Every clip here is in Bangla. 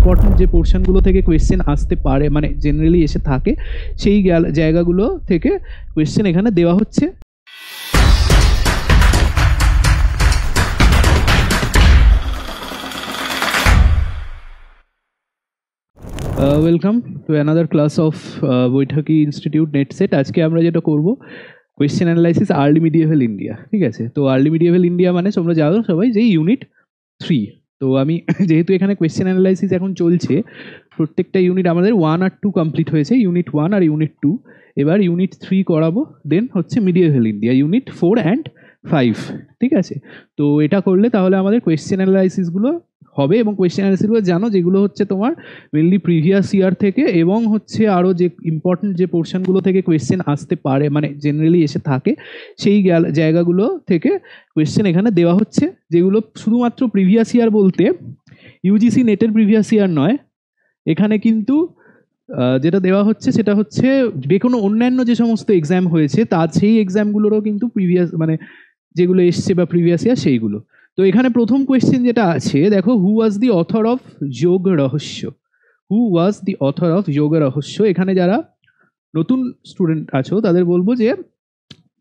ইম্পর্টেন্ট যে পোর্শনগুলো থেকে কোয়েশ্চেন আসতে পারে, মানে জেনারেলি এসে থাকে, সেই জায়গাগুলো থেকে কোয়েশ্চেন এখানে দেওয়া হচ্ছে। Welcome to another class of Baithaki institute NET SET. আজকে আমরা যেটা করব, question analysis early medieval India. ঠিক আছে, তো আর্লি মিডিয়েভেল ইন্ডিয়া মানে তোমরা জানো সবাই যে ইউনিট 3। তো আমি যেহেতু এখানে কোয়েশ্চেন অ্যানালাইসিস এখন চলছে, প্রত্যেকটা ইউনিট আমাদের 1 আর 2 কমপ্লিট হয়েছে, ইউনিট 1 আর ইউনিট 2। এবার ইউনিট 3 করাবো, দেন হচ্ছে মিডিয়েভেল ইন্ডিয়া ইউনিট 4 অ্যান্ড 5। ঠিক আছে, তো এটা করলে তাহলে আমাদের কোয়েশ্চেন অ্যানালাইসিসগুলো হবে, এবং কোয়েশ্চেন অ্যানালাইসিসগুলো জানো যেগুলো হচ্ছে তোমার মেনলি প্রিভিয়াস ইয়ার থেকে, এবং হচ্ছে আরও যে ইম্পর্টেন্ট যে পোর্শনগুলো থেকে কোয়েশ্চেন আসতে পারে, মানে জেনারেলি এসে থাকে, সেই জায়গাগুলো থেকে কোয়েশ্চেন এখানে দেওয়া হচ্ছে, যেগুলো শুধুমাত্র প্রিভিয়াস ইয়ার বলতে ইউজিসি নেটের প্রিভিয়াস ইয়ার নয়। এখানে কিন্তু যেটা দেওয়া হচ্ছে সেটা হচ্ছে যে কোনো অন্যান্য যে সমস্ত এক্সাম হয়েছে তার সেই এক্সামগুলোরও কিন্তু প্রিভিয়াস, মানে যেগুলো এসছে বা প্রিভিয়াস ইয়ার সেইগুলো। তো এখানে প্রথম কোয়েশ্চেন যেটা আছে, দেখো, হু ওয়াজ দি অথর অফ যোগ রহস্য? হু ওয়াজ দি অথর অফ যোগ রহস্য? এখানে যারা নতুন স্টুডেন্ট আছো তাদের বলবো যে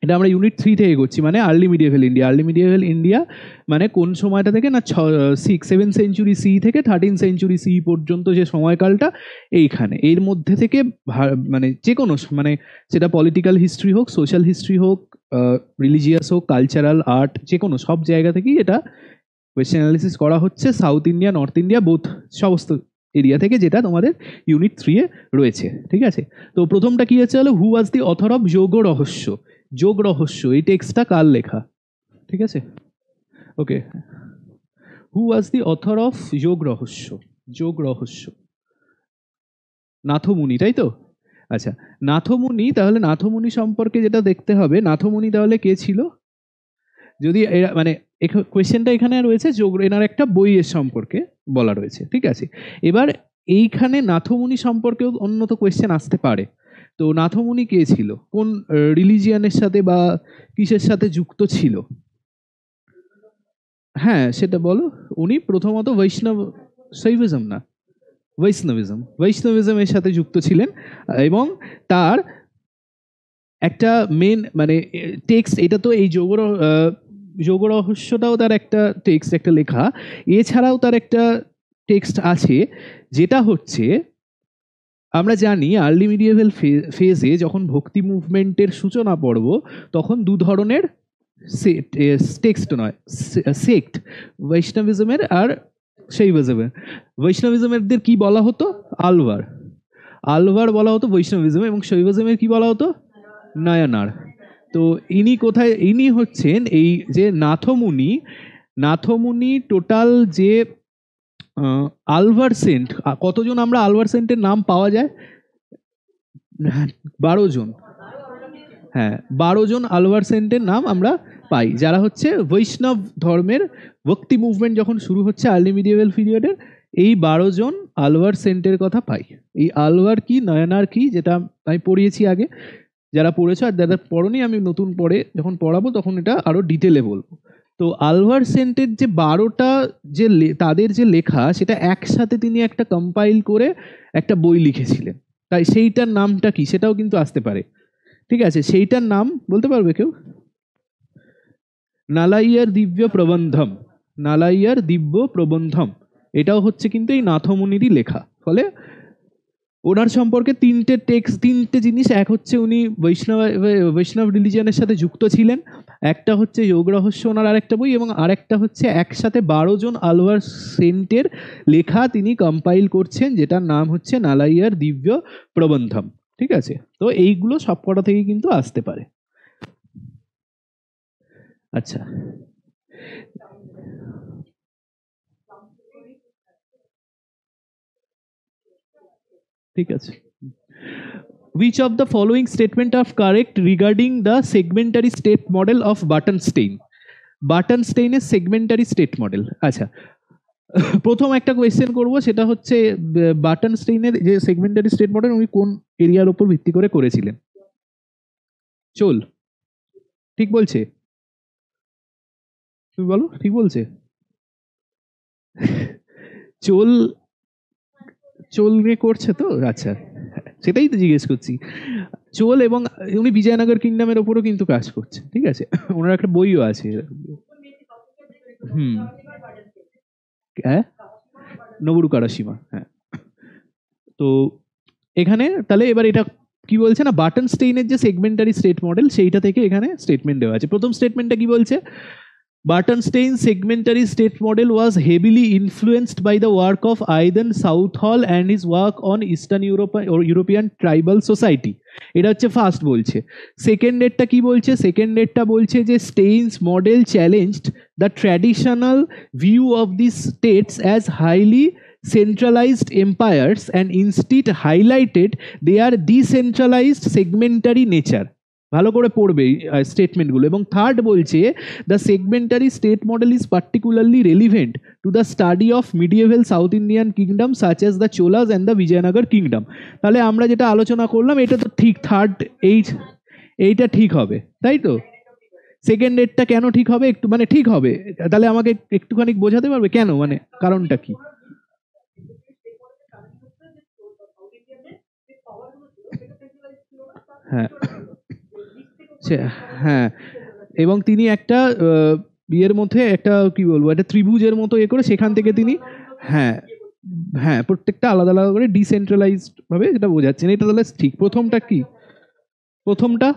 এটা আমরা ইউনিট 3 থেকে করছি, মানে early medieval India. Early medieval India মানে কোন সময়টা থেকে না, 7th সেঞ্চুরি সি থেকে 13th সেঞ্চুরি সি পর্যন্ত যে সময়কালটা, এইখানে এর মধ্যে থেকে মানে যে কোনো, মানে সেটা পলিটিক্যাল হিস্ট্রি হোক, সোশ্যাল হিস্ট্রি হোক, রিলিজিয়াস হোক, কালচারাল, আর্ট, যে কোনো সব জায়গা থেকেই এটা কোয়েশ্চেন অ্যানালিসিস করা হচ্ছে। South India, north India, both, সমস্ত এরিয়া থেকে, যেটা তোমাদের ইউনিট 3 এ রয়েছে। ঠিক আছে, তো প্রথমটা কি আছে হলো, হু ওয়াজ দি অথর অফ যোগ রহস্য? যোগ রহস্য এই টেক্সটটা কার লেখা? ঠিক আছে, ওকে, হু ওয়াজ দি অথর অফ যোগ রহস্য? যোগ রহস্য নাথমুনি, তাই তো? আচ্ছা, নাথমুনি, তাহলে নাথমুনি সম্পর্কে যেটা দেখতে হবে, নাথমুনি তাহলে কে ছিল? যদি মানে কোয়েশ্চেনটা এখানে রয়েছে যোগ, এনার একটা বইয়ের সম্পর্কে বলা রয়েছে। ঠিক আছে, এবার এইখানে নাথমুনি সম্পর্কেও অন্য তো কোয়েশ্চেন আসতে পারে। তো নাথমুনি কে ছিল, কোন রিলিজিয়ানের সাথে বা কিসের সাথে যুক্ত ছিল? হ্যাঁ, সেটা বলো। উনি প্রথমত শৈবিজম না, বৈষ্ণবিজমের সাথে যুক্ত ছিলেন, এবং তার একটা মেন মানে টেক্সট, এটা তো এই যোগ রহস্যটাও তার একটা টেক্সট, একটা লেখা। এছাড়াও তার একটা টেক্সট আছে, যেটা হচ্ছে, আমরা জানি আর্লি মিডিয়েভেল ফেজে যখন ভক্তি মুভমেন্টের সূচনা পর্ব, তখন দু ধরনের টেক্সট নয়, সেক্ট, বৈষ্ণবিজমের আর শৈবিজমের। বৈষ্ণবিজমেরদের কি বলা হতো? আলবার। আলবার বলা হতো বৈষ্ণবিজম, এবং শৈবিজমের কি বলা হতো? নায়ানার। তো ইনি কোথায়? ইনি হচ্ছেন এই যে নাথমুনি। নাথমুনি টোটাল যে আলভার সেন্ট, কতজন আমরা আলভার সেন্টের নাম পাওয়া যায়? 12 জন। হ্যাঁ, 12 জন আলভার সেন্টের নাম আমরা পাই, যারা হচ্ছে বৈষ্ণব ধর্মের ভক্তি মুভমেন্ট যখন শুরু হচ্ছে আর্লি মিডিয়েভেল পিরিয়ডের, এই 12 জন আলভার সেন্টের কথা পাই। এই আলভার কি, নয়নার কি, যেটা আমি পড়িয়েছি আগে, যারা পড়েছো, আর যারা পড়নি আমি নতুন পড়ে যখন পড়াবো তখন এটা আরো ডিটেলে বলবো। তো আলভার সেন্টের যে 12টা যে তাদের যে লেখা, সেটা একসাথে তিনি একটা কম্পাইল করে একটা বই লিখেছিলেন। তাই সেইটার নামটা কি, সেটাও কিন্তু আসতে পারে। ঠিক আছে, সেইটার নাম বলতে পারবে কেউ? নালাইয়ার দিব্য প্রবন্ধম। নালাইয়ার দিব্য প্রবন্ধম, এটাও হচ্ছে কিন্তু এই নাথমুনিরই লেখা। ফলে ওনার সম্পর্কে তিনটে জিনিস, এক হচ্ছে উনি বৈষ্ণব রিলিজিয়নের সাথে যুক্ত ছিলেন, একটা হচ্ছে যোগ রহস্য ওনার আরেকটা বই, এবং আরেকটা হচ্ছে একসাথে 12 জন আলভার সেন্টের লেখা তিনি কম্পাইল করছেন, যেটার নাম হচ্ছে নালাইয়ার দিব্য প্রবন্ধম। ঠিক আছে, তো এইগুলো সবকটা থেকে কিন্তু আসতে পারে। আচ্ছা, ঠিক আছে। Which of the following statement are correct regarding the segmentary state model of Bartenstein? বার্টনস্টেইনের সেগমেন্টারি স্টেট মডেল। আচ্ছা, প্রথম একটা কোয়েশ্চেন করব, সেটা হচ্ছে বার্টনস্টেইনের যে সেগমেন্টারি স্টেট মডেল উনি কোন এরিয়ার উপর ভিত্তি করে করেছিলেন? চোল। ঠিক বলছে? তুমি বলো, ঠিক বলছে? চোল চোল নিয়ে করছে তো, আচ্ছা সেটাই তো জিজ্ঞেস করছি। চোল এবং উনি বিজয়নগর কিংডমের ওপরও কিন্তু কাজ করছে, ঠিক আছে, ওনার একটা বইও আছে। হুম, হ্যাঁ, নোবুরু কারাশিমা, হ্যাঁ। তো এখানে তাহলে এবার এটা কি বলছে না, বাটন স্টেইনের যে সেগমেন্টারি স্টেট মডেল সেইটা থেকে এখানে স্টেটমেন্ট দেওয়া আছে। প্রথম স্টেটমেন্টটা কি বলছে, Bartenstein's segmentary state model was heavily influenced by the work of Aidan Southall and his work on Eastern Europe or European tribal society. এটা হচ্ছে ফার্স্ট বলছে। সেকেন্ড ডেটটা কি বলছে, সেকেন্ড ডেটটা বলছে যে stains model challenged the traditional view of this states as highly centralized empires and instead highlighted their decentralized segmentary nature. ভালো করে পড়বে স্টেটমেন্টগুলো। এবং থার্ড বলছে the segmentary state model is particularly relevant to the study of medieval South Indian kingdom such as the Cholas and the Vijayanagar kingdom. তাহলে আমরা যেটা আলোচনা করলাম এটা তো ঠিক, থার্ড এইটা ঠিক হবে, তাই তো? সেকেন্ড ডেটটা কেন ঠিক হবে, একটু মানে ঠিক হবে, তাহলে আমাকে একটুখানি বোঝাতে পারবে কেন, মানে কারণটা কি? হ্যাঁ, হ্যাঁ, এবং তিনি একটা বিয়ের মধ্যে একটা কি বলবো, একটা ত্রিভুজের মতো এ করে সেখান থেকে তিনি, হ্যাঁ হ্যাঁ, প্রত্যেকটা আলাদা আলাদা করে ডিসেন্ট্রালাইজড ভাবে যেটা বোঝাচ্ছেন, এটা তাহলে ঠিক। প্রথমটা কি, প্রথমটা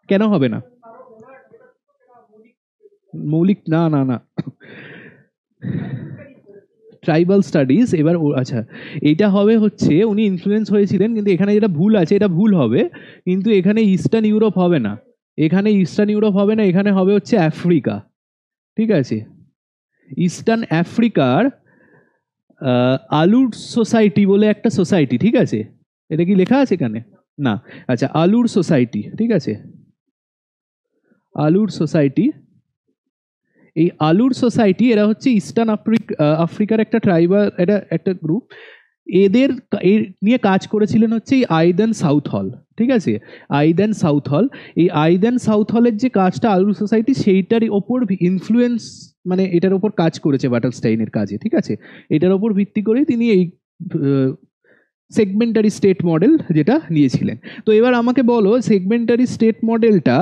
কেন হবে না? মৌলিক না না না, ট্রাইবাল স্টাডিজ। এবার আচ্ছা, এইটা হবে হচ্ছে উনি ইনফ্লুয়েন্স হয়েছিলেন, কিন্তু এখানে যেটা ভুল আছে এটা ভুল হবে, কিন্তু এখানে ইস্টার্ন ইউরোপ হবে না, এখানে ইস্টার্ন ইউরোপ হবে না, এখানে হবে হচ্ছে আফ্রিকা, ঠিক আছে? ইস্টার্ন আফ্রিকার আলুর সোসাইটি বলে একটা সোসাইটি, ঠিক আছে? এটা কি লেখা আছে এখানে? না, আচ্ছা, আলুর সোসাইটি, ঠিক আছে, আলুর সোসাইটি। এই আলুর সোসাইটি এরা হচ্ছে ইস্টার্ন আফ্রিকার একটা ট্রাইবাল, এটা একটা গ্রুপ। এদের নিয়ে কাজ করেছিলেন হচ্ছে এই আইদেন সাউথহল, ঠিক আছে? আইদেন সাউথহল, এই আইদেন সাউথহলের যে কাজটা আলুর সোসাইটি সেইটার ওপর ইনফ্লুয়েন্স, মানে এটার ওপর কাজ করেছে বাটারস্টাইনের কাজে, ঠিক আছে? এটার ওপর ভিত্তি করে তিনি এই সেগমেন্টারি স্টেট মডেল যেটা নিয়েছিলেন। তো এবার আমাকে বলো, সেগমেন্টারি স্টেট মডেলটা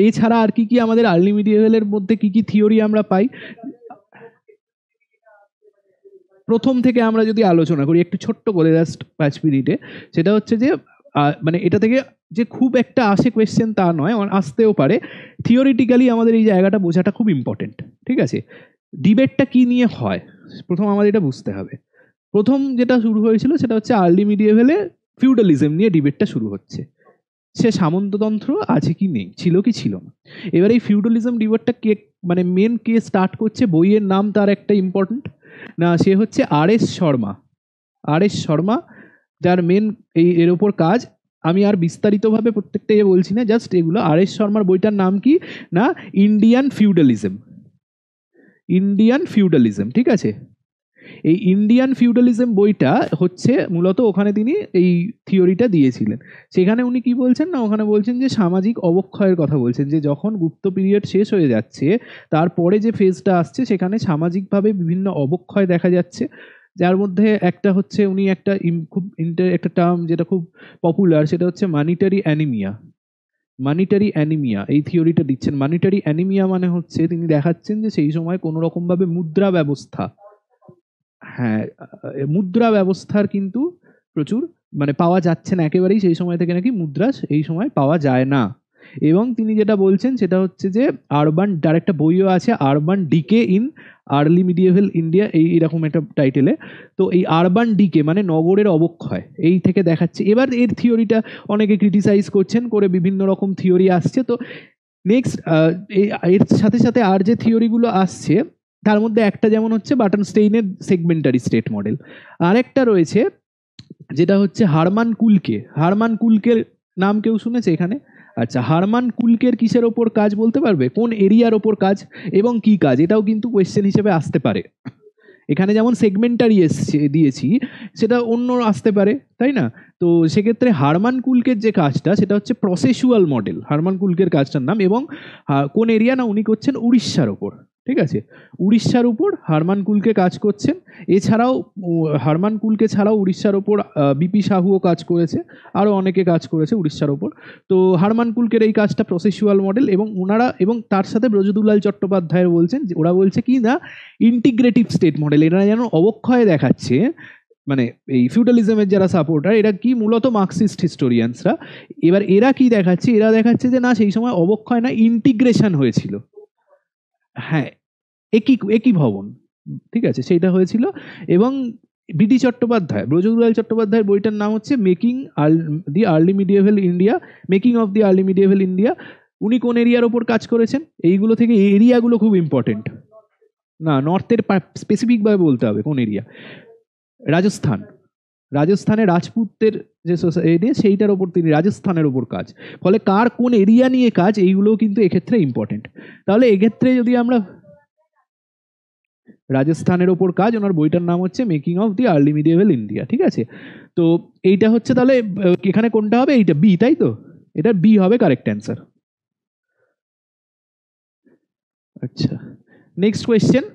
এছাড়া আর কি কি আমাদের আর্লি মিডিয়েভেলের মধ্যে কি কি থিওরি আমরা পাই? প্রথম থেকে আমরা যদি আলোচনা করি একটু ছোট্ট করে, জাস্ট 5 মিনিটে, সেটা হচ্ছে যে মানে এটা থেকে যে খুব একটা আসে কোয়েশ্চেন তা নয়, আসতেও পারে। থিওরিটিক্যালি আমাদের এই জায়গাটা বোঝাটা খুব ইম্পর্টেন্ট, ঠিক আছে? ডিবেটটা কি নিয়ে হয় প্রথম আমাদের এটা বুঝতে হবে। প্রথম যেটা শুরু হয়েছিল সেটা হচ্ছে আর্লি মিডিয়েভেলে ফিউডালিজম নিয়ে ডিবেটটা শুরু হচ্ছে, সে সামন্ততন্ত্র আছে কি নেই, ছিল কি ছিল না। এবার এই ফিউডালিজম ডিবেটটা কে, মানে মেন কে স্টার্ট করছে, বইয়ের নাম তার একটা ইম্পর্টেন্ট না, সে হচ্ছে আর.এস. শর্মা। আর.এস. শর্মা, যার মেন এর ওপর কাজ, আমি আর বিস্তারিতভাবে প্রত্যেকটা বলছি না, জাস্ট এগুলো। আর.এস. শর্মার বইটার নাম কি না, ইন্ডিয়ান ফিউডালিজম, ইন্ডিয়ান ফিউডালিজম, ঠিক আছে? এই ইন্ডিয়ান ফিউডালিজম বইটা হচ্ছে মূলত, ওখানে তিনি এই থিওরিটা দিয়েছিলেন। সেখানে উনি কি বলছেন না, ওখানে বলছেন যে সামাজিক অবক্ষয়ের কথা বলছেন, যে যখন গুপ্ত পিরিয়ড শেষ হয়ে যাচ্ছে তারপরে যে ফেজটা আসছে সেখানে সামাজিকভাবে বিভিন্ন অবক্ষয় দেখা যাচ্ছে, যার মধ্যে একটা হচ্ছে উনি একটা খুব একটা টার্ম যেটা খুব পপুলার, সেটা হচ্ছে মানিটারি অ্যানিমিয়া। মানিটারি অ্যানিমিয়া এই থিওরিটা দিচ্ছেন। মানিটারি অ্যানিমিয়া মানে হচ্ছে তিনি দেখাচ্ছেন যে সেই সময় কোনো রকমভাবে মুদ্রা ব্যবস্থা, হ্যাঁ, মুদ্রা ব্যবস্থার কিন্তু প্রচুর মানে পাওয়া যাচ্ছে না একেবারেই, সেই সময় থেকে নাকি মুদ্রা এই সময় পাওয়া যায় না। এবং তিনি যেটা বলছেন সেটা হচ্ছে যে আরবান, যার একটা বইও আছে, urban decay in early medieval India, এইরকম একটা টাইটেলে। তো এই আরবান ডিকে মানে নগরের অবক্ষয়, এই থেকে দেখাচ্ছে। এবার এর থিওরিটা অনেকে ক্রিটিসাইজ করছেন, করে বিভিন্ন রকম থিওরি আসছে। তো নেক্সট এর সাথে সাথে আর যে থিওরিগুলো আসছে তার মধ্যে একটা যেমন হচ্ছে বাটনস্টেইনের সেগমেন্টারি স্টেট মডেল, আরেকটা রয়েছে যেটা হচ্ছে হারমান কুলকে। হারমান কুলকের নাম কেউ শুনেছে এখানে? আচ্ছা, হারমান কুলকের কিসের ওপর কাজ বলতে পারবে, কোন এরিয়ার ওপর কাজ এবং কি কাজ, এটাও কিন্তু কোয়েশ্চেন হিসেবে আসতে পারে। এখানে যেমন সেগমেন্টারি দিয়েছি, সেটা অন্য আসতে পারে, তাই না? তো সেক্ষেত্রে হারমান কুলকের যে কাজটা সেটা হচ্ছে প্রসেসুয়াল মডেল, হারমান কুলকের কাজটার নাম। এবং কোন এরিয়া না, উনি করছেন উড়িষ্যার ওপর, ঠিক আছে। উড়িষ্যার উপর হারমান কুলকে কাজ করছেন। এছাড়াও হারমান কুলকে ছাড়াও উড়িষ্যার ওপর বিপি সাহুও কাজ করেছে, আরও অনেকে কাজ করেছে উড়িষ্যার ওপর। তো হারমান কুলকের এই কাজটা প্রসেসুয়াল মডেল, এবং ওনারা এবং তার সাথে ব্রজদুলাল চট্টোপাধ্যায় বলছেন, ওরা বলছে কি না ইন্টিগ্রেটিভ স্টেট মডেল। এরা যেন অবক্ষয় দেখাচ্ছে, মানে এই ফিউডালিজমের যারা সাপোর্টার, এরা কি মূলত মার্কসিস্ট হিস্টোরিয়ানসরা। এবার এরা কি দেখাচ্ছে, এরা দেখাচ্ছে যে না সেই সময় অবক্ষয় না, ইন্টিগ্রেশন হয়েছিল। হ্যাঁ, একই ভবন, ঠিক আছে, সেইটা হয়েছিল। এবং বিডি চট্টোপাধ্যায়, ব্রজদুলাল চট্টোপাধ্যায়ের বইটার নাম হচ্ছে making the early medieval India, making of the early medieval India. উনি কোন এরিয়ার ওপর কাজ করেছেন? এইগুলো থেকে এরিয়াগুলো খুব ইম্পর্টেন্ট। না, নর্থের স্পেসিফিকভাবে বলতে হবে কোন এরিয়া। রাজস্থান, রাজস্থানে রাজপুতদের যে সোসাইটি সেইটার ওপর তিনি, রাজস্থানের ওপর কাজ। ফলে কার কোন এরিয়া নিয়ে কাজ, এইগুলোও কিন্তু এক্ষেত্রে ইম্পর্টেন্ট। তাহলে এক্ষেত্রে যদি আমরা রাজস্থানের ওপর কাজ, ওনার বইটার নাম হচ্ছে making of the early medieval India, ঠিক আছে। তো এইটা হচ্ছে তাহলে এখানে কোনটা হবে? এইটা বি, তাই তো? এটা বি হবে কারেক্ট অ্যান্সার। আচ্ছা, next question.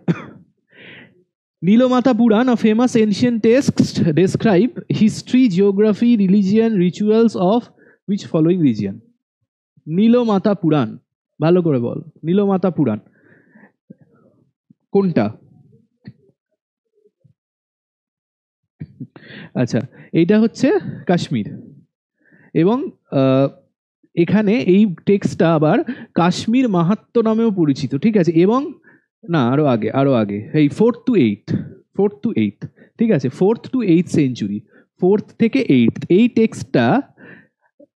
Nilamata Purana, a famous ancient text, describe history, geography, religion, rituals of which following region? Nilamata Purana, ভালো করে বল, নীলমাতা পুরাণ কোনটা? আচ্ছা, এইটা হচ্ছে কাশ্মীর। এবং এখানে এই টেক্সটটা আবার কাশ্মীর মাহাত্ম্য নামেও পরিচিত, ঠিক আছে। এবং না, আরো আগে এই 4th to 8th, ঠিক আছে, 4th to 8th century, 4th থেকে 8th। এই টেক্সটটা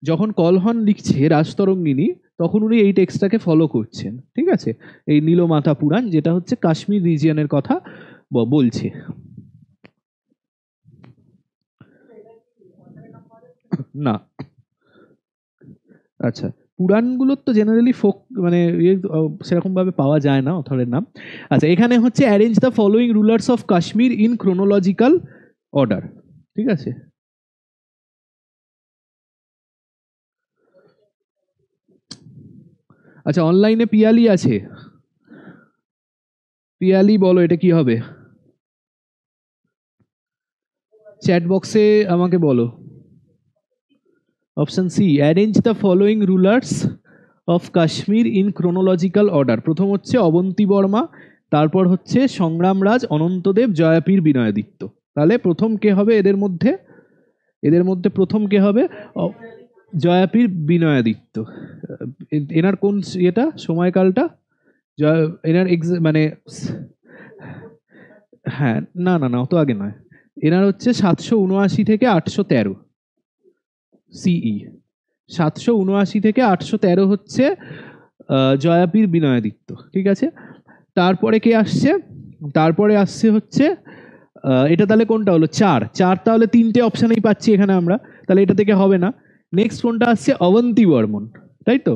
যখন কলহন লিখছে রাজতরঙ্গিনী, তখন উনি এই টেক্সটটাকে ফলো করছেন, ঠিক আছে। এই নীলমাতা পুরাণ, যেটা হচ্ছে কাশ্মীর রিজিয়নের কথা বলছে। না, আচ্ছা, পুরাণগুলোর তো জেনারেলি ফোক, মানে সেরকম ভাবে পাওয়া যায় না অথরের নাম। আচ্ছা, এখানে হচ্ছে arrange the following rulers of Kashmir in chronological order, ঠিক আছে। আচ্ছা, অনলাইনে পিয়ালি আছে, পিয়ালি বলো এটা কি হবে? চ্যাট বক্সে আমাকে বলো। Option C, arrange the following rulers of Kashmir in chronological order. প্রথম হচ্ছে অবন্তী বর্মা, তারপর হচ্ছে সংগ্রামরাজ, অনন্তদেব, জয়াপীর, বিনয়াদিত্য। তাহলে প্রথম কে হবে এদের মধ্যে? এদের মধ্যে প্রথম কে হবে? জয়াপীর বিনয়াদিত্য। এনার কোন এটা সময়কালটা? এনার মানে হ্যাঁ, না না না, অত আগে নয়। এনার হচ্ছে 779 থেকে 813 সিই। 779 থেকে 813 হচ্ছে জয়াপীর বিনয়াদিত্য, ঠিক আছে। তারপরে কে আসছে? তারপরে আসছে হচ্ছে এটা তাহলে কোনটা হলো? 4 তাহলে 3টে অপশানেই পাচ্ছি এখানে আমরা, তাহলে এটা থেকে হবে না। নেক্সট কোনটা আসছে? অবন্তী বর্মন, তাই তো?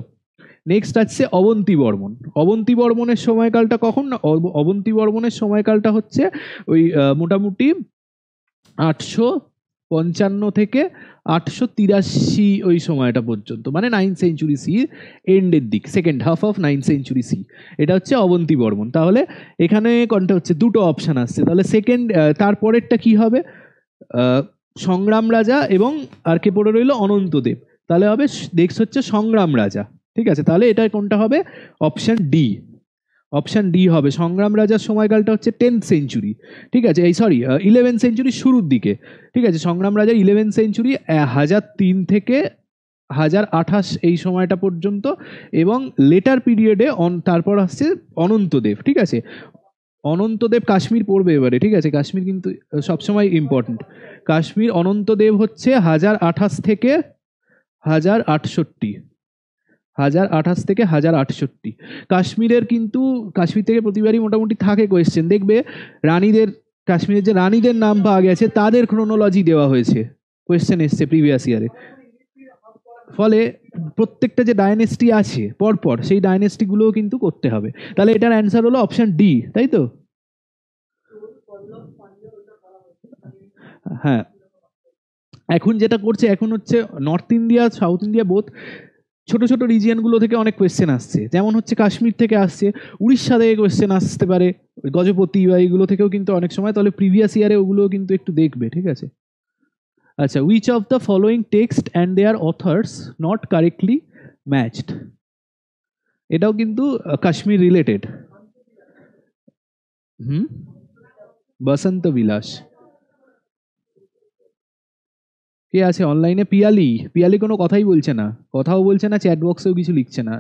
নেক্সট আসছে অবন্তী বর্মন। অবন্তী বর্মনের সময়কালটা কখন? না, অবন্তী বর্মনের সময়কালটা হচ্ছে ওই মোটামুটি 855 থেকে 883 ওই সময়টা পর্যন্ত, মানে 9th সেঞ্চুরি সি এন্ডের দিক, second half of 9th century সি। এটা হচ্ছে অবন্তী বর্মন। তাহলে এখানে কোনটা হচ্ছে? দুটো অপশন আসছে, তাহলে সেকেন্ড। তারপরেরটা কি হবে? সংগ্রাম রাজা এবং আর কে পড়ে রইল? অনন্তদেব। তাহলে হবে নেক্সট হচ্ছে সংগ্রাম রাজা, ঠিক আছে। তাহলে এটা কোনটা হবে? Option D. অপশন ডি হবে। সংগ্রাম রাজার সময়কালটা হচ্ছে 10th সেঞ্চুরি, ঠিক আছে, এই সরি 11th সেঞ্চুরির শুরুর দিকে, ঠিক আছে। সংগ্রাম রাজার 11th সেঞ্চুরি 1003 থেকে 1028 এই সময়টা পর্যন্ত। এবং লেটার পিরিয়ডে তারপর আসছে অনন্তদেব, ঠিক আছে। অনন্তদেব কাশ্মীর পড়বে এবারে, ঠিক আছে, কাশ্মীর কিন্তু সবসময় ইম্পর্টেন্ট। কাশ্মীর অনন্তদেব হচ্ছে 1028 থেকে 1068, 1028 থেকে 1068। কাশ্মীরের কিন্তু, কাশ্মীর থেকে প্রতিবারই মোটামুটি থাকে কোয়েশ্চেন, দেখবে রানীদের, কাশ্মীরের যে রানীদের নাম পাওয়া গেছে তাদের ক্রোনোলজি দেওয়া হয়েছে, কোয়েশ্চেন এসছে প্রিভিয়াস ইয়ারে। ফলে প্রত্যেকটা যে ডাইনেস্টি আছে পরপর, সেই ডাইনেস্টিগুলোও কিন্তু করতে হবে। তাহলে এটার অ্যান্সার হলো অপশন ডি, তাই তো? হ্যাঁ, এখন যেটা করছে, এখন হচ্ছে north India south India both ছোট ছোট রিজিয়নগুলো থেকে অনেক কোয়েশ্চেন আসছে, যেমন হচ্ছে কাশ্মীর থেকে আসছে, উড়িষ্যা থেকে কোয়েশ্চেন আসতে পারে, গজপতি বা এইগুলো থেকেও কিন্তু অনেক সময়, তাহলে প্রিভিয়াস ইয়ারে ওগুলো কিন্তু একটু দেখবে, ঠিক আছে। আচ্ছা, which of the following text and their authors not correctly matched, এটাও কিন্তু কাশ্মীর রিলেটেড। বসন্ত বিলাস। কে আছে অনলাইনে? পিয়ালি। পিয়ালি কোনো কথাই বলছে না, কথাও বলছে না, চ্যাট বক্সেও কিছু লিখছে না।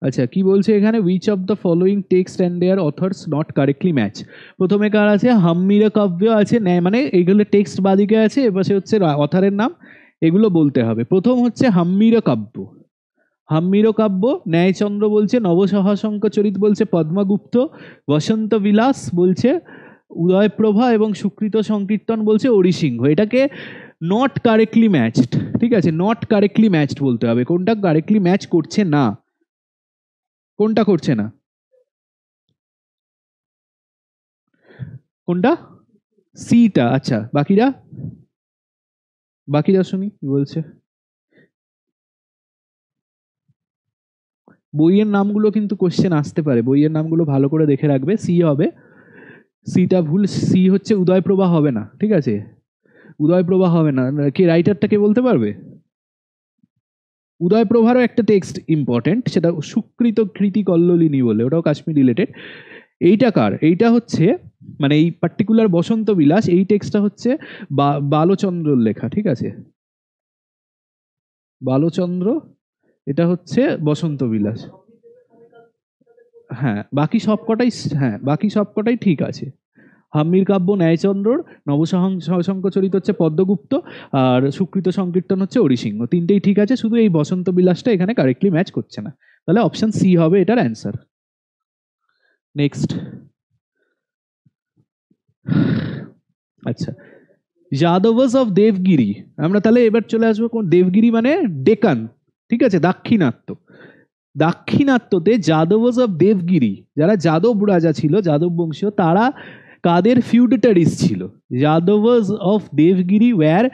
আচ্ছা, কি বলছে এখানে? Which of the following text and their authors not correctly match. প্রথমে কার আছে? হাম্মির কাব্য আছে, মানে এইগুলো টেক্সট বাদিকে আছে, এপাশে হচ্ছে অথারের নাম, এগুলো বলতে হবে। প্রথম হচ্ছে হাম্মির কাব্য। হাম্মির কাব্য ন্যায়চন্দ্র বলছে, নবসহাশঙ্ক চরিত বলছে পদ্মগুপ্ত, বসন্ত বিলাস বলছে উদয়প্রভা, এবং সুকৃত সংকীর্তন বলছে অরিসিংহ। এটাকে নট কারেক্টলি ম্যাচড, ঠিক আছে, নট কারেক্টলি ম্যাচড বলতে হবে। কোনটা কারেক্টলি ম্যাচ করছে না? কোনটা করছে না? কোনটা? সিটা। আচ্ছা, বাকিরা? বাকিরা শুনি কি বলছে। বইয়ের নামগুলো কিন্তু কোশ্চেন আসতে পারে, বইয়ের নামগুলো ভালো করে দেখে রাখবে। সি হবে, সিটা ভুল। সি হচ্ছে উদয়প্রভা হবে না, ঠিক আছে, উদয়প্রভা হবে না। কে রাইটারটা কে বলতে পারবে? উদয়প্রভারও একটা টেক্সট ইম্পর্টেন্ট, সেটা সুকৃত কৃতি কল্লোলিনী বলে, ওটাও কাশ্মীর রিলেটেড। এইটা কার? এইটা হচ্ছে মানে এই পার্টিকুলার বসন্ত বিলাস, এই টেক্সটটা হচ্ছে বালচন্দ্রর লেখা, ঠিক আছে, বালচন্দ্র, এটা হচ্ছে বসন্ত বিলাস। হ্যাঁ, বাকি সবকটাই, হ্যাঁ বাকি সবকটাই ঠিক আছে। হাম্মির কাব্য ন্যায়চন্দ্রর, নবসহাশঙ্ক চরিত হচ্ছে পদ্মগুপ্ত, আর সুকৃত সংকীর্তন হচ্ছে অরিসিংহ, তিনটেই ঠিক আছে, শুধু এই বসন্ত বিলাসটা এখানে কারেক্টলি ম্যাচ করছে না। তাহলে অপশন সি হবে এটার অ্যান্সার। নেক্সট। আচ্ছা, যাদবস অফ দেবগিরি। আমরা তাহলে এবার চলে আসবো কোন? দেবগিরি মানে ডেকান, ঠিক আছে, দাক্ষিণাত্য। দাক্ষিণাত্যতে যাদবস অফ দেবগিরি, যারা যাদব রাজা ছিল, যাদব বংশীয়, তারা কাদের ফিউডেটারিজ ছিল? Yadavas of Devagiri were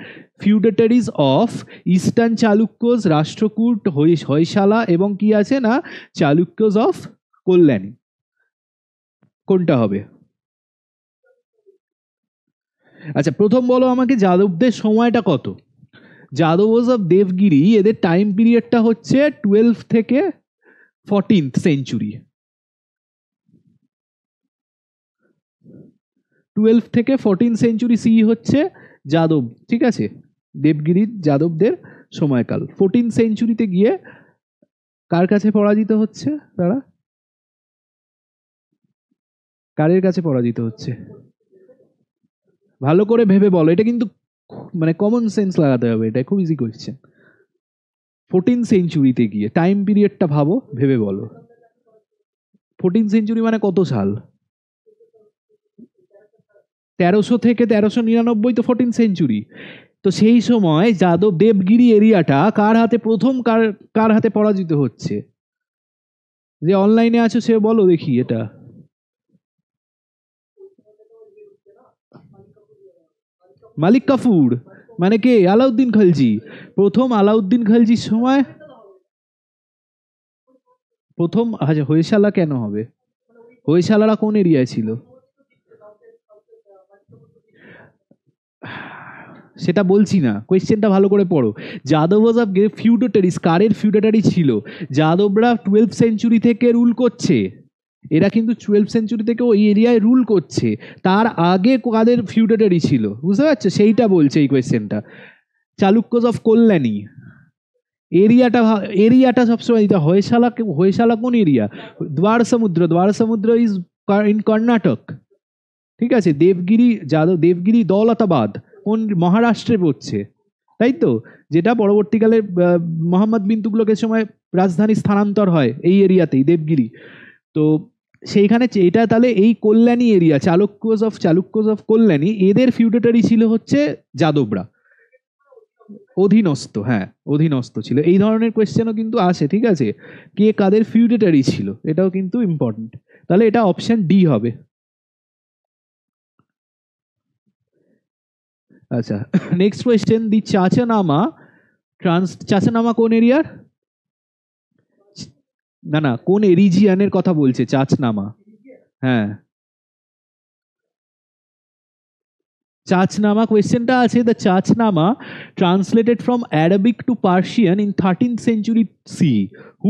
feudatories of Eastern Chalukyas, Rashtrakuta, Hoysala, এবং কি আছে না, চালুক্যস অফ কল্যাণী। কোনটা হবে? আচ্ছা, প্রথম বলো আমাকে যাদবদের সময়টা কত। যাদবস অফ দেবগিরি, এদের টাইম পিরিয়ডটা হচ্ছে 12 থেকে 14th সেঞ্চুরি। 12 থেকে 14 সেঞ্চুরি সি হচ্ছে যাদব, ঠিক আছে, দেবগিরির যাদবদের সময়কাল। 14 সেঞ্চুরিতে গিয়ে কার কাছে পরাজিত হচ্ছে তারা? কারের কাছে পরাজিত হচ্ছে? ভালো করে ভেবে বলো, এটা কিন্তু মানে কমন সেন্স লাগাতে হবে, এটা খুব ইজি কোয়েশ্চেন। 14 সেঞ্চুরিতে গিয়ে টাইম পিরিয়ডটা ভাবো, ভেবে বলো। 14 সেঞ্চুরি মানে কত সাল? 1300 থেকে 1399 তো 14 সেঞ্চুরি। তো সেই সময় যাদব দেবগিরি এরিয়াটা কার হাতে প্রথম, কার কার হাতে পরাজিত হচ্ছে? যে অনলাইনে আছো সে বলো দেখি এটা। মালিক কাফুর মানে কে? আলাউদ্দিন খলজি। প্রথম আলাউদ্দিন খলজির সময় প্রথম। আচ্ছা, হৈশালা কেন হবে? হৈশালারা কোন এরিয়ায় ছিল? সেটা বলছি না, কোয়েশ্চেনটা ভালো করে পড়ো। যাদবস অফ ফিউডেটারিজ, কারের ফিউডেটারি ছিল? যাদবরা 12 সেঞ্চুরি থেকে রুল করছে, এরা কিন্তু 12 সেঞ্চুরি থেকে ওই এরিয়ায় রুল করছে। তার আগে কাদের ফিউডেটারি ছিল, বুঝতে পারছো? সেইটা বলছে এই কোয়েশ্চেনটা। চালুক্যস অফ কল্যাণী। এরিয়াটা এরিয়াটা সবসময় দিতে। হৈশালা, হৈশালা কোন এরিয়া? দ্বার সমুদ্র, দ্বার সমুদ্র ইজ ইন কর্ণাটক, ঠিক আছে। দেবগিরি, যাদব দেবগিরি দৌলতাবাদ কোন মহারাষ্ট্রে পড়ছে, তাই তো, যেটা পরবর্তীকালে মোহাম্মদ বিন তুগলকের সময় রাজধানী স্থানান্তর হয় এই এরিয়াতেই, দেবগিরি। তো সেইখানে এটা তাহলে এই কল্যাণী এরিয়া, চালুক্যস অফ কল্যাণী, এদের ফিউডেটারি ছিল হচ্ছে যাদবরা। অধীনস্থ, হ্যাঁ অধীনস্থ ছিল। এই ধরনের কোয়েশ্চেনও কিন্তু আসে, ঠিক আছে, কে কাদের ফিউডেটারি ছিল, এটাও কিন্তু ইম্পর্টেন্ট। তাহলে এটা অপশন ডি হবে। আচ্ছা, নেক্সট কোয়েশ্চেন, দি চাচানামা চাচানামা কোন এরিয়ার? না না, কোন রিজিয়নের কথা বলছে চাচনামা? হ্যাঁ, চাচনামা কোয়েশ্চেনটা আছে, the Chachnama translated from Arabic to Persian in 13th century C, who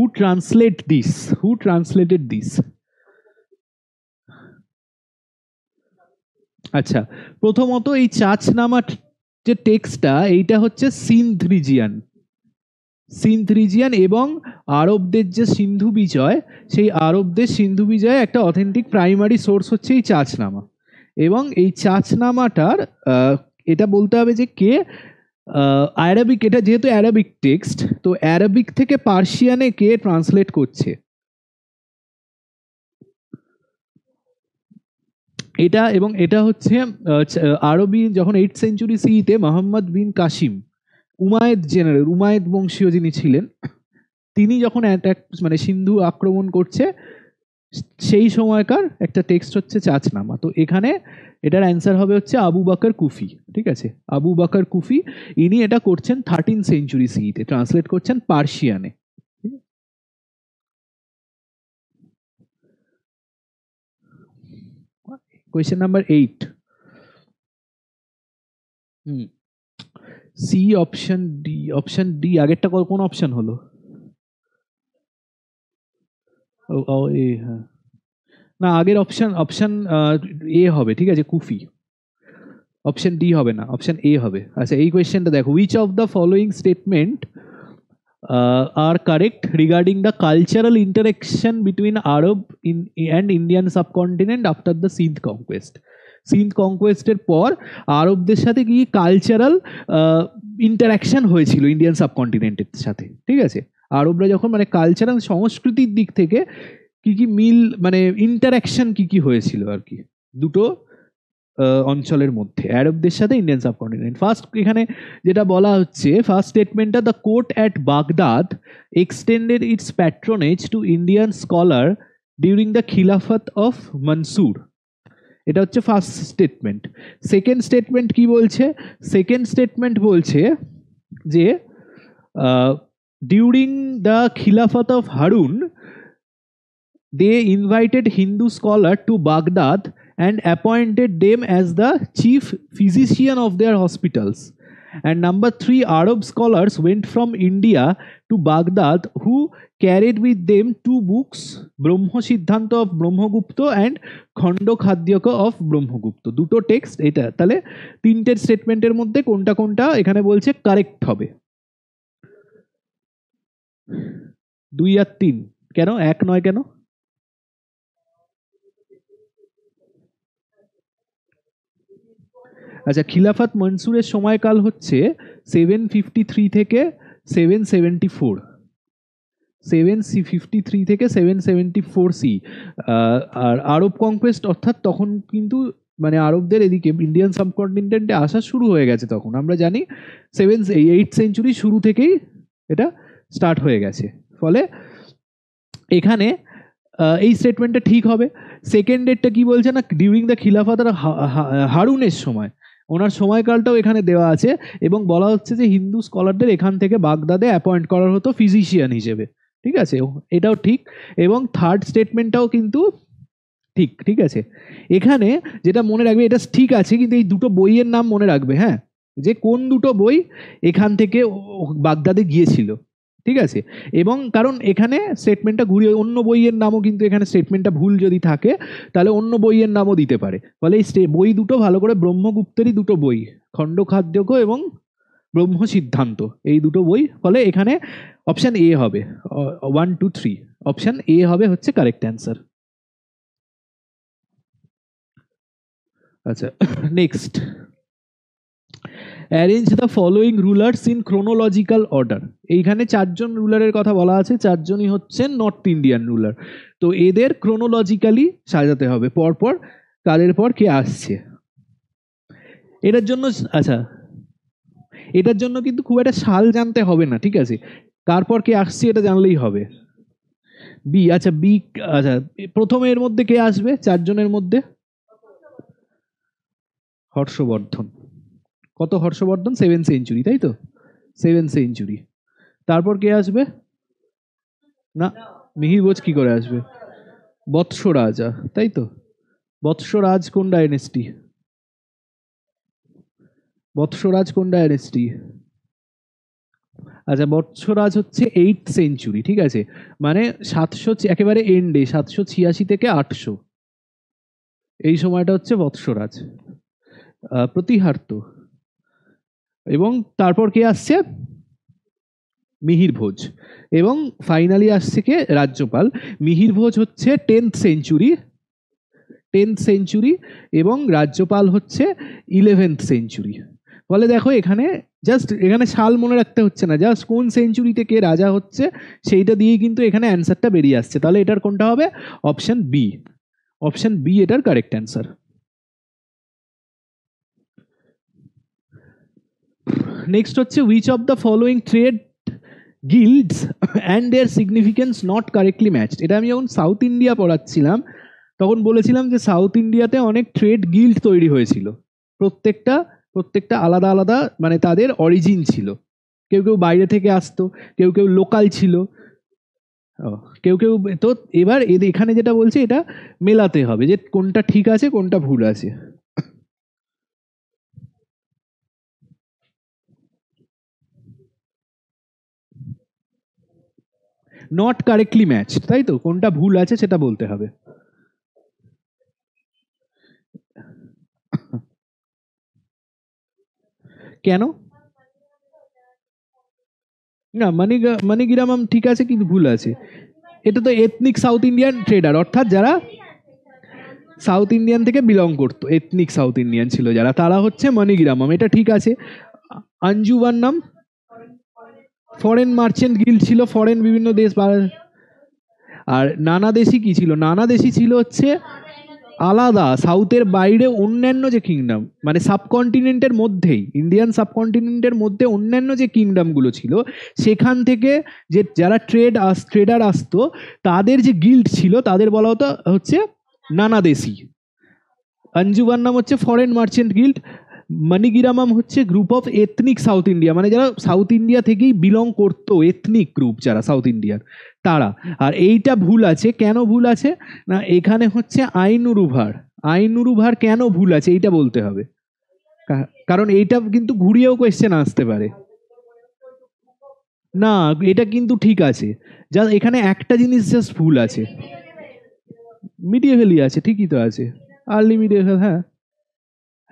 translated this? আচ্ছা, প্রথমত এই চাচনামা যে টেক্সটটা, এইটা হচ্ছে সিন্ধ রিজিয়ান এবং আরবদের যে সিন্ধু বিজয়, সেই আরবদের সিন্ধু বিজয়ে একটা অথেন্টিক প্রাইমারি সোর্স হচ্ছে এই চাচনামা। এবং এই চাচনামাটার এটা বলতে হবে যে কে অ্যারাবিক, এটা যেহেতু অ্যারাবিক টেক্সট, তো অ্যারাবিক থেকে পার্সিয়ানে কে ট্রান্সলেট করছে এটা। এবং এটা হচ্ছে আরবি, যখন 8th century সিইতে মোহাম্মদ বিন কাসিম, উমায়েদ বংশীয় যিনি ছিলেন, তিনি যখন অ্যাটাক মানে সিন্ধু আক্রমণ করছে, সেই সময়কার একটা টেক্সট হচ্ছে চাচনামা। তো এখানে এটার অ্যান্সার হবে হচ্ছে আবু বাকর কুফি। ঠিক আছে, আবু বাকর কুফি, ইনি এটা করছেন 13th century সিইতে, ট্রান্সলেট করছেন পার্সিয়ানে। Question number 8। C option D আগেরটা কোন অপশন হলো? ও এ, হ্যাঁ, না আগের অপশন এ হবে, ঠিক আছে, কুফি। অপশন ডি হবে না, অপশন এ হবে। আচ্ছা, এই কোয়েশ্চেনটা দেখো, which of the following statement are correct regarding the cultural interaction between Arab and Indian subcontinent after the Sindh conquest? Sindh কনকোয়েস্টের পর আরবদের সাথে কি কালচারাল ইন্টারাকশন হয়েছিল ইন্ডিয়ান সাবকন্টিনেন্টের সাথে? ঠিক আছে, আরবরা যখন মানে কালচারাল সংস্কৃতির দিক থেকে কি কি মিল, মানে ইন্টারাকশন কি কি হয়েছিল আর কি দুটো অঞ্চলের মধ্যে, আরবদের সাথে ইন্ডিয়ান সাবকন্টিনেন্ট। ফার্স্ট এখানে যেটা বলা হচ্ছে, ফার্স্ট স্টেটমেন্টটা, the court at Baghdad extended its patronage to Indian scholar during the Khilafat of Mansur. এটা হচ্ছে ফার্স্ট স্টেটমেন্ট। সেকেন্ড স্টেটমেন্ট কি বলছে? সেকেন্ড স্টেটমেন্ট বলছে যে during the Khilafat of Harun they invited Hindu scholar to Baghdad and appointed them as the chief physician of their hospitals. And number 3, Arab scholars went from India to Baghdad who carried with them 2 books, Brahmo Siddhanta of Brahmagupta and Khando Khadyaka of Brahmagupta. দুটো টেক্সট এটা, তাহলে তিনটের স্টেটমেন্টের মধ্যে কোনটা কোনটা এখানে বলছে কারেক্ট হবে? 2 আর 3 কেন 1 নয় কেন? আচ্ছা, খিলাফত মনসুরের সময়কাল হচ্ছে 753 থেকে 774, 753 থেকে 774 সি। আর আরব কনকোয়েস্ট অর্থাৎ তখন কিন্তু মানে আরবদের এদিকে ইন্ডিয়ান সাবকন্টিনেন্টে আসা শুরু হয়ে গেছে, তখন আমরা জানি 8th century শুরু থেকেই এটা স্টার্ট হয়ে গেছে। ফলে এখানে এই স্টেটমেন্টটা ঠিক হবে। সেকেন্ড ডেটটা কি বলছে না, ডিউরিং দ্য খিলাফত হারুনের সময়, ওনার সময়কালটাও এখানে দেওয়া আছে এবং বলা হচ্ছে যে হিন্দু স্কলারদের এখান থেকে বাগদাদে অ্যাপয়েন্ট করা হতো ফিজিশিয়ান হিসেবে। ঠিক আছে, এটাও ঠিক। এবং থার্ড স্টেটমেন্টটাও কিন্তু ঠিক। ঠিক আছে, এখানে যেটা মনে রাখবে, এটা ঠিক আছে, কিন্তু এই দুটো বইয়ের নাম মনে রাখবে, হ্যাঁ, যে কোন দুটো বই এখান থেকে বাগদাদে গিয়েছিল। ঠিক আছে, এবং কারণ এখানে স্টেটমেন্টটা ঘুরিয়ে অন্য বইয়ের নামও, কিন্তু এখানে স্টেটমেন্টটা ভুল যদি থাকে তাহলে অন্য বইয়ের নামও দিতে পারে। ফলে এই বই দুটো ভালো করে, ব্রহ্মগুপ্তেরই দুটো বই, খণ্ডখাদ্যক এবং ব্রহ্ম সিদ্ধান্ত, এই দুটো বই। ফলে এখানে অপশন এ হবে, 1 2 3 অপশন এ হবে হচ্ছে কারেক্ট অ্যান্সার। আচ্ছা, next, arrange the following rulers in chronological order. এইখানে 4 জন রুলারের কথা বলা আছে, 4 জনই হচ্ছেন নর্থ ইন্ডিয়ান রুলার। তো এদের ক্রোনোলজিক্যালি সাজাতে হবে, পরপর কাদের পর কে আসছে। এটার জন্য আচ্ছা, এটার জন্য কিন্তু খুব একটা সাল জানতে হবে না, ঠিক আছে, তারপর কে আসছে এটা জানলেই হবে। বি, আচ্ছা বি, আচ্ছা প্রথমে এর মধ্যে কে আসবে 4 জনের মধ্যে? হর্ষবর্ধন। কত হর্ষবর্ধন? 7 সেঞ্চুরি, তাই তো? 7 সেঞ্চুরি। তারপর কে আসবে? না, মিহির ভোজ কি করে আসবে? বৎস রাজা, তাই তো? বৎসরাজ কোন ডাইনেস্টি? বৎসরাজ কোন ডাইনেস্টি? আচ্ছা, বৎসরাজ হচ্ছে 8th সেঞ্চুরি, ঠিক আছে? মানে 700 একেবারে এন্ডে 786 থেকে 800, এই সময়টা হচ্ছে বৎসরাজ। প্রতিহার্ত। এবং তারপর কে আসছে? মিহির ভোজ। এবং ফাইনালি আসছে কে? রাজ্যপাল। মিহির ভোজ হচ্ছে 10th সেঞ্চুরি, 10th সেঞ্চুরি, এবং রাজ্যপাল হচ্ছে 11th সেঞ্চুরি। ফলে দেখো এখানে জাস্ট এখানে সাল মনে রাখতে হচ্ছে না, জাস্ট কোন সেঞ্চুরিতে কে রাজা হচ্ছে সেইটা দিয়েই কিন্তু এখানে অ্যান্সারটা বেরিয়ে আসছে। তাহলে এটার কোনটা হবে? Option B. অপশন বি এটার কারেক্ট অ্যান্সার। নেক্সট হচ্ছে which of the following trade guilds and their significance not correctly matched. এটা আমি যখন সাউথ ইন্ডিয়া পড়াচ্ছিলাম তখন বলেছিলাম যে সাউথ ইন্ডিয়াতে অনেক ট্রেড গিল্ড তৈরি হয়েছিল, প্রত্যেকটা প্রত্যেকটা আলাদা আলাদা মানে তাদের অরিজিন ছিল। কেউ কেউ বাইরে থেকে আসতো, কেউ কেউ লোকাল ছিল, কেউ কেউ। তো এবার এখানে যেটা বলছে এটা মেলাতে হবে যে কোনটা ঠিক আছে কোনটা ভুল আছে। নট কারেক্টলি ম্যাচ, তাই তো? কোনটা ভুল আছে সেটা বলতে হবে। কেন? না, মানিগ্রাম ঠিক আছে কিন্তু ভুল আছে। এটা তো এথনিক সাউথ ইন্ডিয়ান ট্রেডার, অর্থাৎ যারা সাউথ ইন্ডিয়ান থেকে বিলং করতো, এথনিক সাউথ ইন্ডিয়ান ছিল যারা, তারা হচ্ছে মণিগ্রামম, এটা ঠিক আছে। আঞ্জুবান্নাম ফরেন মার্চেন্ট গিল্ড ছিল, ফরেন বিভিন্ন দেশ। আর নানা দেশি কি ছিল? নানা দেশি ছিল হচ্ছে আলাদা সাউথের বাইরে অন্যান্য যে কিংডম, মানে সাবকন্টিনেন্টের মধ্যেই, ইন্ডিয়ান সাবকন্টিনেন্টের মধ্যে অন্যান্য যে কিংডমগুলো ছিল সেখান থেকে যে যারা ট্রেডার আসতো তাদের যে গিল্ড ছিল তাদের বলা হতো হচ্ছে নানা দেশি। আঞ্জুবান নাম হচ্ছে ফরেন মার্চেন্ট গিল্ড। মণিগ্রামম হচ্ছে group of ethnic South India, মানে যারা সাউথ ইন্ডিয়া থেকেই বিলং করতো, এথনিক গ্রুপ যারা সাউথ ইন্ডিয়ার তারা। আর এইটা ভুল আছে, কেন ভুল আছে না এখানে হচ্ছে আইনুরুভার। আইনুরুভার কেন ভুল আছে এইটা বলতে হবে, কারণ এইটা কিন্তু ঘুরিয়েও কোয়েশ্চেন আসতে পারে। না, এটা কিন্তু ঠিক আছে, যা এখানে একটা জিনিস জাস্ট ভুল আছে। মিডিয়েভেলই আছে, ঠিকই তো আছে, আর্লি মিডিয়েভেল। হ্যাঁ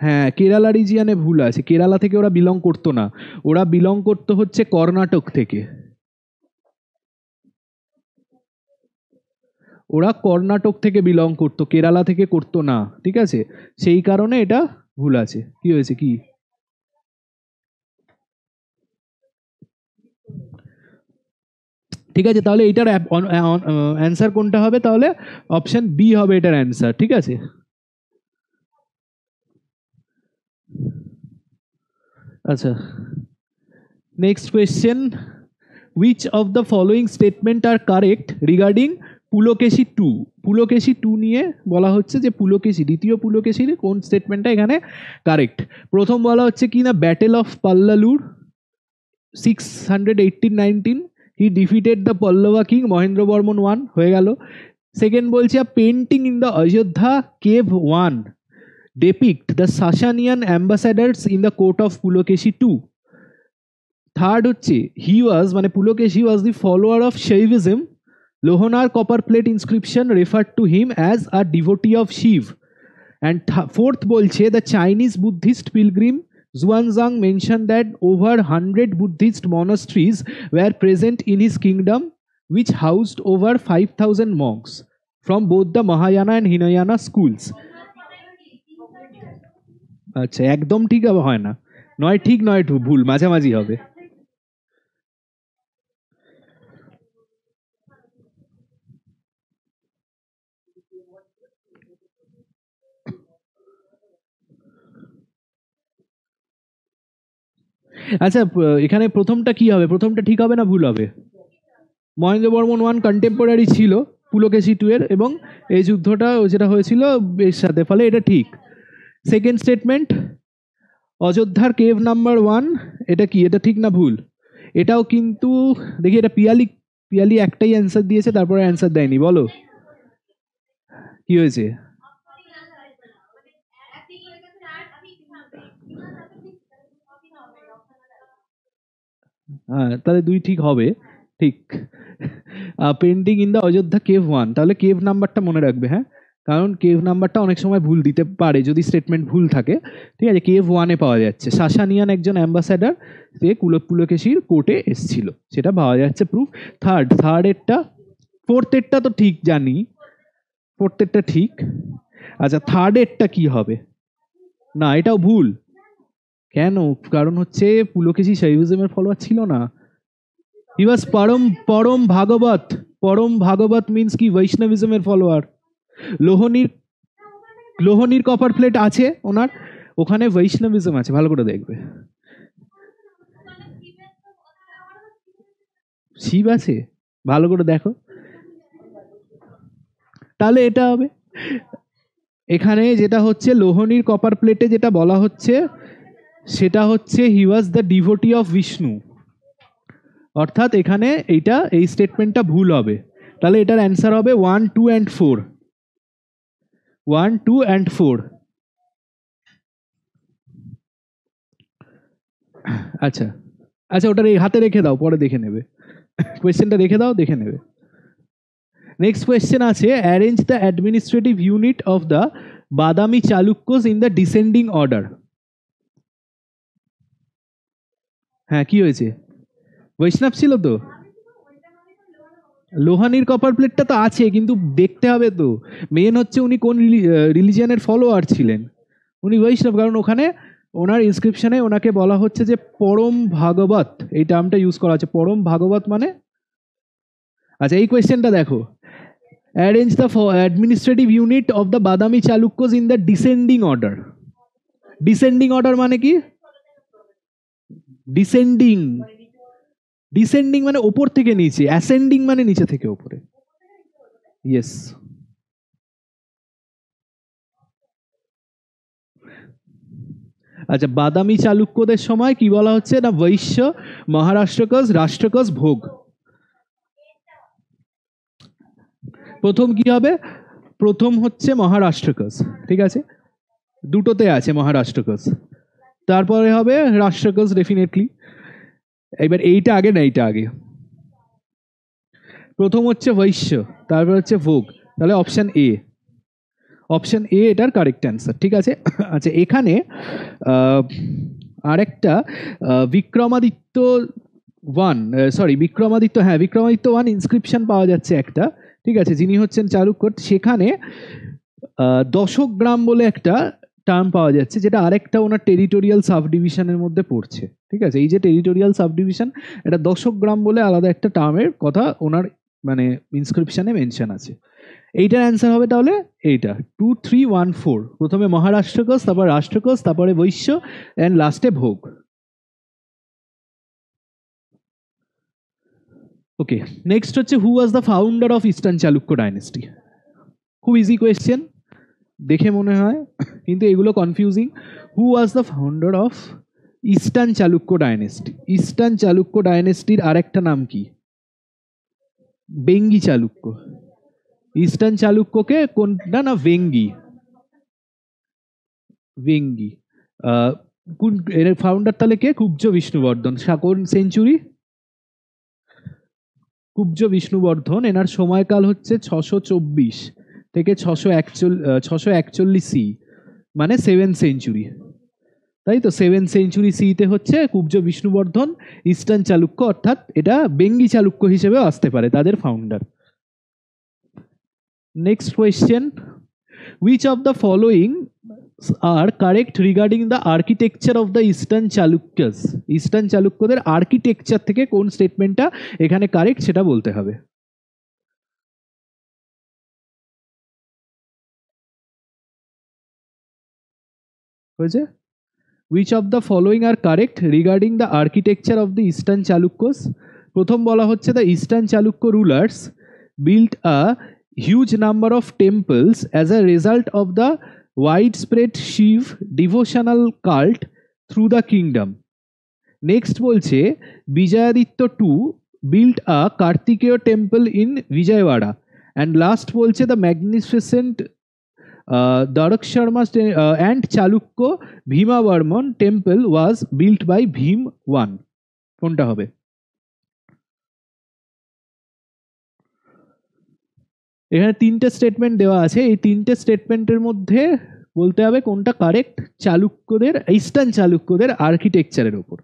হ্যাঁ, কেরালা রিজিয়ানে ভুল আছে, কেরালা থেকে ওরা বিলং করতো না, ওরা বিলং করতো হচ্ছে কর্ণাটক থেকে। ওরা কর্ণাটক থেকে বিলং করতো, কেরালা থেকে করতো না, ঠিক আছে? সেই কারণে এটা ভুল আছে। কি হয়েছে কি? ঠিক আছে, তাহলে এটার অ্যান্সার কোনটা হবে? তাহলে অপশন বি হবে এটার অ্যান্সার, ঠিক আছে? আচ্ছা, next question, which of the following statement are correct regarding Pulakeshi two? Pulakeshi two নিয়ে বলা হচ্ছে যে পুলকেশী, দ্বিতীয় পুলকেশীর কোন স্টেটমেন্টটা এখানে কারেক্ট? প্রথম বলা হচ্ছে কি না battle of Pullalur 618-19, he defeated the Pallava king Mahendra Varman 1, হয়ে গেল। সেকেন্ড বলছে painting in the Ayodhya cave 1 depict the Sasanian ambassadors in the court of Pulokeshi 2. Third হচ্ছে হি ওয়াজ মানে Pulakeshi was the follower of Shaivism, Lohaner copper plate inscription referred to him as a devotee of Shiva. And fourth বলছে the Chinese Buddhist pilgrim Xuanzang mention that over 100 Buddhist monasteries were present in his kingdom which housed over 5,000 monks from both the Mahayana and Hinayana schools. আচ্ছা, একদম ঠিক হয় না, নয় ঠিক নয় ভুল, মাঝামাঝি হবে। আচ্ছা, এখানে প্রথমটা কি হবে? প্রথমটা ঠিক হবে না ভুল হবে? মহেন্দ্র বর্মন 1 কন্টেম্পোরারি ছিল পুলকেশী 2 এর, এবং এই যুদ্ধটা যেটা হয়েছিল এর সাথে, ফলে এটা ঠিক। সেকেন্ড স্টেটমেন্ট অযোধ্যার কেভ নাম্বার 1 এটা কি, এটা ঠিক না ভুল? এটাও কিন্তু দেখি, এটা পিয়ালি পিয়ালি একটাই অ্যান্সার দিয়েছে, তারপরে অ্যান্সার দেয়নি, বলো কি হয়েছে? হ্যাঁ, তাহলে 2 ঠিক হবে, ঠিক। Painting in the Ayodhya cave 1, তাহলে কেভ নাম্বারটা মনে রাখবে, হ্যাঁ, কারণ কেভ নাম্বারটা অনেক সময় ভুল দিতে পারে যদি স্টেটমেন্ট ভুল থাকে। ঠিক আছে, কেভ 1-এ পাওয়া যাচ্ছে। সাসানিয়ান একজন অ্যাম্বাসাডার, সে পুলকেশীর কোর্টে এসেছিল, সেটা পাওয়া যাচ্ছে প্রুফ। থার্ডেরটা, ফোর্থেরটা তো ঠিক জানি, ফোর্থেরটা ঠিক। আচ্ছা, থার্ডেরটা কি হবে? না, এটাও ভুল। কেন? কারণ হচ্ছে পুলকেশী শৈভিজমের ফলোয়ার ছিল না। হি ওয়াজ পরম ভাগবত। পরম ভাগবত মিন্স কি? বৈষ্ণবিজমের ফলোয়ার। লোহনীর কপার প্লেট আছে ওনার, ওখানে বৈষ্ণবিজম আছে, ভালো করে দেখবে। শিব আছে, ভালো করে দেখো, তাহলে এটা হবে। এখানে যেটা হচ্ছে লোহনীর কপার প্লেটে যেটা বলা হচ্ছে সেটা হচ্ছে he was the devotee of Vishnu, অর্থাৎ এখানে এইটা, এই স্টেটমেন্টটা ভুল হবে। তাহলে এটার অ্যান্সার হবে 1, 2 and 4। 1, 2 and 4। আচ্ছা আচ্ছা, ওটা হাতে রেখে দাও, পরে দেখে নেবে। কোয়েশ্চেনটা রেখে দাও, দেখে নেবে। নেক্সট কোয়েশ্চেন আছে, arrange the administrative unit of the Badami Chalukyas in the descending order. হ্যাঁ, কি হয়েছে? বৈষ্ণব ছিল তো। লোহানির কপার প্লেটটা তো আছে, কিন্তু দেখতে হবে তো, মেন হচ্ছে উনি কোন রিলিজিয়ানের ফলোয়ার ছিলেন। উনি বৈষ্ণব, কারণ ওখানে ওনার ইনস্ক্রিপশনে ওনাকে বলা হচ্ছে যে পরম ভাগবত, এই টার্মটা ইউজ করা আছে, পরম ভাগবত মানে। আচ্ছা, এই কোয়েশ্চেনটা দেখো, arrange the administrative unit of the Badami Chalukyas in the descending order. Descending order মানে কি? ডিসেন্ডিং, ডিসেন্ডিং মানে ওপর থেকে নিচে, অ্যাসেন্ডিং মানে নিচে থেকে ওপরে। ইয়েস। আচ্ছা, বাদামি চালুক্যদের সময় কি বলা হচ্ছে না? বৈশ্য, মহারাষ্ট্রকস, রাষ্ট্রকস, ভোগ। প্রথম কি হবে? প্রথম হচ্ছে মহারাষ্ট্রকস, ঠিক আছে, দুটোতে আছে মহারাষ্ট্রকস। তারপরে হবে রাষ্ট্রকস ডেফিনেটলি। এবার এইটা আগে না এইটা আগে? প্রথম হচ্ছে বৈশ্য, তারপর হচ্ছে ভোগ, তাহলে অপশন এ, অপশন এ এটার কারেক্ট অ্যান্সার, ঠিক আছে। আচ্ছা, এখানে আরেকটা বিক্রমাদিত্য 1, সরি বিক্রমাদিত্য, হ্যাঁ বিক্রমাদিত্য 1 ইনস্ক্রিপশন পাওয়া যাচ্ছে একটা, ঠিক আছে, যিনি হচ্ছেন চালুক্য। সেখানে দশক গ্রাম বলে একটা টার্ম পাওয়া যাচ্ছে, যেটা আরেকটা ওনার টেরিটোরিয়াল সাব ডিভিশনের মধ্যে পড়ছে, ঠিক আছে। এই যে টেরিটোরিয়াল সাব ডিভিশন, এটা দশক গ্রাম বলে আলাদা একটা টার্মের কথা ওনার মানে ইনস্ক্রিপশনে মেনশন আছে। এইটার অ্যান্সার হবে তাহলে এইটা 2, 3, 1, 4। প্রথমে মহারাষ্ট্রকস, তারপর রাষ্ট্রকস, তারপরে বৈশ্য, অ্যান্ড লাস্টে ভোগ। ওকে, নেক্সট হচ্ছে who was the founder of Eastern Chalukya dynasty. খুব ইজি কোয়েশ্চেন দেখে মনে হয়, কিন্তু এগুলো confusing. Who was the founder of Eastern Chalukya dynasty? Eastern Chalukya ডাইনেস্টির আরেকটা নাম কি? বেঙ্গি চালুক্য। ইস্টার্ন চালুক্যকে কোনটা না? ভেঙ্গি, ভেঙ্গি। কোন এর ফাউন্ডার তাহলে কে? কুব্জ বিষ্ণুবর্ধন। কোন সেঞ্চুরি? কুব্জ বিষ্ণুবর্ধন। এনার সময়কাল হচ্ছে 624 থেকে 641 সি, মানে 7th সেঞ্চুরি, তাই তো। 7th সেঞ্চুরি সিতে হচ্ছে কুব্জ বিষ্ণুবর্ধন ইস্টার্ন চালুক্য, অর্থাৎ এটা বেঙ্গি চালুক্য হিসেবেও আসতে পারে, তাদের founder. Next question, which of the following are correct regarding the architecture of the Eastern Chalukyas? Eastern চালুক্যদের আর্কিটেকচার থেকে কোন স্টেটমেন্টটা এখানে কারেক্ট সেটা বলতে হবে। হয়েছে? which of the following are correct regarding the architecture of the Eastern Chalukyas? প্রথম বলা হচ্ছে the Eastern Chalukya rulers built a huge number of temples as a result of the widespread Shiv devotional cult through the kingdom. Next বলছে Vijayaditya two built a Kartikeya temple in Vijayawada. And last বলছে the magnificent Draksharama and Chalukya Bhimavaram temple was built by Bhima one. কোনটা হবে? এখানে তিনটে স্টেটমেন্ট দেওয়া আছে, এই তিনটে স্টেটমেন্টের মধ্যে বলতে হবে কোনটা কারেক্ট চালুক্যদের, ইস্টার্ন চালুক্যদের আর্কিটেকচারের ওপর।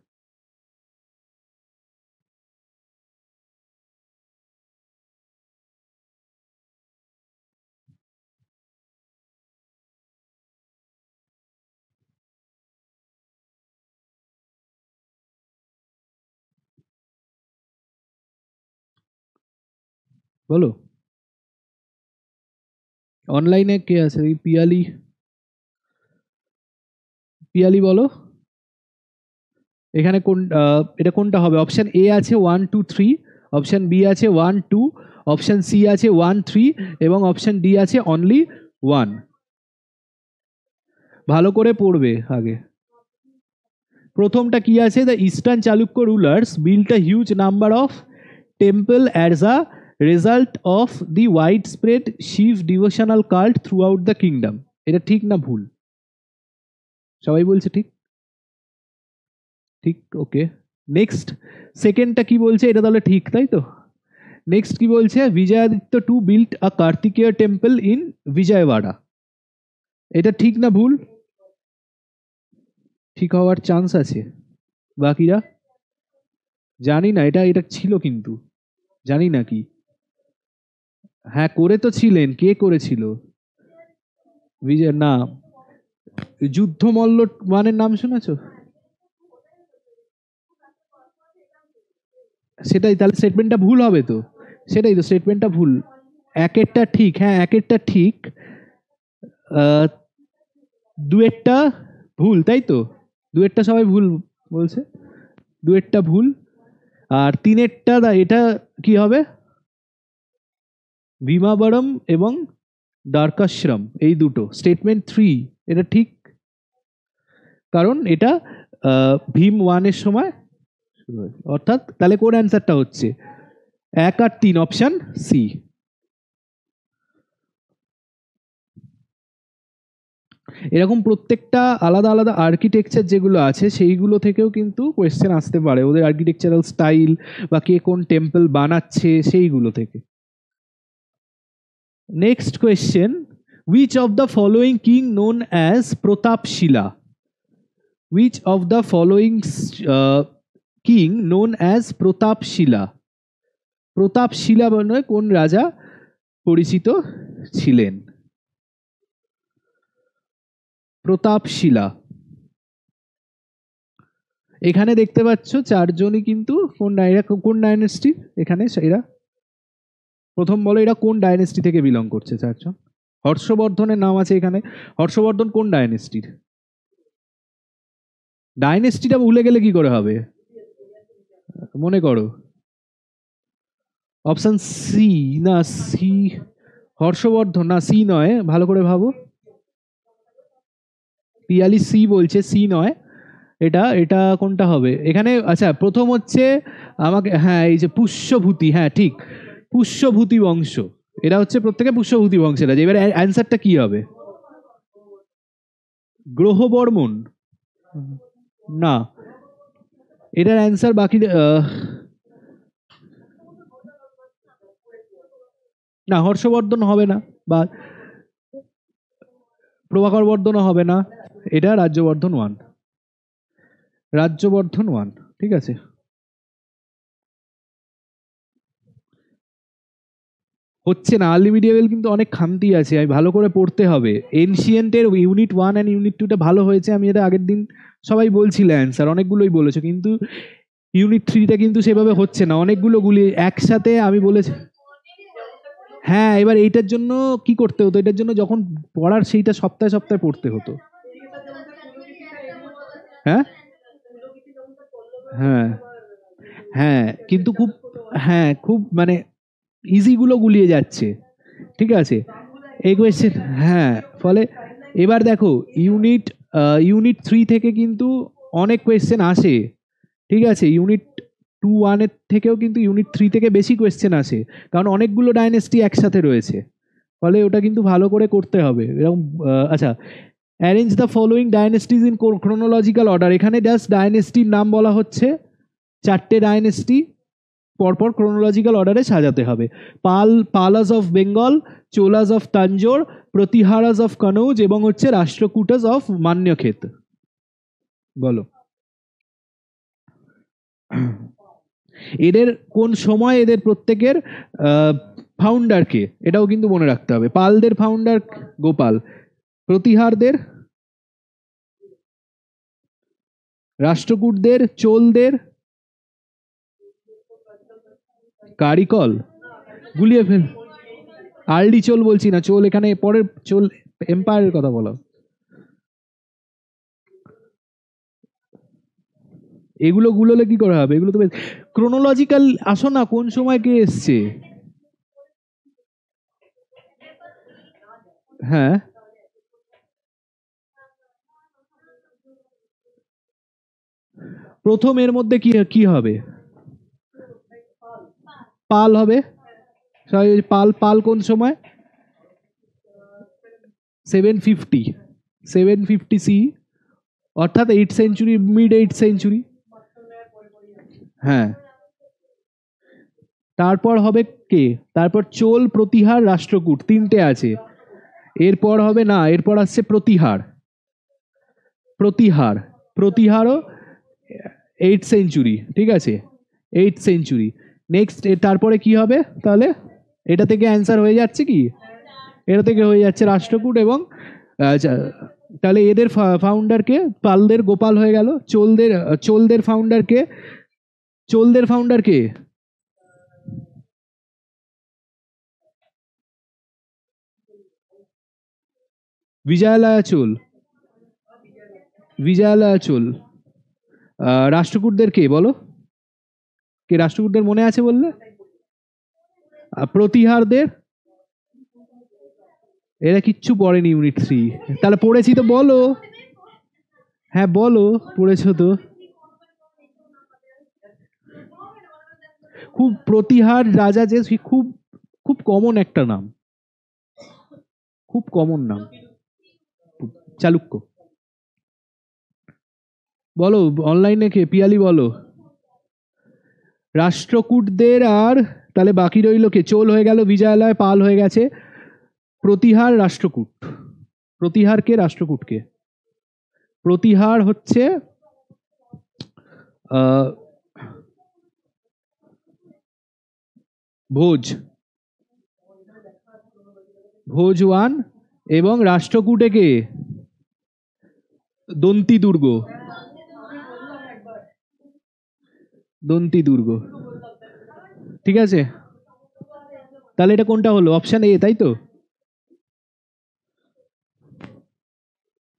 বলো, অনলাইনে কে আছে? পিয়ালি, পিয়ালি বলো এখানে কোন এটা কোনটা হবে? অপশন এ আছে 1 2 3, অপশন বি আছে 1 2, অপশন সি আছে 1 3 এবং অপশন ডি আছে অনলি 1। ভালো করে পড়বে আগে। প্রথমটা কি আছে? The eastern Chalukya rulers built a huge number of temple as a result of the wide spread Shiv devotional cult through out the kingdom. এটা ঠিক না ভুল? সবাই বলছে ঠিক, ঠিক, ওকে। নেক্সট সেকেন্ডটা কি বলছে? এটা তাহলে ঠিক, তাই তো? নেক্সট কি বলছে? Vijayaditya two built a Kartikeya temple in Vijayawada. এটা ঠিক না ভুল? ঠিক হওয়ার চান্স আছে। বাকিরা জানি না, এটা এটা ছিল কিন্তু জানি না কি। হ্যাঁ করে তো ছিলেন, কে করেছিল? বিজয় না, যুদ্ধমল্ল মানের নাম শুনেছ? সেটাই, তাহলে স্টেটমেন্টটা ভুল হবে তো। সেটাই তো, স্টেটমেন্টটা ভুল। একেরটা ঠিক, হ্যাঁ একেরটা ঠিক, দুয়েরটা ভুল, তাই তো? দুয়েরটা সবাই ভুল বলছে, দুয়েরটা ভুল। আর তিনেরটা এটা কি হবে? ভীমাবরম এবং দ্বারকাশ্রম, এই দুটো স্টেটমেন্ট 3 এটা ঠিক, কারণ এটা ভীম ওয়ানের সময় শুরু হয়েছে। অর্থাৎ তাহলে কোন অ্যান্সারটা হচ্ছে? 1 আর 3, অপশন সি। এরকম প্রত্যেকটা আলাদা আলাদা আর্কিটেকচার যেগুলো আছে সেইগুলো থেকেও কিন্তু কোয়েশ্চেন আসতে পারে, ওদের আর্কিটেকচারাল স্টাইল বা কে কোন টেম্পল বানাচ্ছে সেইগুলো থেকে। Next question, which of the following king known as Pratapashila? Which of the following king known as Pratapashila? Pratapashila বলে কোন রাজা পরিচিত ছিলেন? প্রতাপশিলা। এখানে দেখতে পাচ্ছ চারজনই কিন্তু কোন ডাইনেস্টি? এখানে এরা প্রথম বলো, এরা কোন ডাইনেস্টি থেকে বিলং করছে চারজন? হর্ষবর্ধনের নাম আছে এখানে। হর্ষবর্ধন কোন ডাইনেস্টির? ডাইনেস্টিটা ভুলে গেলে কি করে হবে? মনে করো। অপশন সি না, সি হর্ষবর্ধন না, সি নয়, ভালো করে ভাবো। পিয়ালি সি বলছে, সি নয়। এটা এটা কোনটা হবে এখানে? আচ্ছা প্রথম হচ্ছে আমাকে, হ্যাঁ এই যে পুষ্যভূতি, হ্যাঁ ঠিক, পুষ্যভূতি বংশ। এরা হচ্ছে প্রত্যেকে পুষ্যভূতি বংশের আছে। এবার অ্যান্সারটা কি হবে? গ্রহবর্মন না, এটার অ্যান্সার বাকি না, হর্ষবর্ধন হবে না, বা প্রভাকর বর্ধনও হবে না। এটা রাজ্যবর্ধন 1, রাজ্যবর্ধন 1, ঠিক আছে। হচ্ছে না, আর্লি মিডিয়েভেল কিন্তু অনেক খামতি আছে, আমি ভালো করে পড়তে হবে। এনশিয়েন্টের ইউনিট 1 অ্যান্ড ইউনিট 2টা ভালো হয়েছে, আমি এটা আগের দিন সবাই বলছিলে অ্যান্সার অনেকগুলোই বলেছো, কিন্তু ইউনিট 3টা কিন্তু সেভাবে হচ্ছে না, অনেকগুলো গুলি একসাথে আমি বলেছি। হ্যাঁ এবার এইটার জন্য কি করতে হতো? এটার জন্য যখন পড়ার সেইটা সপ্তাহে সপ্তাহে পড়তে হতো। হ্যাঁ হ্যাঁ হ্যাঁ কিন্তু খুব, হ্যাঁ খুব মানে ইজিগুলো গুলিয়ে যাচ্ছে, ঠিক আছে এই কোয়েশ্চেন। হ্যাঁ ফলে এবার দেখো ইউনিট 3 থেকে কিন্তু অনেক কোয়েশ্চেন আসে, ঠিক আছে, ইউনিট 2-1 থেকেও কিন্তু ইউনিট 3 থেকে বেশি কোয়েশ্চেন আসে, কারণ অনেকগুলো ডাইনেস্টি একসাথে রয়েছে, ফলে ওটা কিন্তু ভালো করে করতে হবে এরকম। আচ্ছা, arrange the following dynasties in chronological order, এখানে জাস্ট ডাইনেস্টির নাম বলা হচ্ছে, 4টে ডাইনেস্টি পরপর ক্রোনোলজিক্যাল অর্ডারে সাজাতে হবে। Palas of Bengal, Cholas of Tanjore, Pratiharas of Kannauj এবং হচ্ছে রাষ্ট্রকূটাস অফ মান্যক্ষেত। বলো এদের কোন সময় এদের প্রত্যেকের ফাউন্ডারকে, এটাও কিন্তু মনে রাখতে হবে। পালদের ফাউন্ডার গোপাল, প্রতিহারদের, রাষ্ট্রকূটদের, চোলদের কারিকল, গুলিয়ে ফেল, আরডি চোল বলছি না, চোল এখানে পরের চোল এম্পায়ারের কথা বলো। এগুলো গুলোলে কি করা হবে, এগুলো তো ক্রোনোলজিক্যাল, আসো না কোন সময় কে এসছে। হ্যাঁ, প্রথম এর মধ্যে কি কি হবে, পাল হবে। পাল পাল কোন সময়, 750 সি, অর্থাৎ 8th century, mid 8th century. হ্যাঁ, তারপর হবে কে, তারপর চোল, প্রতিহার, রাষ্ট্রকূট, তিনটে আছে। এরপর হবে না, এরপর আসছে প্রতিহার, প্রতিহার, প্রতিহারও 8th সেঞ্চুরি, ঠিক আছে, 8th সেঞ্চুরি। নেক্সট তারপরে কি হবে তাহলে, এটা থেকে অ্যান্সার হয়ে যাচ্ছে কি, এটা থেকে হয়ে যাচ্ছে রাষ্ট্রকূট এবং তাহলে এদের ফাউন্ডারকে, পালদের গোপাল হয়ে গেল, চোলদের ফাউন্ডারকে, চোলদের ফাউন্ডারকে বিজয়ালয়া চোল, বিজয়ালয়া চোল। রাষ্ট্রকূটদের কে বলো, কে রাষ্ট্রকূটদের মনে আছে বললে, প্রতিহারদের, এরা কিচ্ছু পড়েনি ইউনিট 3, তাহলে পড়েছি তো বলো, হ্যাঁ বলো পড়েছো তো। খুব প্রতিহার রাজা যে খুব খুব কমন একটা নাম, খুব কমন নাম, চালুক্য। বলো অনলাইনে কে, পিয়ালি বলো। রাষ্ট্রকূটদের আর তাহলে বাকি রইল কে, চোল হয়ে গেল, বিজয়ালয়, পাল হয়ে গেছে, প্রতিহার, রাষ্ট্রকূট। প্রতিহার কে, রাষ্ট্রকূট কে, প্রতিহার হচ্ছে ভোজ, ভোজ 1, এবং রাষ্ট্রকূটে কে, দন্তি দুর্গ, দন্তি দুর্গ, ঠিক আছে। তাহলে এটা কোনটা হলো, অপশন এ, তাই তো।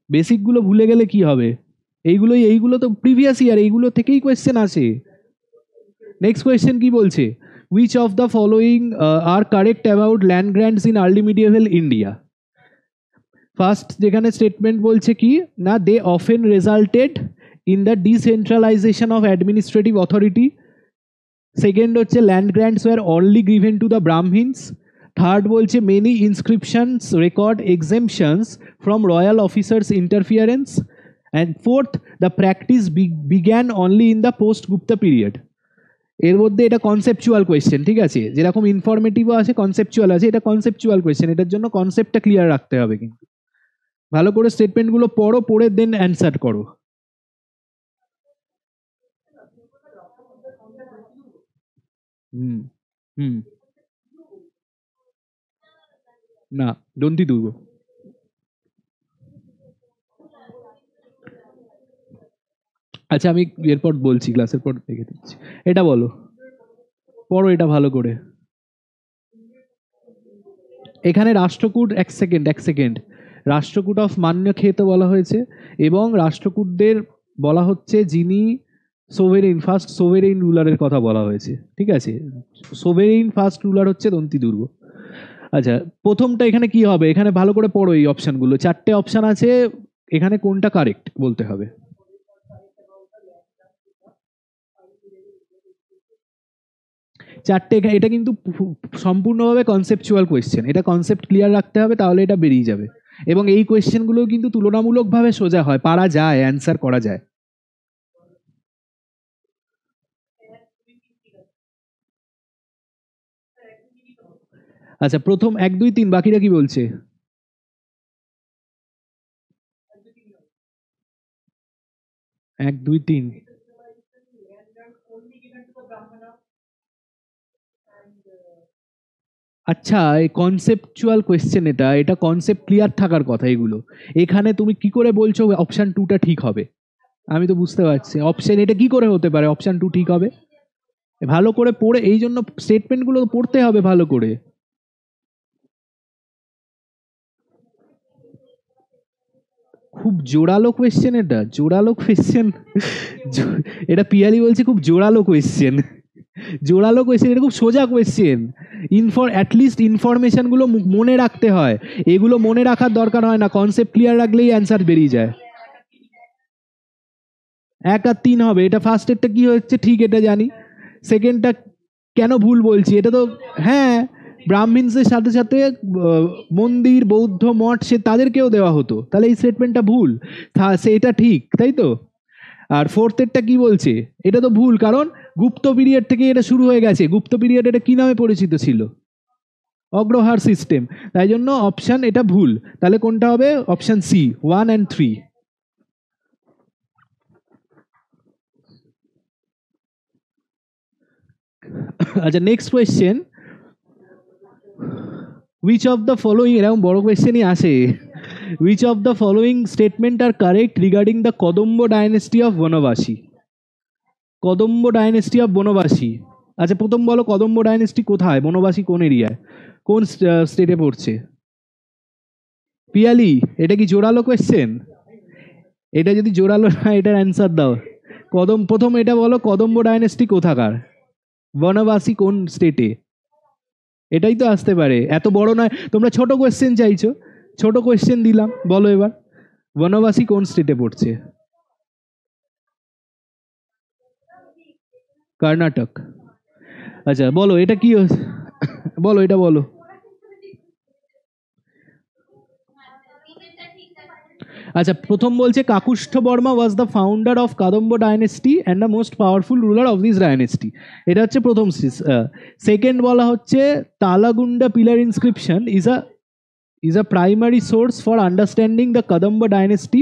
বেসিক গুলো ভুলে গেলে কি হবে, এইগুলো তো প্রিভিয়াস ইয়ার, এইগুলো থেকেই কোয়েশ্চেন আসে। নেক্সট কোয়েশ্চেন কি বলছে, which of the following are correct about land grants in early medieval India. First যেখানে স্টেটমেন্ট বলছে কি না, they often resulted in the decentralization of administrative authority. Second হচ্ছে land grants were only given to the Brahmins. Third বলছে many inscriptions record exemptions from royal officers interference. And fourth, the practice began only in the post Gupta period. এর মধ্যে এটা কনসেপচুয়াল কোয়েশ্চেন, ঠিক আছে, যেরকম ইনফরমেটিভও আছে কনসেপচুয়াল আছে, এটা কনসেপচুয়াল কোয়েশ্চেন, এটার জন্য কনসেপ্টটা ক্লিয়ার রাখতে হবে, কিন্তু ভালো করে স্টেটমেন্টগুলো পড়ো, পড়ে দেন অ্যান্সার করো। হুম হুম না, দন্তি দুর্গ। আচ্ছা আমি এরপর বলছি, ক্লাসের পর দেখে দিচ্ছি। এটা বলো, পড়ো এটা ভালো করে। এখানে রাষ্ট্রকূট, এক সেকেন্ড, রাষ্ট্রকূট অফ মান্যক্ষেত বলা হয়েছে, এবং রাষ্ট্রকূটদের বলা হচ্ছে যিনি সোভেরেইন, ফার্স্ট সোভেরেইন রুলারের কথা বলা হয়েছে, ঠিক আছে। সোভেরেইন ফার্স্ট রুলার হচ্ছে দন্তি দুর্গ। আচ্ছা, প্রথমটা এখানে কি হবে, এখানে ভালো করে পড়ো এই অপশনগুলো, 4টে অপশন আছে, এখানে কোনটা কারেক্ট বলতে হবে। চারটে, এটা কিন্তু সম্পূর্ণভাবে কনসেপচুয়াল কোয়েশ্চেন, এটা কনসেপ্ট ক্লিয়ার রাখতে হবে, তাহলে এটা বেরিয়ে যাবে। এবং এই কোয়েশ্চেনগুলো কিন্তু তুলনামূলকভাবে সোজা হয়, পারা যায়, অ্যান্সার করা যায়। আচ্ছা, প্রথম 1 2 3, বাকিরা কি বলছে? 1 2 3। আচ্ছা, এই কনসেপচুয়াল কোয়েশ্চেন, এটা কনসেপ্ট ক্লিয়ার থাকার কথা। এগুলো এখানে তুমি কি করে বলছো অপশন 2টা ঠিক হবে? আমি তো বুঝতে পারছি অপশন, এটা কি করে হতে পারে অপশন 2 ঠিক হবে? ভালো করে পড়ে, এই জন্য স্টেটমেন্টগুলো পড়তে হবে ভালো করে। খুব জোরালো কোয়েশ্চেন, এটা জোরালো কোয়েশ্চেন। এটা পিয়ালি বলছে খুব জোরালো কোয়েশ্চেন। জোরালো কোয়েশ্চেন, এটা খুব সোজা কোয়েশ্চেন। অ্যাটলিস্ট ইনফরমেশনগুলো মনে রাখতে হয়, এগুলো মনে রাখার দরকার হয় না, কনসেপ্ট ক্লিয়ার রাখলেই অ্যান্সার বেরিয়ে যায়। 1 আর 3 হবে। এটা ফার্স্টেরটা কি হচ্ছে ঠিক, এটা জানি। সেকেন্ডটা কেন ভুল বলছি, এটা তো হ্যাঁ, ব্রাহ্মিনসের সাথে সাথে মন্দির, বৌদ্ধ মঠ, সে তাদেরকেও দেওয়া হতো, তাহলে এই স্টেটমেন্টটা ভুল। এটা ঠিক, তাই তো? আর ফোর্থেরটা কি বলছে, এটা তো ভুল, কারণ গুপ্ত পিরিয়ড থেকে এটা শুরু হয়ে গেছে। গুপ্ত পিরিয়ড এটা কি নামে পরিচিত ছিল? অগ্রহার সিস্টেম। তাই জন্য অপশন এটা ভুল। তাহলে কোনটা হবে? Option C, 1 and 3। আচ্ছা, next question. Which of the following, এরকম বড় কোয়েশ্চেনই আসে, which of the following statement are correct regarding the Kadamba dynasty of Banavasi? Kadamba dynasty of Banavasi. আচ্ছা, প্রথম বলো, কদম্ব ডাইনেস্টি কোথায়, বনবাসী কোন এরিয়ায়, কোন স্টেটে পড়ছে? পিয়ালি, এটা কি জোরালো কোয়েশ্চেন? এটা যদি জোরালো না, এটার অ্যান্সার দাও। প্রথম এটা বলো, কদম্ব ডাইনেস্টি কোথাকার, বনবাসী কোন স্টেটে? এটাই তো আসতে পারে, এত বড় নয়। তোমরা ছোট কোয়েশ্চেন চাইছো, ছোট কোয়েশ্চেন দিলাম, বলো এবার বনবাসী কোন স্টেটে পড়ছে? কর্ণাটক। আচ্ছা বলো, এটা কি বলো, এটা বলো। আচ্ছা, প্রথম বলছে Kakustha Varma was the founder of Kadamba dynasty and the most powerful ruler of this dynasty. এটা হচ্ছে প্রথম। সেকেন্ড বলা হচ্ছে Talagunda pillar inscription is a primary source for understanding the Kadamba dynasty.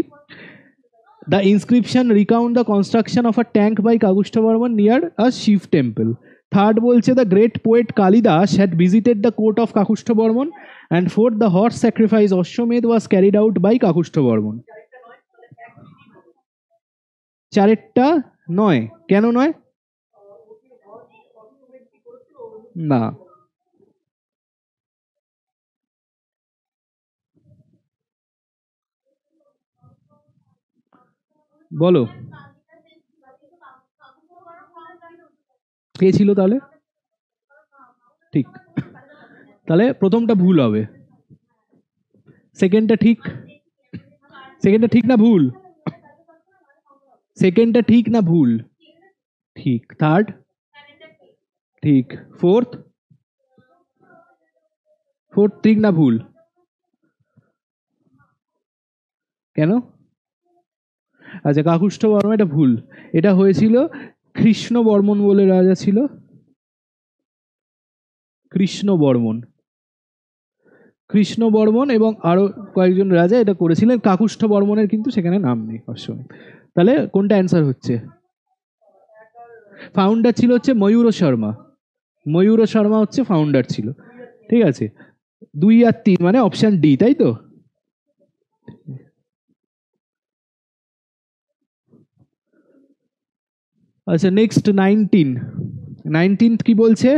The inscription recount the construction of a tank by Kagushta Varman near a Shiv temple. Third বলছে the great poet Kalidas had visited the court of Kakushta Varman. And fourth, the horse sacrifice Ashwamedh was carried out by Kakushta Varman. চারটা নয়, কেন নয়? না, বলো কে ছিল তাহলে? ঠিক, তাহলে প্রথমটা ভুল হবে। সেকেন্ডটা ঠিক, সেকেন্ডটা ঠিক না ভুল? সেকেন্ডটা ঠিক না ভুল? ঠিক। থার্ড ঠিক। ফোর্থ, ফোর্থ ঠিক না ভুল? কেন? আচ্ছা, কাকুষ্ঠ বর্মন এটা ভুল। এটা হয়েছিল কৃষ্ণ বর্মন বলে রাজা ছিল, কৃষ্ণ বর্মন। কৃষ্ণ বর্মন এবং আরো কয়েকজন রাজা এটা করেছিলেন। কাকুষ্ঠ বর্মনের কিন্তু সেখানে নাম নেই অশ্বমেধ। তাহলে কোনটা অ্যান্সার হচ্ছে? ফাউন্ডার ছিল হচ্ছে ময়ূর শর্মা। ময়ূর শর্মা হচ্ছে ফাউন্ডার ছিল। ঠিক আছে, 2 আর 3 মানে অপশন ডি, তাই তো? আচ্ছা, নেক্সট 19th কি বলছে?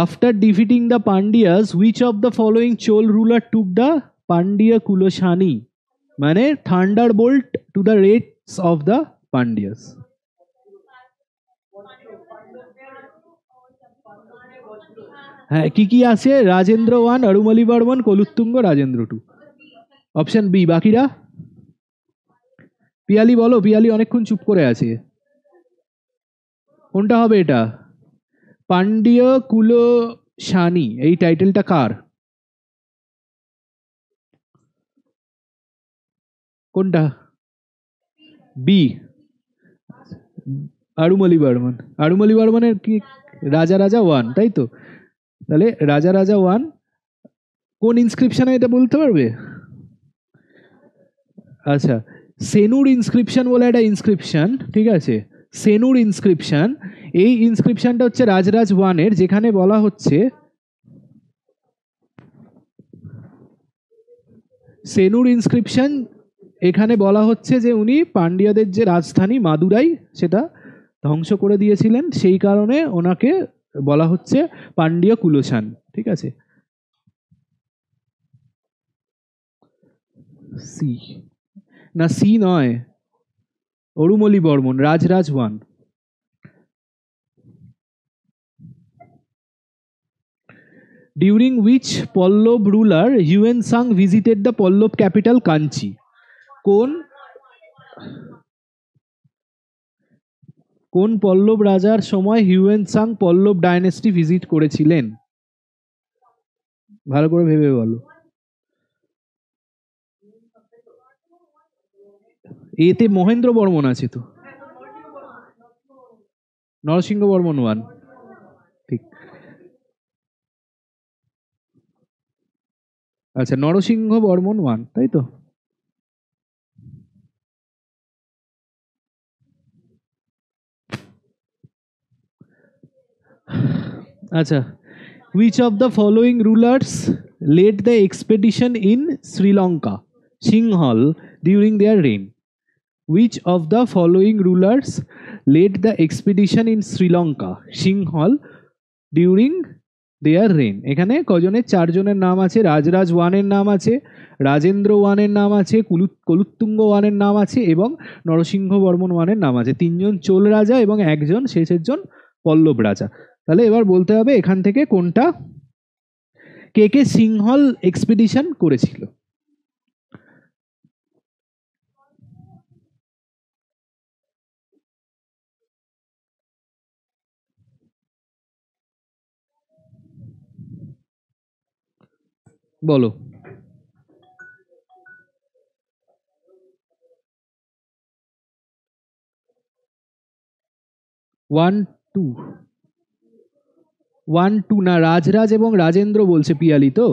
After defeating the Pandyas which of the following Chola ruler took the Pandya Kulashani, মানে thunder bolt to the race of the Pandyas? হ্যাঁ, কি কি আছে? রাজেন্দ্র 1, অরুমলি বর্মন, কলুত্তুঙ্গ, রাজেন্দ্র 2। Option B. বাকিরা? পিয়ালি বলো, পিয়ালি অনেকক্ষণ চুপ করে আছে। কোনটা হবে এটা? পান্ডিয় কুলশানি এই টাইটেলটা কার? কোনটা? বি, আরুমলি বর্মন। আরুমলি বর্মনের কি রাজা রাজা ওয়ান, তাই তো? তাহলে রাজা রাজা ওয়ান কোন ইনস্ক্রিপশনে এটা বলতে পারবে? আচ্ছা, সেনুর ইনস্ক্রিপশন বলে একটা ইনস্ক্রিপশন, ঠিক আছে, সেনুর ইনস্ক্রিপশন। এই ইনস্ক্রিপশনটা হচ্ছে রাজরাজ ওয়ানের, যেখানে বলা হচ্ছে সেনুর ইনস্ক্রিপশন, এখানে বলা হচ্ছে যে উনি পান্ডিয়াদের যে রাজধানী মাদুরাই সেটা ধ্বংস করে দিয়েছিলেন, সেই কারণে ওনাকে বলা হচ্ছে পান্ডিয় কুলোশান, ঠিক আছে। সি না, সি নয়, Arumoli Varman, Rajaraja one. During which Pallab ruler Yuan Sang visited the Pallab capital Kanchi? কোন পল্লব রাজার সময় হিউয়েন সাং পল্লব ডাইনেস্টি ভিজিট করেছিলেন? ভালো করে ভেবে বলো। এতে মহেন্দ্র বর্মন আছে তো, নরসিংহ বর্মন ওয়ান, ঠিক। আচ্ছা, নরসিংহ বর্মন ওয়ান, তাই তো। আচ্ছা, which of the following rulers led the expedition in Sri Lanka, Singhal, during their reign? Which of the following rulers led the expedition in Sri Lanka, Singhal, during their reign? এখানে কজনের? চারজনের নাম আছে। রাজরাজ ওয়ানের নাম আছে, রাজেন্দ্র ওয়ানের নাম আছে, কলুত্তুঙ্গ ওয়ানের নাম আছে এবং নরসিংহ বর্মন ওয়ানের নাম আছে। তিনজন চোল রাজা এবং একজন শেষের জন পল্লব রাজা। তাহলে এবার বলতে হবে এখান থেকে কোনটা, কে কে সিংহল এক্সপিডিশন করেছিল? বলো। 1 2 1 2 না, রাজরাজ এবং রাজেন্দ্র বলছে পিয়ালি তো,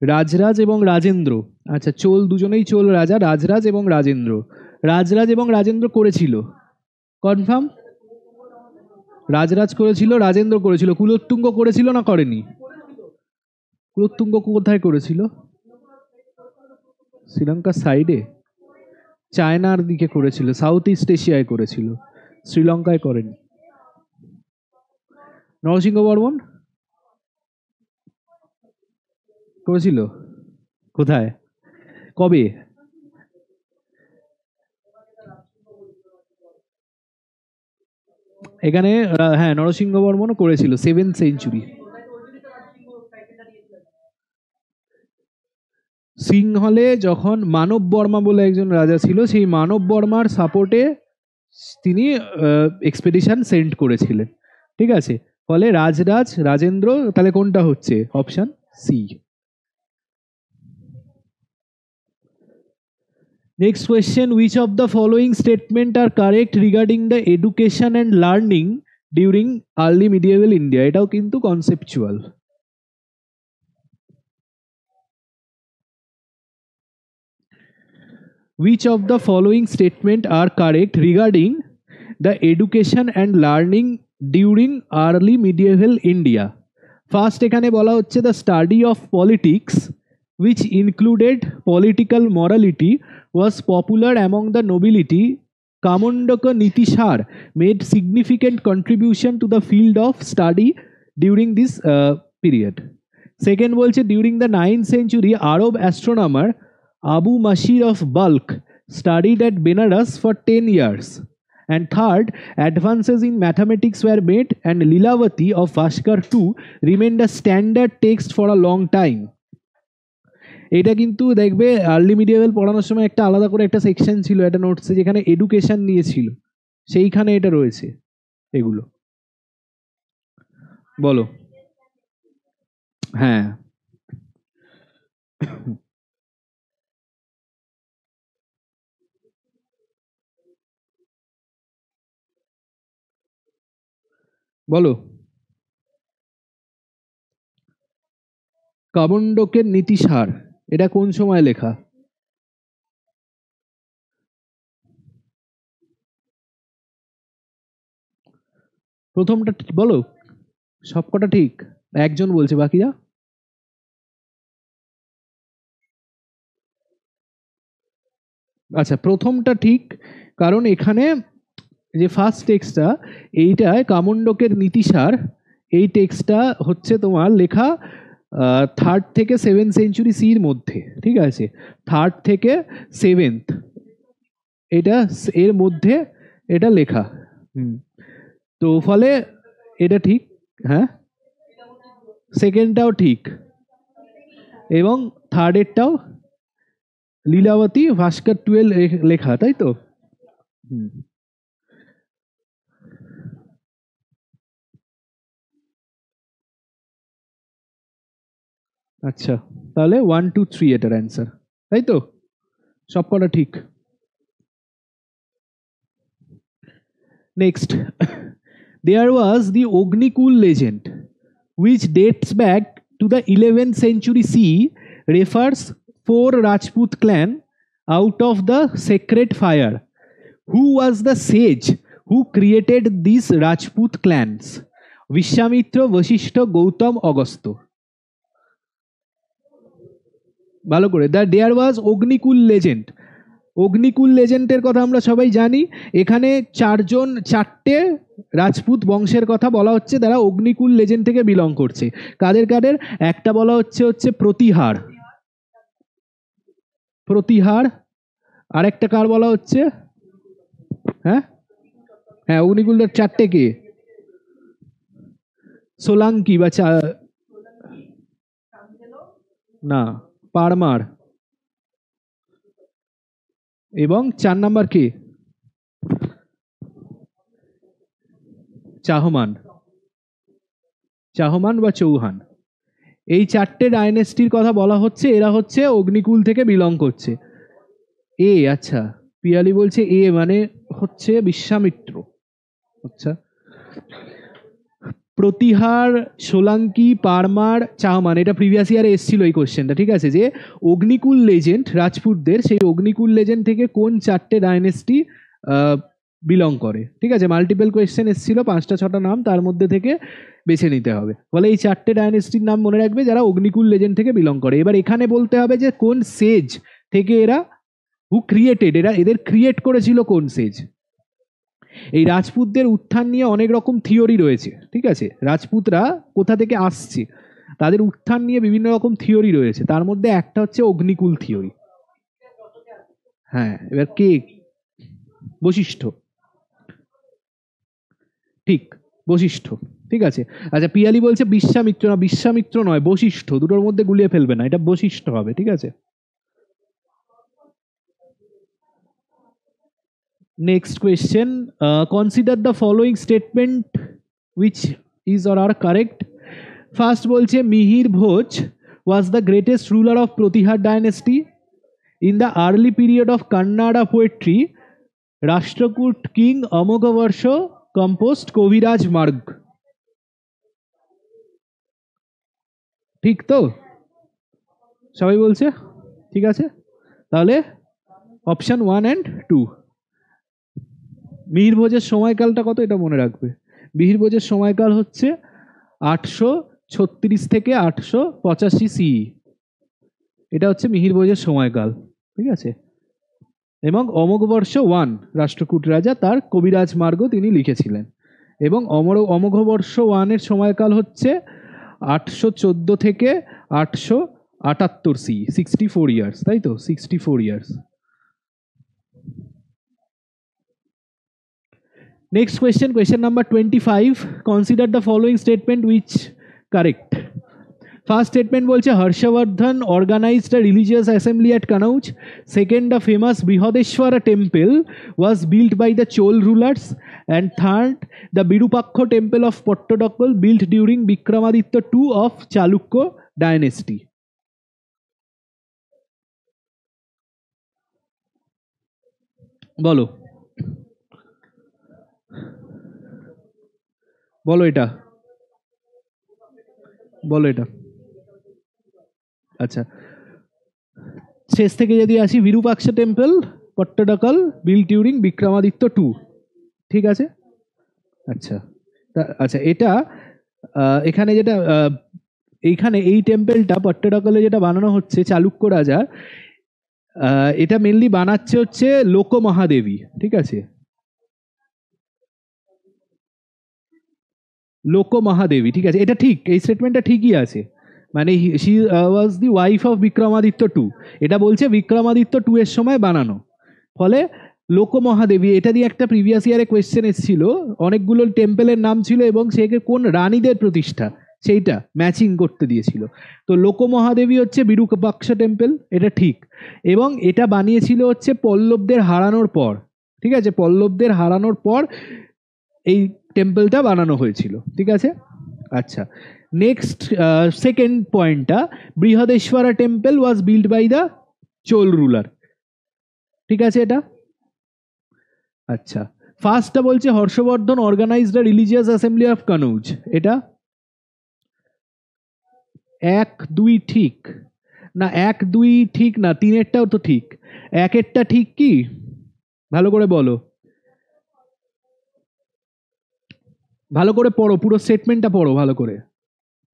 রাজরাজ এবং রাজেন্দ্র। আচ্ছা, চোল দুজনেই চোল রাজা, রাজরাজ এবং রাজেন্দ্র। রাজরাজ এবং রাজেন্দ্র করেছিল, কনফার্ম? রাজরাজ করেছিল, রাজেন্দ্র করেছিল, কুলোত্তুঙ্গ করেছিল না করেনি? কুলোত্তুঙ্গ কোথায় করেছিল? শ্রীলঙ্কার সাইডে, চায়নার দিকে করেছিল, সাউথ ইস্ট এশিয়ায় করেছিল, শ্রীলঙ্কায় করেনি। নরসিংহ বর্মন করেছিল কোথায়, কবে? এখানে হ্যাঁ, নরসিংহ বর্মনও করেছিল 7th সেঞ্চুরি। সিংহলে যখন মানব বর্মা বলে একজন রাজা ছিল, সেই মানব বর্মার সাপোর্টে তিনি এক্সপেডিশন সেন্ড করেছিলেন, ঠিক আছে। ফলে রাজরাজ রাজেন্দ্র, তাহলে কোনটা হচ্ছে? Option C. Next question, which of the following statement are correct regarding the education and learning during early medieval India? এটাও কিন্তু conceptual. Which of the following statement are correct regarding the education and learning during early medieval India? First এখানে বলা হচ্ছে the study of politics which included political morality was popular among the nobility. Kamundaka Nitishar made significant contribution to the field of study during this period. Second বলছে during the 9th century Arab astronomer Abu Mashir of Balkh studied at Benares for 10 years. And third, advances in mathematics were made and Lilavati of Bhaskar II remained a standard text for a long time. এটা কিন্তু দেখবে আর্লি মিডিয়েভাল পড়ানোর সময় একটা আলাদা করে একটা সেকশন ছিল, একটা নোটসে, যেখানে এডুকেশন নিয়েছিল, সেইখানে এটা রয়েছে এগুলো। বলো। হ্যাঁ, বলো। কাবন্ডকের নীতিসার, এটা কোন সময় লেখা? প্রথমটা বলো, সবকটা ঠিক, একজন বলছে, বাকিরা? আচ্ছা, প্রথমটা ঠিক, কারণ এখানে যে ফার্স্ট টেক্সটটা, এইটায় কামণ্ডকের নীতিসার, এই টেক্সটটা হচ্ছে তোমার লেখা 3rd থেকে 7th সেঞ্চুরি সির মধ্যে, ঠিক আছে, 3rd থেকে 7th, এটা এর মধ্যে এটা লেখা। তো ফলে এটা ঠিক। হ্যাঁ, সেকেন্ডটাও ঠিক, এবং থার্ডেরটাও লীলাবতী ভাস্কর 12 লেখা, তাই তো? আচ্ছা, তাহলে 1 2 3 এটার অ্যান্সার, তাই তো? সবকটা ঠিক। Next, there was the Ognikul legend which dates back to the 11th century CE, refers 4 Rajput clan out of the sacred fire. Who was the sage who created these Rajput clans? Vishamitra, Vashishta, Gautam, Agastya. ভালো করে, the there was Agnikula legend. Agnikula লেজেন্ডের কথা আমরা সবাই জানি। এখানে চারটে রাজপুত বংশের কথা বলা হচ্ছে, তারা অগ্নিকুল লেজেন্ড থেকে বিলং করছে। কাদের কাদের? একটা বলা হচ্ছে প্রতিহার, প্রতিহার। আরেকটা কার বলা হচ্ছে? হ্যাঁ হ্যাঁ, অগ্নিকুলের চারটে কে? সোলাঙ্কি বা না, পারমার। এবং 4 নাম্বার কে? চাহমান, চাহমান বা চৌহান। এই চারটে ডাইনেস্টির কথা বলা হচ্ছে, এরা হচ্ছে অগ্নিকুল থেকে বিলং করছে। আচ্ছা, পিয়ালি বলছে মানে হচ্ছে বিশ্বামিত্র। আচ্ছা, প্রতিহার, সোলাঙ্কি, পারমার, চাহমান, এটা প্রিভিয়াস ইয়ারে এসেছিল এই কোশ্চেনটা, ঠিক আছে, যে অগ্নিকুল লেজেন্ড রাজপুতদের, সেই অগ্নিকুল লেজেন্ড থেকে কোন চারটে ডাইনেস্টি বিলং করে, ঠিক আছে। মাল্টিপল কোয়েশ্চেন এসেছিল, 5টা 6টা নাম, তার মধ্যে থেকে বেছে নিতে হবে। বলে এই চারটে ডাইনেস্টির নাম মনে রাখবে যারা অগ্নিকুল লেজেন্ড থেকে বিলং করে। এবার এখানে বলতে হবে যে কোন সেজ থেকে এরা, হু ক্রিয়েটেড, এদের ক্রিয়েট করেছিল কোন সেজ। এই রাজপুতদের উত্থান নিয়ে অনেক রকম থিওরি রয়েছে, ঠিক আছে। রাজপুতরা কোথা থেকে আসছে, তাদের উত্থান নিয়ে বিভিন্ন রকম থিওরি রয়েছে, তার মধ্যে একটা হচ্ছে অগ্নিকুল থিওরি। হ্যাঁ, এবার কে? বশিষ্ঠ, ঠিক, বশিষ্ঠ, ঠিক আছে। আচ্ছা, পিয়ালি বলছে বিশ্বামিত্র, না বিশ্বামিত্র নয়, বশিষ্ঠ, দুটোর মধ্যে গুলিয়ে ফেলবে না, এটা বশিষ্ঠ হবে, ঠিক আছে। Next question, consider the following statement which is or are correct. First বলছে মিহির ভোজ was the greatest ruler of Pratihar dynasty. In the early period of Kannada poetry, Rashtrakoot king Amogavarsha composed Koviraj Marg. ঠিক তো? সবাই বলছে ঠিক আছে, তাহলে অপশন 1 and 2। মিহির ভোজের সময়কালটা কত এটা মনে রাখবে। মিহির ভোজের সময়কাল হচ্ছে 836 থেকে 885 সিই, এটা হচ্ছে মিহির ভোজের সময়কাল, ঠিক আছে। এবং অমোঘবর্ষ 1 রাষ্ট্রকূট রাজা তার কবিরাজ মার্গ তিনি লিখেছিলেন। এবং অমোঘবর্ষ 1 এর সময়কাল হচ্ছে 814 থেকে 878 সি, 64 ইয়ার্স, তাই তো, 64 years. Next question number 25. Consider the following statement which correct. First statement বলছে Harshavardhana organized a religious assembly at Kannauj. Second, the famous Brihadeeswara temple was built by the Chola rulers. And third, the Virupaksha temple of Pattadakal built during Vikramaditya two of Chalukya dynasty. বলো বলো এটা বলো এটা। আচ্ছা, শেষ থেকে যদি আসি, Virupaksha temple Pattadakal built during Vikramaditya two, ঠিক আছে। আচ্ছা, আচ্ছা এটা এখানে যেটা এইখানে এই টেম্পলটা পট্টডকলে যেটা বানানো হচ্ছে চালুক্য রাজার, এটা মেনলি বানাচ্ছে হচ্ছে লোকমহাদেবী, ঠিক আছে, লোকমহাদেবী, ঠিক আছে, এটা ঠিক, এই স্টেটমেন্টটা ঠিকই আছে। মানে she was the wife of Vikramaditya two, এটা বলছে বিক্রমাদিত্য টু এর সময় বানানো। ফলে লোকমহাদেবী, এটা দিয়ে একটা প্রিভিয়াস ইয়ারে কোয়েশ্চেন এসেছিল, অনেকগুলো টেম্পলের নাম ছিল এবং সেকে কোন রানীদের প্রতিষ্ঠা সেইটা ম্যাচিং করতে দিয়েছিল। তো লোকমহাদেবী হচ্ছে বিরূপাক্ষ টেম্পল, এটা ঠিক। এবং এটা বানিয়েছিল হচ্ছে পল্লবদের হারানোর পর, ঠিক আছে, পল্লবদের হারানোর পর এই টেম্পলটা বানানো হয়েছিল, ঠিক আছে। আচ্ছা, নেক্সট সেকেন্ড পয়েন্টটা, Brihadeeswara temple was build by the Chola ruler, ঠিক আছে এটা। আচ্ছা, ফার্স্টটা বলছে Harshavardhana organized the religious assembly of Kannauj, এটা 1 2 ঠিক না, 1 2 ঠিক না, 3-এরটাও তো ঠিক, 1-এরটা ঠিক কি, ভালো করে বলো, ভালো করে পড়ো, পুরো স্টেটমেন্টটা পড়ো ভালো করে,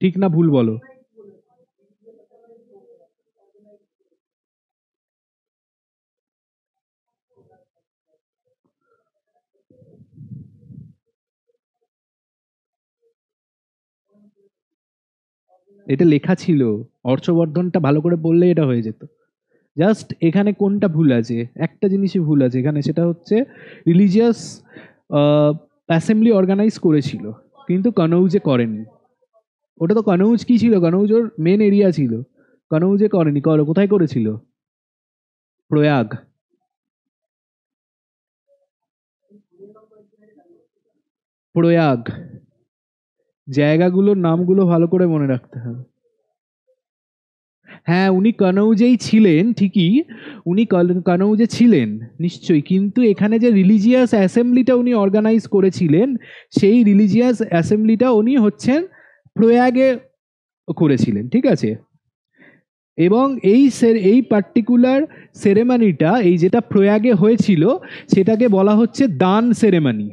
ঠিক না ভুল বলো। এটা লেখা ছিল, হর্ষবর্ধনটা ভালো করে বললে এটা হয়ে যেত। জাস্ট এখানে কোনটা ভুল আছে, একটা জিনিসই ভুল আছে এখানে, সেটা হচ্ছে রিলিজিয়াস অ্যাসেম্বলি অর্গানাইজ করেছিল কিন্তু কানৌজে করেনি। ওটা তো কানৌজ কি ছিল, কানৌজ ওর মেন এরিয়া ছিল, কানৌজে করেনি, কোথায় করেছিল, প্রয়াগ। প্রয়াগ, জায়গাগুলোর নামগুলো ভালো করে মনে রাখতে হবে। হ্যাঁ, উনি কানৌজেই ছিলেন ঠিকই, উনি কানৌজে ছিলেন নিশ্চয়ই, কিন্তু এখানে যে রিলিজিয়াস অ্যাসেম্বলিটা উনি অর্গানাইজ করেছিলেন, সেই রিলিজিয়াস অ্যাসেম্বলিটা উনি হচ্ছেন প্রয়াগে করেছিলেন, ঠিক আছে। এবং এই পার্টিকুলার সেরেমানিটা, এই যেটা প্রয়াগে হয়েছিল, সেটাকে বলা হচ্ছে দান সেরেমানি।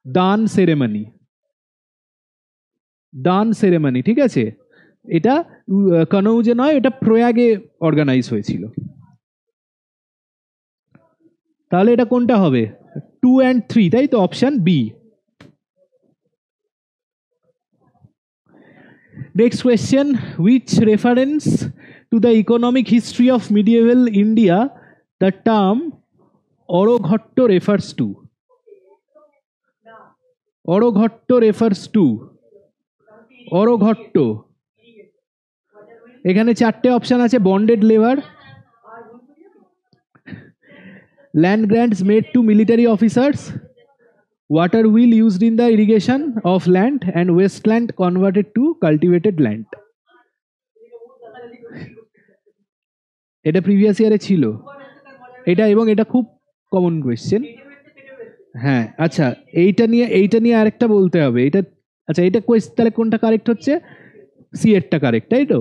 দান সেরেমানি, দান সেরেমানি, ঠিক আছে। এটা কানৌজে নয়, এটা প্রয়াগে অর্গানাইজ হয়েছিল। তাহলে এটা কোনটা হবে, 2 and 3, তাই তো, option B. Next question, which reference to the economic history of medieval India the term Oroghatto refers to? Oroghatto refers to, Oroghatto, এখানে 4টে অপশন আছে, bonded labour, land grants made to military officers, water wheel used in the irrigation of land, and wasteland converted to cultivated land. এটা প্রিভিয়াস ইয়ারে ছিল এটা, এবং এটা খুব কমন কোয়েশ্চেন। হ্যাঁ, আচ্ছা, এইটা নিয়ে আরেকটা বলতে হবে, এটা আচ্ছা, এটা তাহলে কোনটা কারেক্ট হচ্ছে, সি এরটা কারেক্ট, তাই তো।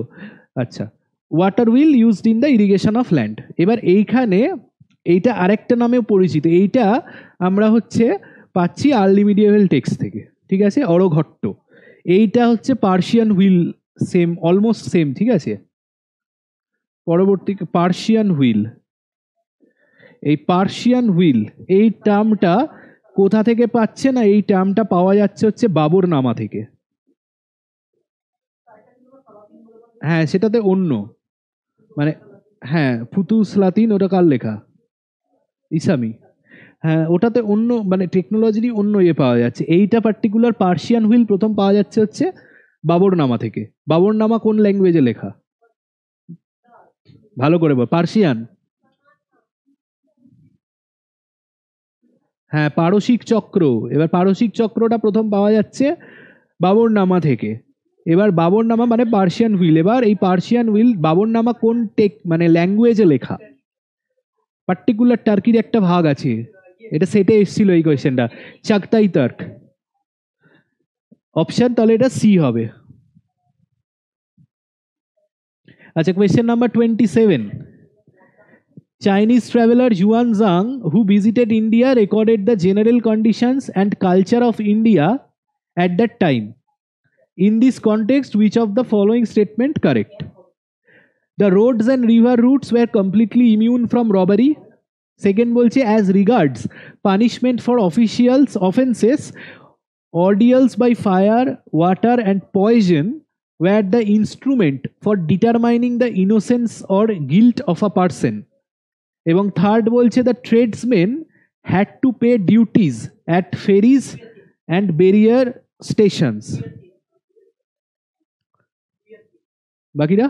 আচ্ছা, water wheel used in the irrigation of land. এবার এইখানে এইটা আরেকটা নামেও পরিচিত, এইটা আমরা হচ্ছে পাচ্ছি আর্লি মিডিয়েভাল টেক্সট থেকে, ঠিক আছে, অরঘট্ট। এইটা হচ্ছে Persian wheel, same, almost same, ঠিক আছে। পরবর্তী পার্সিয়ান হুইল, এই পার্সিয়ান হুইল এই টার্মটা কোথা থেকে পাচ্ছে না, এই টার্মটা পাওয়া যাচ্ছে হচ্ছে বাবর নামা থেকে। হ্যাঁ, সেটাতে অন্য, মানে হ্যাঁ, ফুতুস লাতিন, ওটা কার লেখা, ইসামি। হ্যাঁ, ওটাতে অন্য, মানে টেকনোলজিরই অন্য ইয়ে পাওয়া যাচ্ছে। এইটা পার্টিকুলার পার্সিয়ান হুইল প্রথম পাওয়া যাচ্ছে হচ্ছে বাবরনামা থেকে। বাবরনামা কোন ল্যাঙ্গুয়েজে লেখা? ভালো করে বল। পার্সিয়ান? হ্যাঁ, পারসিক চক্র। এবার পারসিক চক্রটা প্রথম পাওয়া যাচ্ছে বাবরনামা থেকে। এবার বাবরনামা মানে পার্সিয়ান হুইল। এবার এই পার্সিয়ান হুইল বাবরনামা কোন মানে ল্যাঙ্গুয়েজে লেখা? পার্টিকুলার টার্কির একটা ভাগ আছে, এটা সেটে এসেছিল এই কোয়েশ্চেনটা, চাগতাই তার্ক। অপশন তাহলে এটা সি হবে। আচ্ছা, question number 27। Chinese traveler Yuan Zhang, who visited India, recorded the general conditions and culture of India at that time. In this context, which of the following statement correct? The roads and river routes were completely immune from robbery. Second বলছে, as regards punishment for officials offences, ordeals by fire, water and poison were the instrument for determining the innocence or guilt of a person. এবং থার্ড বলছে, the tradesman had to pay duties at ferries and barrier stations. বাকিরা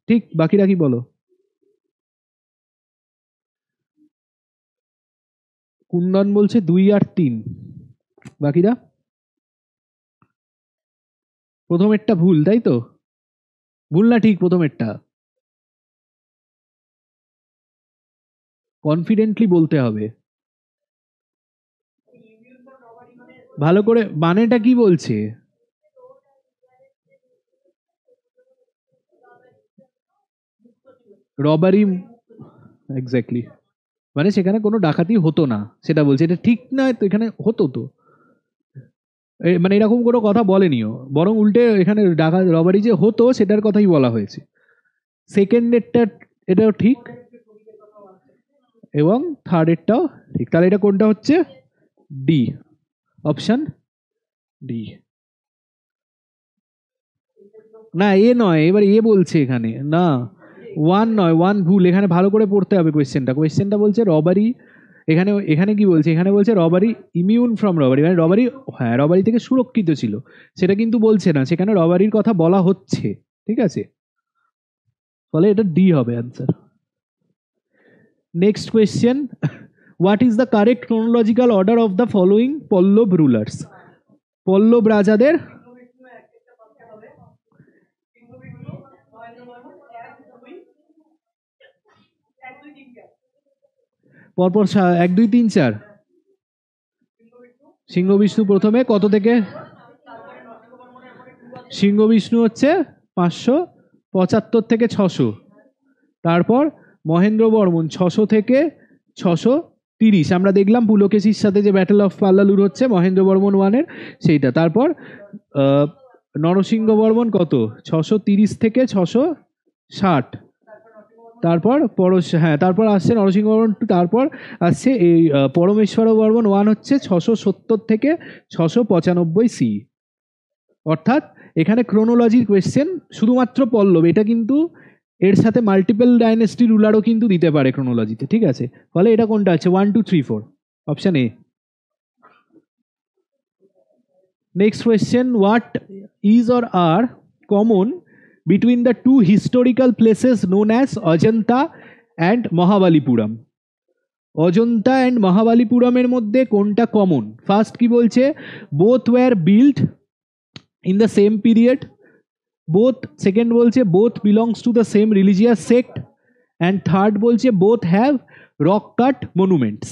ঠিক, বাকিরা কি বলো? কুন্দন বলছে 2 আর 3। বাকিরা? প্রথমেরটা ভুল, তাই তো? ভুল না ঠিক প্রথমেরটা? কনফিডেন্টলি বলতে হবে, ভালো করে মানেটা কি বলছে। রবারি, এক্স্যাক্টলি, মানে সেখানে কোনো ডাকাতি হতো না সেটা বলছে। এটা ঠিক নয় তো, এখানে হতো তো, মানে এরকম কোনো কথা বলেনিও, বরং উল্টে এখানে রবারি যে হতো সেটার কথাই বলা হয়েছে। সেকেন্ডেরটা এটাও ঠিক এবং থার্ডেরটাও ঠিক। তাহলে এটা কোনটা হচ্ছে? D, option D. না, এ নয়, এবার এ বলছে এখানে না, 1 নয়, 1 ভুল। এখানে ভালো করে পড়তে হবে কোয়েশ্চেনটা বলছে রবারি। এখানে এখানে কি বলছে? এখানে বলছে রবারি ইমিউন ফ্রম রবারি, মানে রবারি, হ্যাঁ রবারি থেকে সুরক্ষিত ছিল, সেটা কিন্তু বলছে না, সেখানে রবারির কথা বলা হচ্ছে। ঠিক আছে, ফলে এটা ডি হবে answer. Next question, what is the correct chronological order of the following Pallava rulers? Pallava রাজাদের পরপর 1 2 3 4। সিংহ বিষ্ণু প্রথমে কত থেকে? সিংহ বিষ্ণু হচ্ছে 575 থেকে 600। তারপর মহেন্দ্র বর্মন 600 থেকে 630। আমরা দেখলাম পুলকেশীর সাথে যে ব্যাটল অফ পাল্লালুর হচ্ছে মহেন্দ্র বর্মন 1-এর সেইটা। তারপর নরসিংহ বর্মন কত? 630 থেকে 660। তারপর হ্যাঁ, তারপর আসছে নরসিংহ বর্মন 2। তারপর আসছে এই পরমেশ্বর বর্মন 1 হচ্ছে 670 থেকে 695 সি। অর্থাৎ এখানে ক্রোনোলজির কোয়েশ্চেন শুধুমাত্র পল্লব, এটা কিন্তু এর সাথে মাল্টিপল ডাইনেস্টি রুলারও কিন্তু দিতে পারে ক্রোনোলজিতে। ঠিক আছে, ফলে এটা কোনটা আছে? 1 2 3 4, option A. Next question, what is or are common between the two historical places known as Ajanta and Mahabalipuram? Ajanta and মহাবালিপুরমের মধ্যে কোনটা কমন? ফার্স্ট কি বলছে? Both were build in the same period, both, second বলছে both belongs to the same religious sect, and third বলছে both have rock cut monuments.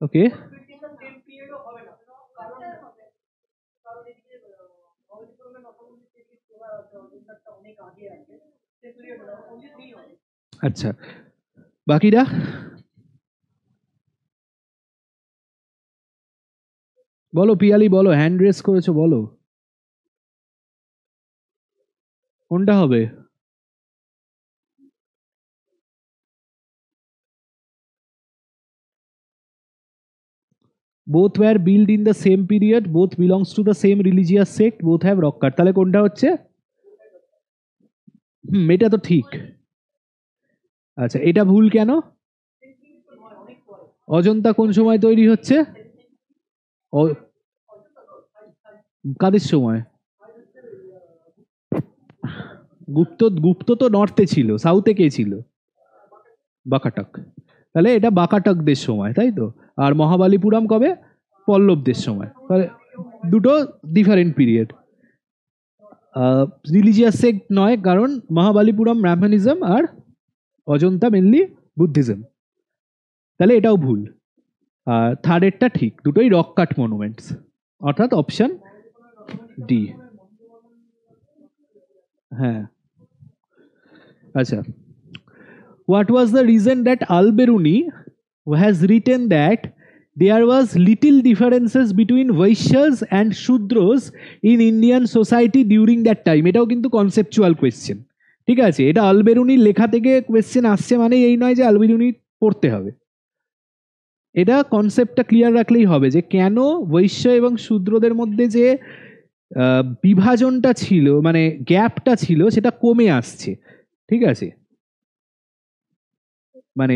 Okay, আচ্ছা, বাকিরা? বলো পিয়ালি, বলো, হ্যান্ড রেস করেছো, বলো কোনটা হবে? both were built in the same period, both belongs to the same religious sect, both have rock cut। তাহলে কোনটা হচ্ছে? এটা তো ঠিক। আচ্ছা, এটা ভুল কেন? অজন্তা কোন সময় তৈরি হচ্ছে? কাদের সময়? গুপ্ত তো নর্থে ছিল, সাউথে কে ছিল? বাকাটক। তাহলে এটা বাকাটকদের সময়, তাই তো। আর মহাবালিপুরাম কবে? পল্লবদের সময়। তাহলে দুটো ডিফারেন্ট পিরিয়ড। রিলিজিয়াস সেক্ট নয়, কারণ মহাবালিপুরাম ব্রাহ্মণিজম আর অজন্তা মেনলি বুদ্ধিজম। তাহলে এটাও ভুল। আর থার্ডেরটা ঠিক, দুটোই রক কাট মনুমেন্টস, অর্থাৎ অপশন ডি। হ্যাঁ, আচ্ছা। What was the reason that Al-Biruni has written that there was little differences between Vaishyas and Shudros in Indian society during that time? এটাও কিন্তু কনসেপচুয়াল কোয়েশ্চেন, ঠিক আছে। এটা আলবেরুনির লেখা থেকে কোয়েশ্চেন আসছে মানে এই নয় যে আলবেরুনি পড়তে হবে। এটা কনসেপ্টটা ক্লিয়ার রাখলেই হবে যে কেন বৈশ্য এবং শূদ্রদের মধ্যে যে বিভাজনটা ছিল, মানে গ্যাপটা ছিল, সেটা কমে আসছে, ঠিক আছে। মানে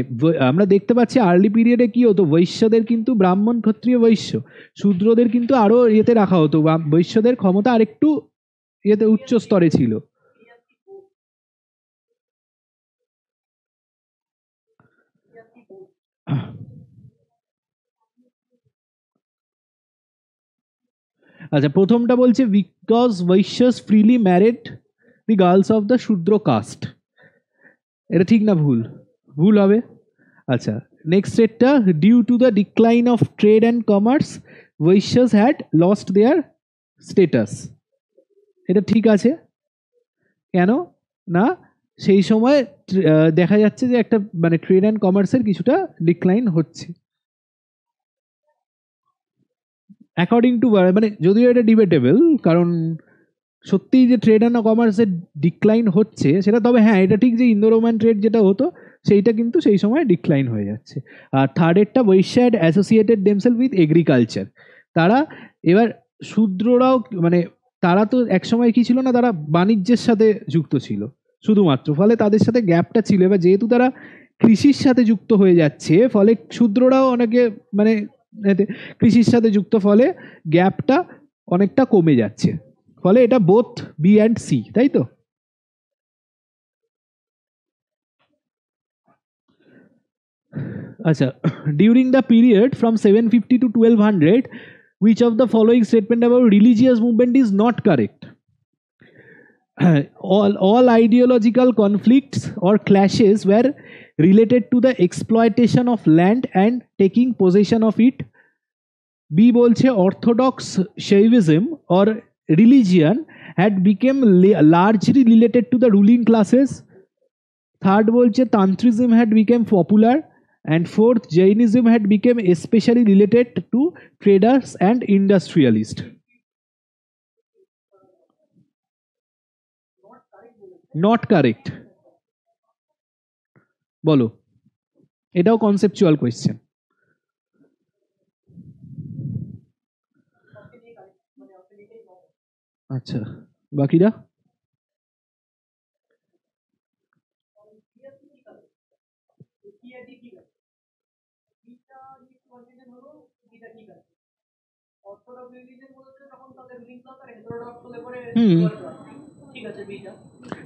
আমরা দেখতে পাচ্ছি আর্লি পিরিয়ডে কি হতো, বৈশ্যদের কিন্তু ব্রাহ্মণ ক্ষত্রিয় বৈশ্য, শূদ্রদের কিন্তু আরো ইয়েতে রাখা হতো, বৈশ্যদের ক্ষমতা আরেকটু ইয়েতে উচ্চ স্তরে ছিল। আচ্ছা, প্রথমটা বলছে because Vaishyas freely married the girls of the Shudra caste. এটা ঠিক না ভুল? ভুল হবে। আচ্ছা, নেক্সট স্টেটটা, due to the decline of trade and commerce Vaishyas had lost their status. এটা ঠিক আছে। কেন না, সেই সময় দেখা যাচ্ছে যে একটা মানে ট্রেড অ্যান্ড কমার্সের কিছুটা ডিক্লাইন হচ্ছে। অ্যাকর্ডিং টু মানে যদিও এটা ডিবেটেবল, কারণ সত্যিই যে ট্রেড অ্যান্ড কমার্সের ডিক্লাইন হচ্ছে সেটা, তবে হ্যাঁ এটা ঠিক যে ইন্দো রোমান ট্রেড যেটা হতো সেইটা কিন্তু সেই সময় ডিক্লাইন হয়ে যাচ্ছে। আর থার্ডেরটা, Vaishya had associated themselves with agriculture. তারা এবার শূদ্ররাও মানে তারা তো একসময় কি ছিল না, তারা বাণিজ্যের সাথে যুক্ত ছিল শুধুমাত্র, ফলে তাদের সাথে গ্যাপটা ছিল। এবার যেহেতু তারা কৃষির সাথে যুক্ত হয়ে যাচ্ছে, ফলে শূদ্ররাও অনেকে মানে কৃষির সাথে যুক্ত, ফলে গ্যাপটা অনেকটা কমে যাচ্ছে, ফলে এটা বোথ বি অ্যান্ড সি, তাই তো। আচ্ছা, during the period from 750 to 1200, which of the following statement about religious movement is not correct? all ideological conflicts or clashes were related to the exploitation of land and taking possession of it. B বলছে orthodox Shaivism or religion had become largely related to the ruling classes. Third বলছে Tantrism had become popular. And fourth, Jainism had become especially related to traders and industrialists. Not correct. বলো, এটাও কনসেপচুয়াল কোয়েশ্চেন। আচ্ছা, বাকিরা?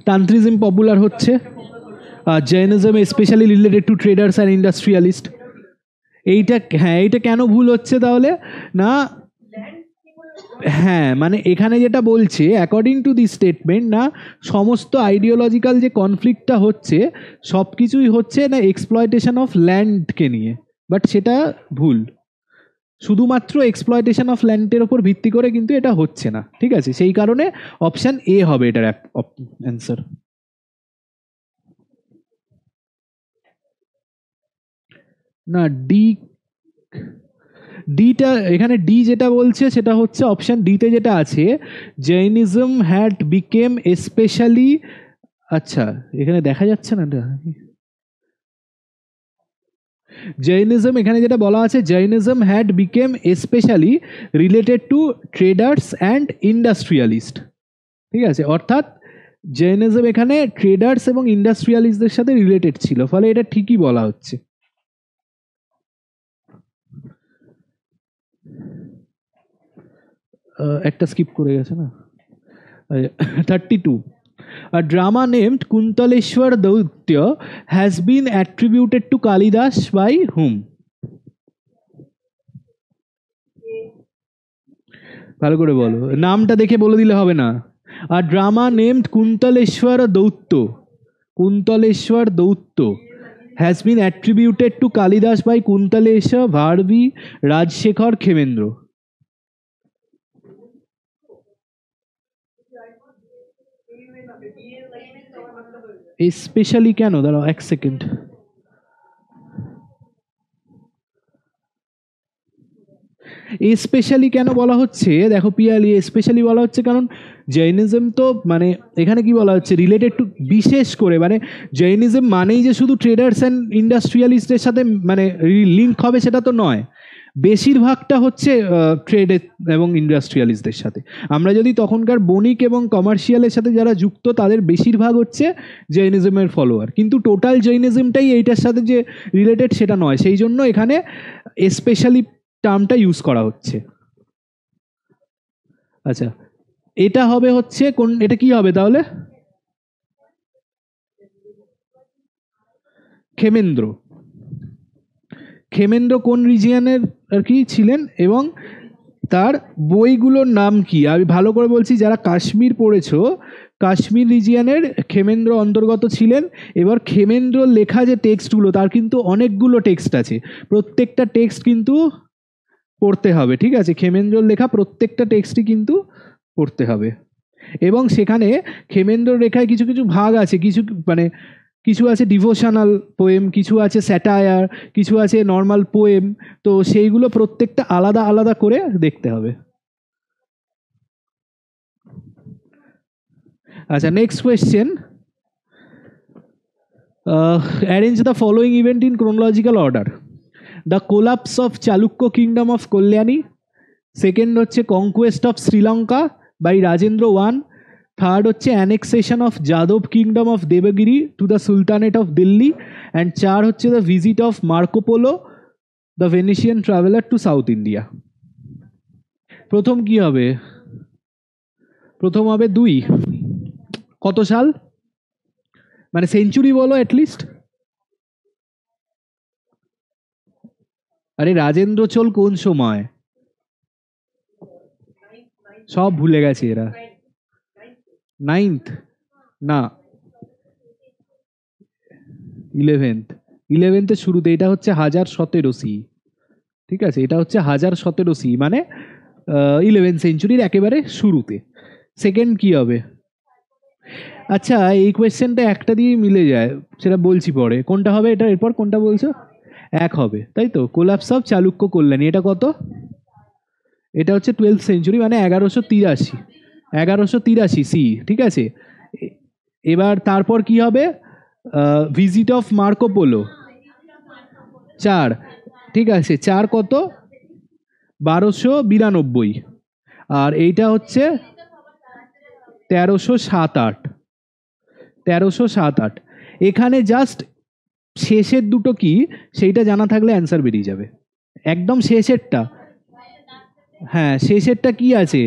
তান্ত্রিজম পপুলার হচ্ছে, আর Jainism specially related to traders and industrialist. এইটা হ্যাঁ, এইটা কেন ভুল হচ্ছে তাহলে না, হ্যাঁ মানে এখানে যেটা বলছে অ্যাকর্ডিং টু দি স্টেটমেন্ট না, সমস্ত আইডিওলজিক্যাল যে কনফ্লিক্টটা হচ্ছে সব কিছুই হচ্ছে না এক্সপ্লয়টেশন অফ ল্যান্ডকে নিয়ে, বাট সেটা ভুল। শুধুমাত্র এক্সপ্লয়টেশন অফ ল্যান্ডের ওপর ভিত্তি করে কিন্তু এটা হচ্ছে না, ঠিক আছে। সেই কারণে অপশন এ হবে এটার অ্যান্সার। না, ডি, ডিটা এখানে ডি যেটা বলছে সেটা হচ্ছে অপশন ডিতে যেটা আছে, জৈনিজম হ্যাড বিকেম স্পেশালি। আচ্ছা, এখানে দেখা যাচ্ছে না এটা। জৈনিজম এখানে যেটা বলা আছে, Jainism had became specially related to traders and industrialist, ঠিক আছে। অর্থাৎ জৈনিজম এখানে ট্রেডার্স এবং ইন্ডাস্ট্রিয়ালিস্টদের সাথে রিলেটেড ছিল, ফলে এটা ঠিকই বলা হচ্ছে। একটা স্কিপ করে গেছে না। 32. A drama named Kuntaleshwar Daitya has been attributed to Kalidas by whom? ভালো করে বলো, নামটা দেখে বলে দিলে হবে না। A drama named Kuntaleshwar Daitya has been attributed to Kalidas by Kuntalesha, Bharvi, Rajshekhar, Khemendra. Specially কেন, দাঁড়াও এক সেকেন্ড। স্পেশালি কেন বলা হচ্ছে, দেখো পিয়ালি, স্পেশালি বলা হচ্ছে কারণ জৈনিজম তো মানে এখানে কি বলা হচ্ছে, রিলেটেড টু, বিশেষ করে মানে জৈনিজম মানেই যে শুধু ট্রেডার্স অ্যান্ড ইন্ডাস্ট্রিয়ালিস্টের সাথে মানে লিঙ্ক হবে সেটা তো নয়, বেশিরভাগটা হচ্ছে ট্রেড এবং ইন্ডাস্ট্রিয়ালিস্টদের সাথে। আমরা যদি তখনকার বণিক এবং কমার্শিয়ালের সাথে যারা যুক্ত তাদের বেশিরভাগ হচ্ছে জৈনিজমের ফলোয়ার, কিন্তু টোটাল জৈনিজমটাই এইটার সাথে যে রিলেটেড সেটা নয়, সেই জন্য এখানে স্পেশালি টার্মটা ইউজ করা হচ্ছে। আচ্ছা, এটা হবে হচ্ছে কোন, এটা কি হবে তাহলে? ক্ষেমেন্দ্র। ক্ষেমেন্দ্র কোন রিজিয়নের আর কি ছিলেন এবং তার বইগুলোর নাম কি? আমি ভালো করে বলছি, যারা কাশ্মীর পড়েছো, কাশ্মীর রিজিয়নের ক্ষেমেন্দ্র অন্তর্গত ছিলেন। এবার ক্ষেমেন্দ্র লেখা যে টেক্সটগুলো, তার কিন্তু অনেকগুলো টেক্সট আছে, প্রত্যেকটা টেক্সট কিন্তু পড়তে হবে, ঠিক আছে? ক্ষেমেন্দ্রর লেখা প্রত্যেকটা টেক্সটই কিন্তু পড়তে হবে। এবং সেখানে ক্ষেমেন্দ্রর লেখায় কিছু কিছু ভাগ আছে, কিছু মানে কিছু আছে ডিভোশনাল পোয়েম, কিছু আছে স্যাটায়ার, কিছু আছে নর্মাল পোয়েম, তো সেইগুলো প্রত্যেকটা আলাদা আলাদা করে দেখতে হবে। আচ্ছা, next question, arrange the following event in chronological order. The collapse of Chalukya kingdom of Kalyani, second হচ্ছে conquest of Sri Lanka by Rajendra one, third হচ্ছে annexation of Yadava kingdom of Devagiri to the sultanate of Delhi, and চার হচ্ছে the visit of Marco Polo the Venetian traveller to south India. প্রথম কি হবে? প্রথম হবে 2। কত সাল, মানে সেঞ্চুরি বলো অ্যাটলিস্ট। আরে রাজেন্দ্র চোল কোন সময়, সব ভুলে গেছে এরা। 9th না, 11th শুরুতে, এটা হচ্ছে 1017 সি, ঠিক আছে? এটা হচ্ছে 1017 সি, মানে 11th সেঞ্চুরির একেবারে শুরুতে। সেকেন্ড কি হবে? আচ্ছা, এই কোয়েশ্চেনটা একটা দিয়ে মিলে যায়, সেটা বলছি পরে কোনটা হবে। এটা এরপর কোনটা বলছো? 1 হবে, তাই তো? কোলাপস অফ চালুক্য কল্যাণী, এটা কত? এটা হচ্ছে 12th সেঞ্চুরি, মানে 1183 সি, ঠিক আছে? এবার তারপর কি হবে? ভিজিট অফ মার্কোপোলো 4, ঠিক আছে? 4 কত? 1292, আর এইটা হচ্ছে 1307-8। এখানে জাস্ট শেষের দুটো কি সেইটা জানা থাকলে অ্যান্সার বেরিয়ে যাবে। একদম শেষেরটা, হ্যাঁ শেষেরটা কি আছে,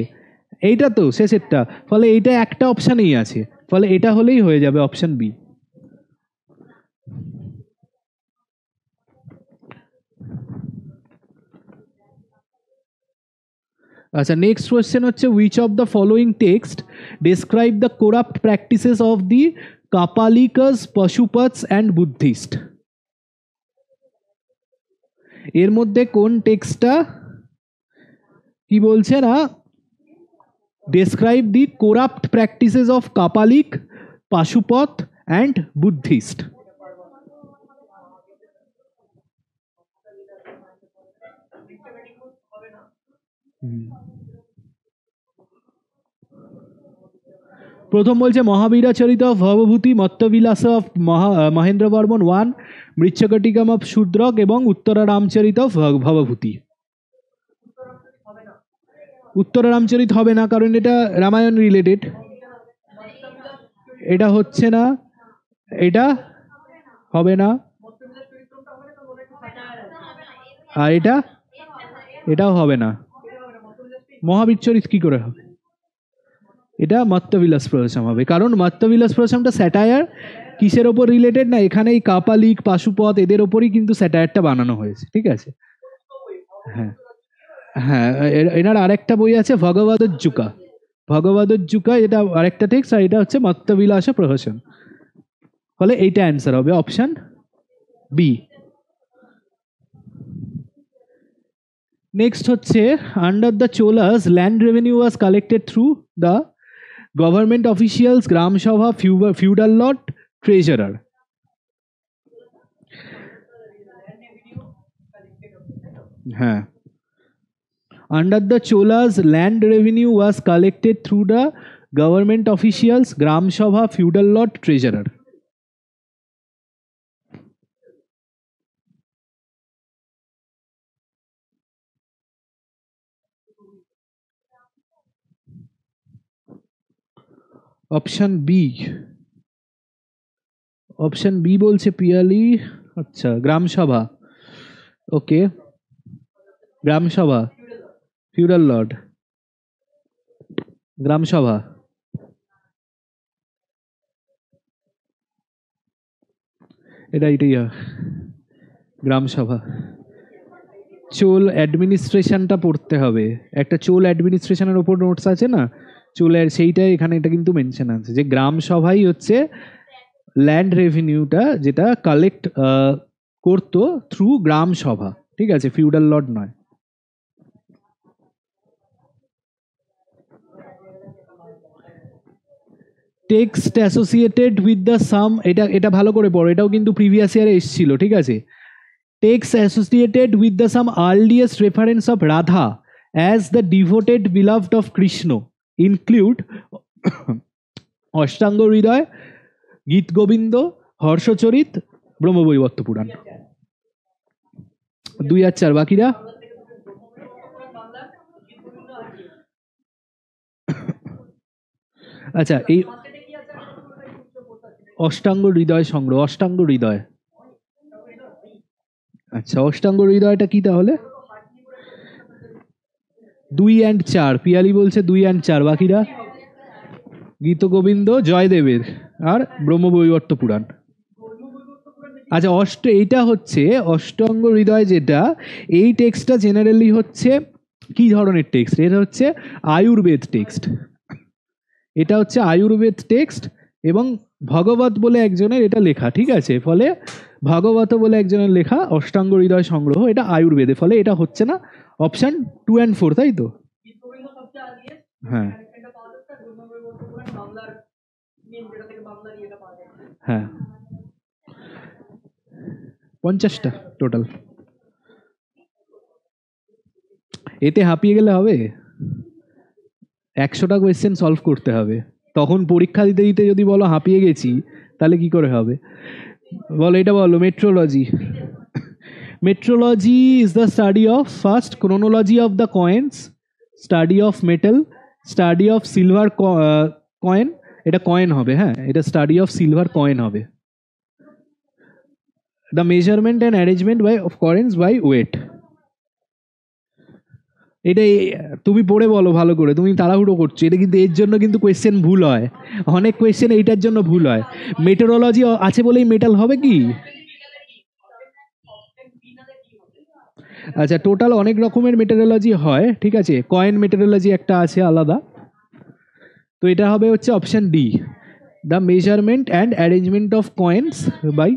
এইটা তো শেষেরটা, ফলে এইটা একটা অপশানেই আছে, ফলে এটা হলেই হয়ে যাবে অপশান বি। আচ্ছা, নেক্সট কোয়েশ্চেন হচ্ছে, which of the following text describe the corrupt practices of the Kapalikas, Pashupatas and Buddhist. এর মধ্যে কোন টেক্সটটা কি বলছে না, describe the corrupt practices of Kapalika, Pashupata and Buddhist. প্রথম বলছে Mahaviracharita of Bhavabhuti, Mattavilasa of Mahendra Varman 1, Mrichchhakatika of Shudraka এবং উত্তরা রামচরিত অফ ভবভূতি। উত্তরা রামচরিত হবে না, কারণ এটা রামায়ণ রিলেটেড, এটা হচ্ছে না, এটা হবে না, আর এটাও হবে না। মহাবীর চরিত কি করে হবে? এটা মত্তবিলাস প্রহসন হবে, কারণ মত্তবিলাস প্রহসনটা স্যাটায়ার কিসের ওপর রিলেটেড না, এখানে এই কাপালিক পাশুপথ এদের ওপরই কিন্তু স্যাটায়ারটা বানানো হয়েছে, ঠিক আছে। হ্যাঁ হ্যাঁ, এনার আরেকটা বই আছে ভগবদজ্জুকা, ভগবদজ্জুকা এটা আরেকটা টেক্সট, আর এটা হচ্ছে মত্তবিলাস প্রহসন। ফলে এইটা অ্যান্সার হবে অপশন বি। নেক্সট হচ্ছে under the Cholas land revenue was collected through the government officials, grama sabha, feudal lord, treasurer. হ্যাঁ, under the Cholas land revenue was collected through the government officials, grama sabha, feudal lord, treasurer. Option B, option B বলছে পিয়ালি। আচ্ছা, গ্রাম সভা। ওকে, গ্রাম সভা, ফিউডাল লর্ড, গ্রাম সভা। এটাই গ্রাম সভা। চোল অ্যাডমিনিস্ট্রেশনটা পড়তে হবে, একটা চোল অ্যাডমিনিস্ট্রেশনের ওপর নোটস আছে না চোলের, সেইটাই এখানে এটা কিন্তু মেনশন আছে যে গ্রাম সভাই হচ্ছে ল্যান্ড রেভিনিউটা যেটা কালেক্ট করতো থ্রু গ্রাম সভা, ঠিক আছে, ফিউডাল লর্ড নয়। টেক্সট অ্যাসোসিয়েটেড উইথ দ্য সাম, এটা ভালো করে পড়ো, এটাও কিন্তু প্রিভিয়াস ইয়ারে এসেছিল, ঠিক আছে। Text associated with the some earliest reference of Radha as the devoted beloved of Krishna include Ashtanga Hridaya, Gita Govinda, Harshacharita, Brahmavaivarta পুরাণ। 2 আর 4, বাকিরা? আচ্ছা, এই অষ্টাঙ্গ হৃদয় সংগ্রহ, অষ্টাঙ্গ হৃদয়। আচ্ছা, অষ্টাঙ্গ হৃদয়টা কি তাহলে? 2 আর 4, পিয়ালি বলছে 2 আর 4, বাকিরা? গীত গোবিন্দ, জয়দেবের, আর ব্রহ্মবৈবর্ত পুরাণ। আচ্ছা, এইটা হচ্ছে অষ্টাঙ্গ হৃদয়, যেটা এই টেক্সটটা জেনারেলি হচ্ছে কি ধরনের টেক্সট? এটা হচ্ছে আয়ুর্বেদ টেক্সট, এটা হচ্ছে আয়ুর্বেদ টেক্সট, এবং ভগবত বলে একজনের এটা লেখা, ঠিক আছে। ফলে ভগবত বলে একজনের লেখা অষ্টাঙ্গ হৃদয় সংগ্রহ, এটা আয়ুর্বেদে, ফলে এটা হচ্ছে না অপশন 2 আর 4, তাই তো? হ্যাঁ হ্যাঁ, 50টা টোটাল। এতে হাঁপিয়ে গেলে হবে? 100টা কোয়েশ্চেন সলভ করতে হবে, তখন পরীক্ষা দিতে দিতে যদি বলো হাঁপিয়ে গেছি তাহলে কি করে হবে? বলো, এটা বলো। Metrology, metrology is the study of, first chronology of the coins, study of metal, study of silver coin, এটা কয়েন হবে, হ্যাঁ, এটা স্টাডি অফ সিলভার কয়েন হবে। The measurement and arrangement by of coins by weight. এটা তুমি পড়ে বলো ভালো করে, তুমি তাড়াহুড়ো করছো, এটা কিন্তু এর জন্য কিন্তু কোয়েশ্চেন ভুল হয়, অনেক কোয়েশ্চেন এইটার জন্য ভুল হয়। মেটেরোলজি আছে বলেই মেটাল হবে কি? আচ্ছা, টোটাল অনেক রকমের মেটেরোলজি হয়, ঠিক আছে, কয়েন মেটেরোলজি একটা আছে আলাদা, তো এটা হবে হচ্ছে option D, the measurement and arrangement of coins by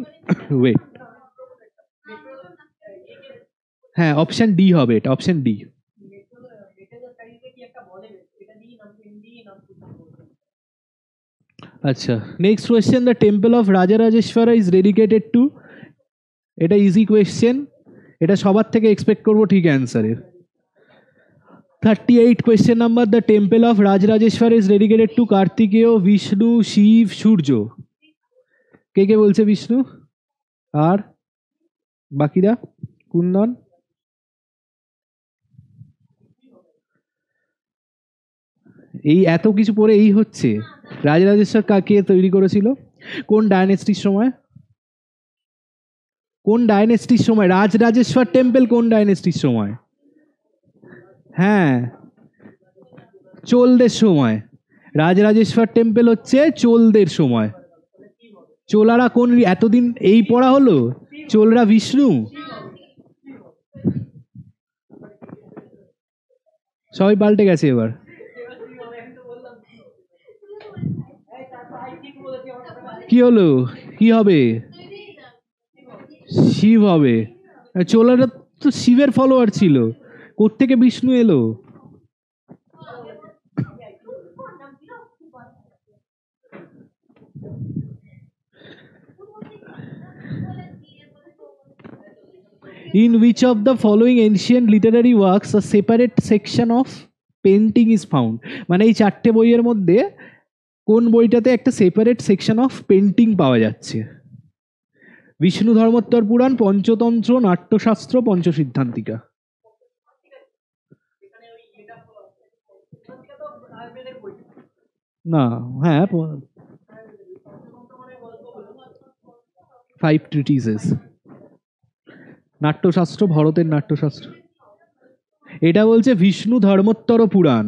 weight. হ্যাঁ, অপশন ডি হবে এটা, অপশন ডি। আচ্ছা, next question, the temple of Rajarajeshwara is dedicated to, এটা ইজি কোয়েশ্চেন, এটা সবার থেকে এক্সপেক্ট করবো ঠিক অ্যান্সারের। 38 question number, the temple of Rajarajeshwara is dedicated to Kartikeya, Vishnu, Shiva, Surya. কে কে বলছে বিষ্ণু? আর বাকিরা? কুন্দন? এই এত কিছু পরে এই হচ্ছে রাজরাজেশ্বর কাকে তৈরি করেছিল? কোন ডায়নেস্টির সময়? কোন ডায়নেস্টির সময় রাজরাজেশ্বর টেম্পল কোন ডায়নেস্টির সময়? হ্যাঁ, চোলদের সময়। রাজরাজেশ্বর টেম্পল হচ্ছে চোলদের সময়। চোলারা কোন এতদিন এই পড়া হলো? চোলরা বিষ্ণু। সবাই পাল্টে গেছে এবার। কি হলো? কি হবে? শিব হবে। চোলারা তো শিবের ফলোয়ার ছিল, কোত্থেকে বিষ্ণু এলো? In which of the following ancient literary works a separate section of painting is found? মানে এই চারটে বইয়ের মধ্যে কোন বইটাতে একটা সেপারেট সেকশন অফ পেন্টিং পাওয়া যাচ্ছে? বিষ্ণু ধর্মোত্তর পুরাণ, পঞ্চতন্ত্র, নাট্যশাস্ত্র, পঞ্চসিদ্ধান্তিকা। না, হ্যাঁ, 5 ট্রিটিসেস। নাট্যশাস্ত্র, ভরতের নাট্যশাস্ত্র। এটা বলছে বিষ্ণু ধর্মোত্তর পুরাণ,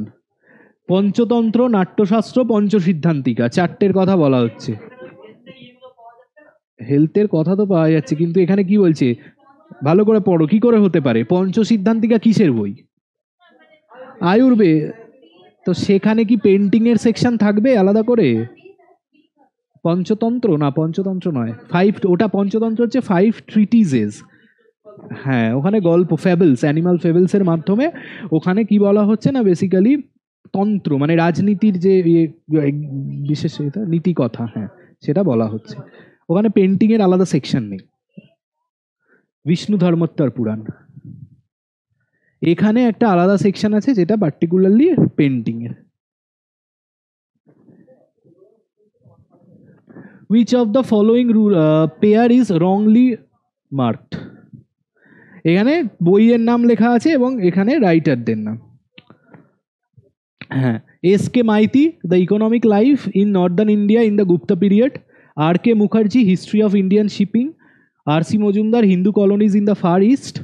পঞ্চতন্ত্র, নাট্যশাস্ত্র, পঞ্চসিদ্ধান্তিকা, চারটের কথা বলা হচ্ছে। হেলথের কথা তো পাওয়া যাচ্ছে, কিন্তু এখানে কি বলছে ভালো করে পড়ো। কি করে হতে পারে? পঞ্চসিদ্ধান্তিকা কিসের বই? আয়ুর্বেদ। তো সেখানে কি পেন্টিং এর সেকশন থাকবে আলাদা করে? পঞ্চতন্ত্র না, পঞ্চতন্ত্র নয়, 5, ওটা পঞ্চতন্ত্র হচ্ছে 5 ট্রিটিজেস। হ্যাঁ, ওখানে গল্প, ফেবলস, অ্যানিমাল ফেবলস এর মাধ্যমে ওখানে কি বলা হচ্ছে না, বেসিক্যালি তন্ত্র মানে রাজনীতির যে বিশেষ নীতি কথা, হ্যাঁ সেটা বলা হচ্ছে। ওখানে পেন্টিং এর আলাদা সেকশন নেই। বিষ্ণু ধর্মোত্তর পুরাণ, এখানে একটা আলাদা সেকশন আছে যেটা পার্টিকুলারলি পেন্টিং এর। Which of the following pair is wrongly marked? এখানে বইয়ের নাম লেখা আছে এবং এখানে রাইটারদের নাম। হ্যাঁ, S K Maity, the economic life in northern India in the Gupta period, R K Mukherjee, history of Indian shipping, R C Majumdar, Hindu colonies in the far east,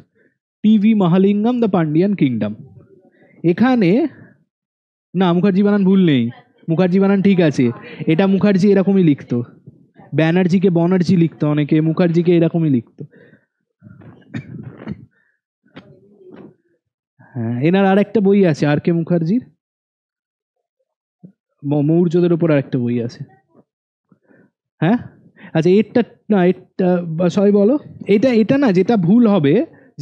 T V Mahalingam, the Pandyan kingdom. এখানে না, মুখার্জি বানান ভুল নেই, মুখার্জি বানান ঠিক আছে। এটা মুখার্জি এরকমই লিখতো, ব্যানার্জিকে বনার্জি লিখতো অনেকে, মুখার্জিকে এরকমই লিখতো। হ্যাঁ, এনার আর একটা বই আছে আর কে মুখার্জির, মৌর্যদের উপর আর একটা বই আছে। হ্যাঁ, আচ্ছা এটা না, এটা সবাই বলো, এটা না, যেটা ভুল হবে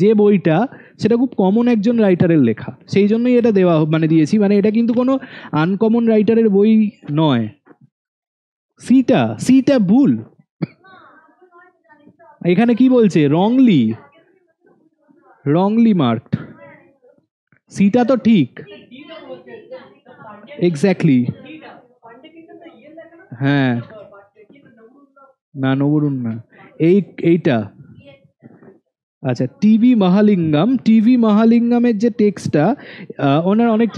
যে বইটা, সেটা খুব কমন একজন রাইটারের লেখা, সেই জন্যই এটা দেওয়া মানে দিয়েছি, মানে এটা কিন্তু কোনো আনকমন রাইটারের বই নয়। সিটা ভুল। এখানে কি বলছে? Wrongly marked. সিটা তো ঠিক, এক্স্যাক্টলি। হ্যাঁ, না নবরুণ না, এইটা। আচ্ছা, টিভি মহালিঙ্গমের যে টেক্সটটা, ওনার অনেক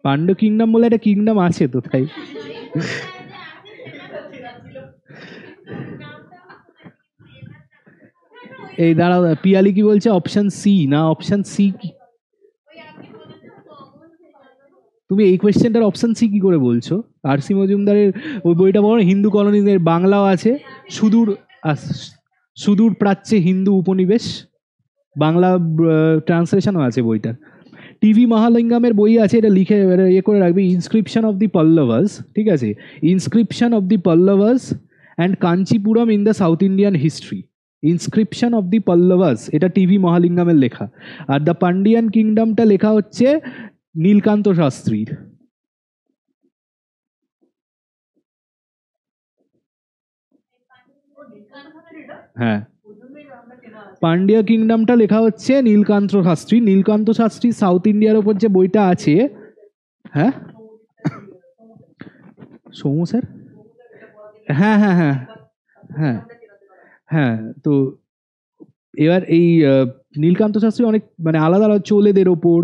পান্ডু কিংডম বলে একটা কিংডম আছে তো, তাই। এই দাঁড়াও, পিয়ালি কি বলছে? অপশন সি না, অপশন সি কি? তুমি এই কোয়েশ্চেনটার অপশন সি কি করে বলছো? আর সি মজুমদারের ওই বইটা বলো, হিন্দু কলোনিদের বাংলাও আছে, সুদূর প্রাচ্যে হিন্দু উপনিবেশ, বাংলা ট্রান্সলেশনও আছে বইটার। টিভি মহালিঙ্গমের বই আছে, এটা লিখে ইয়ে করে রাখবে, ইনস্ক্রিপশন অফ দি পল্লভাস, ঠিক আছে, inscription of the Pallavas and Kanchipuram in the south Indian history. Inscription of the Pallavas এটা টিভি মহালিঙ্গমের লেখা, আর দ্য পান্ডিয়ান কিংডমটা লেখা হচ্ছে নীলকান্ত শাস্ত্রীর। হ্যাঁ, পান্ডিয়া কিংডমটা লেখা হচ্ছে নীলকান্ত শাস্ত্রী সাউথ ইন্ডিয়ার ওপর যে বইটা আছে। হ্যাঁ, সৌমু স্যার, হ্যাঁ হ্যাঁ হ্যাঁ হ্যাঁ হ্যাঁ। তো এবার এই নীলকান্ত শাস্ত্রী অনেক মানে আলাদা আলাদা, চোলেদের ওপর,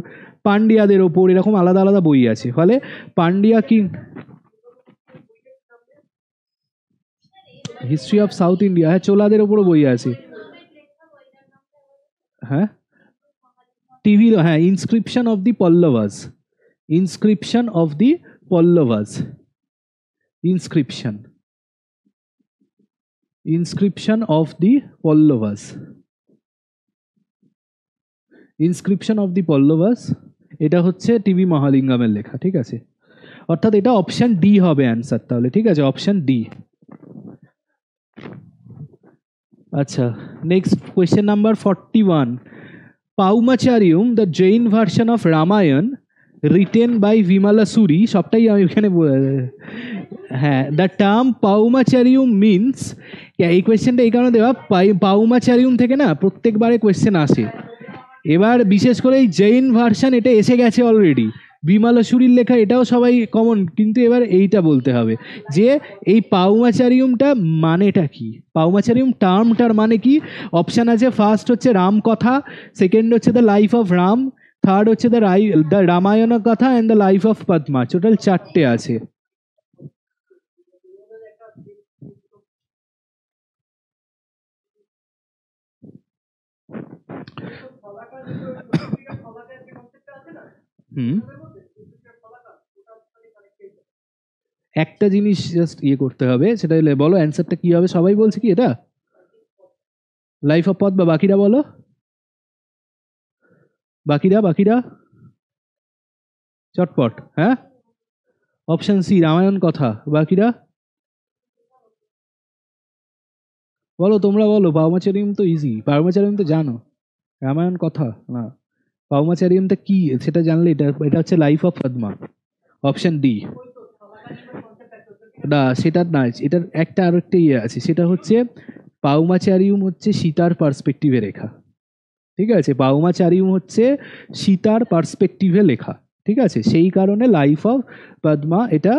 পান্ডিয়াদের ওপর, এরকম আলাদা আলাদা বই আছে। ফলে Pandya king, history of south India, হ্যাঁ চোলাদের ওপরও বই আছে। হ্যাঁ, টিভি, হ্যাঁ, inscription of the Pallavas, inscription of the Pallavas, inscription, inscription of the Pallavas, inscription of the Pallavas, এটা হচ্ছে টিভি মহালিঙ্গমের লেখা, ঠিক আছে? অর্থাৎ এটা অপশন ডি হবে অ্যান্সার তাহলে, ঠিক আছে, অপশন ডি। আচ্ছা, next question number 41, Paumachariyam the Jain version of Ramayana written by Vimala Suri, সবটাই আমি এখানে হ্যাঁ, দ্য টার্ম পাউমাচারিয়ম মিনস, এই কোয়েশ্চেনটা এই কারণে দেওয়া, পাউমাচারিয়ম থেকে না প্রত্যেকবারে কোয়েশ্চেন আসে, এবার বিশেষ করে এই জৈন ভার্সন এটা এসে গেছে অলরেডি, বিমলা সুরির লেখা এটাও সবাই কমন, কিন্তু এবার এইটা বলতে হবে যে এই পাউমাচারিয়মটা মানেটা কি, পাউমাচারিয়ম টার্মটার মানে কি। অপশান আছে, ফার্স্ট হচ্ছে রামকথা, সেকেন্ড হচ্ছে the life of Ram, third হচ্ছে the Ramayana katha and the life of Padma, total 4টে আছে। একটা জিনিস জাস্ট করতে হবে, সেটা বলো অ্যান্সারটা কি হবে। সবাই বলছে কি এটা লাইফ অফ পথ, বা বাকিরা বলো, বাকিরা চটপট, হ্যাঁ, অপশন সি রামায়ণ কথা, বাকিরা বলো, তোমরা বলো। পাউমাচারিয়ম তো ইজি, পাউমাচারিয়ম তো জানো, রামায়ণ কথা না, পাউমাচারিয়মটা কি সেটা জানলে এটা হচ্ছে life of Padma, option D. না সেটা না, এটার একটা আর একটা আছে, সেটা হচ্ছে পাউমাচারিয়ম হচ্ছে সীতার পার্সপেক্টিভে লেখা, ঠিক আছে, পাউমাচারিয়ম হচ্ছে সীতার পার্সপেক্টিভে লেখা, ঠিক আছে, সেই কারণে লাইফ অফ পদ্মা এটা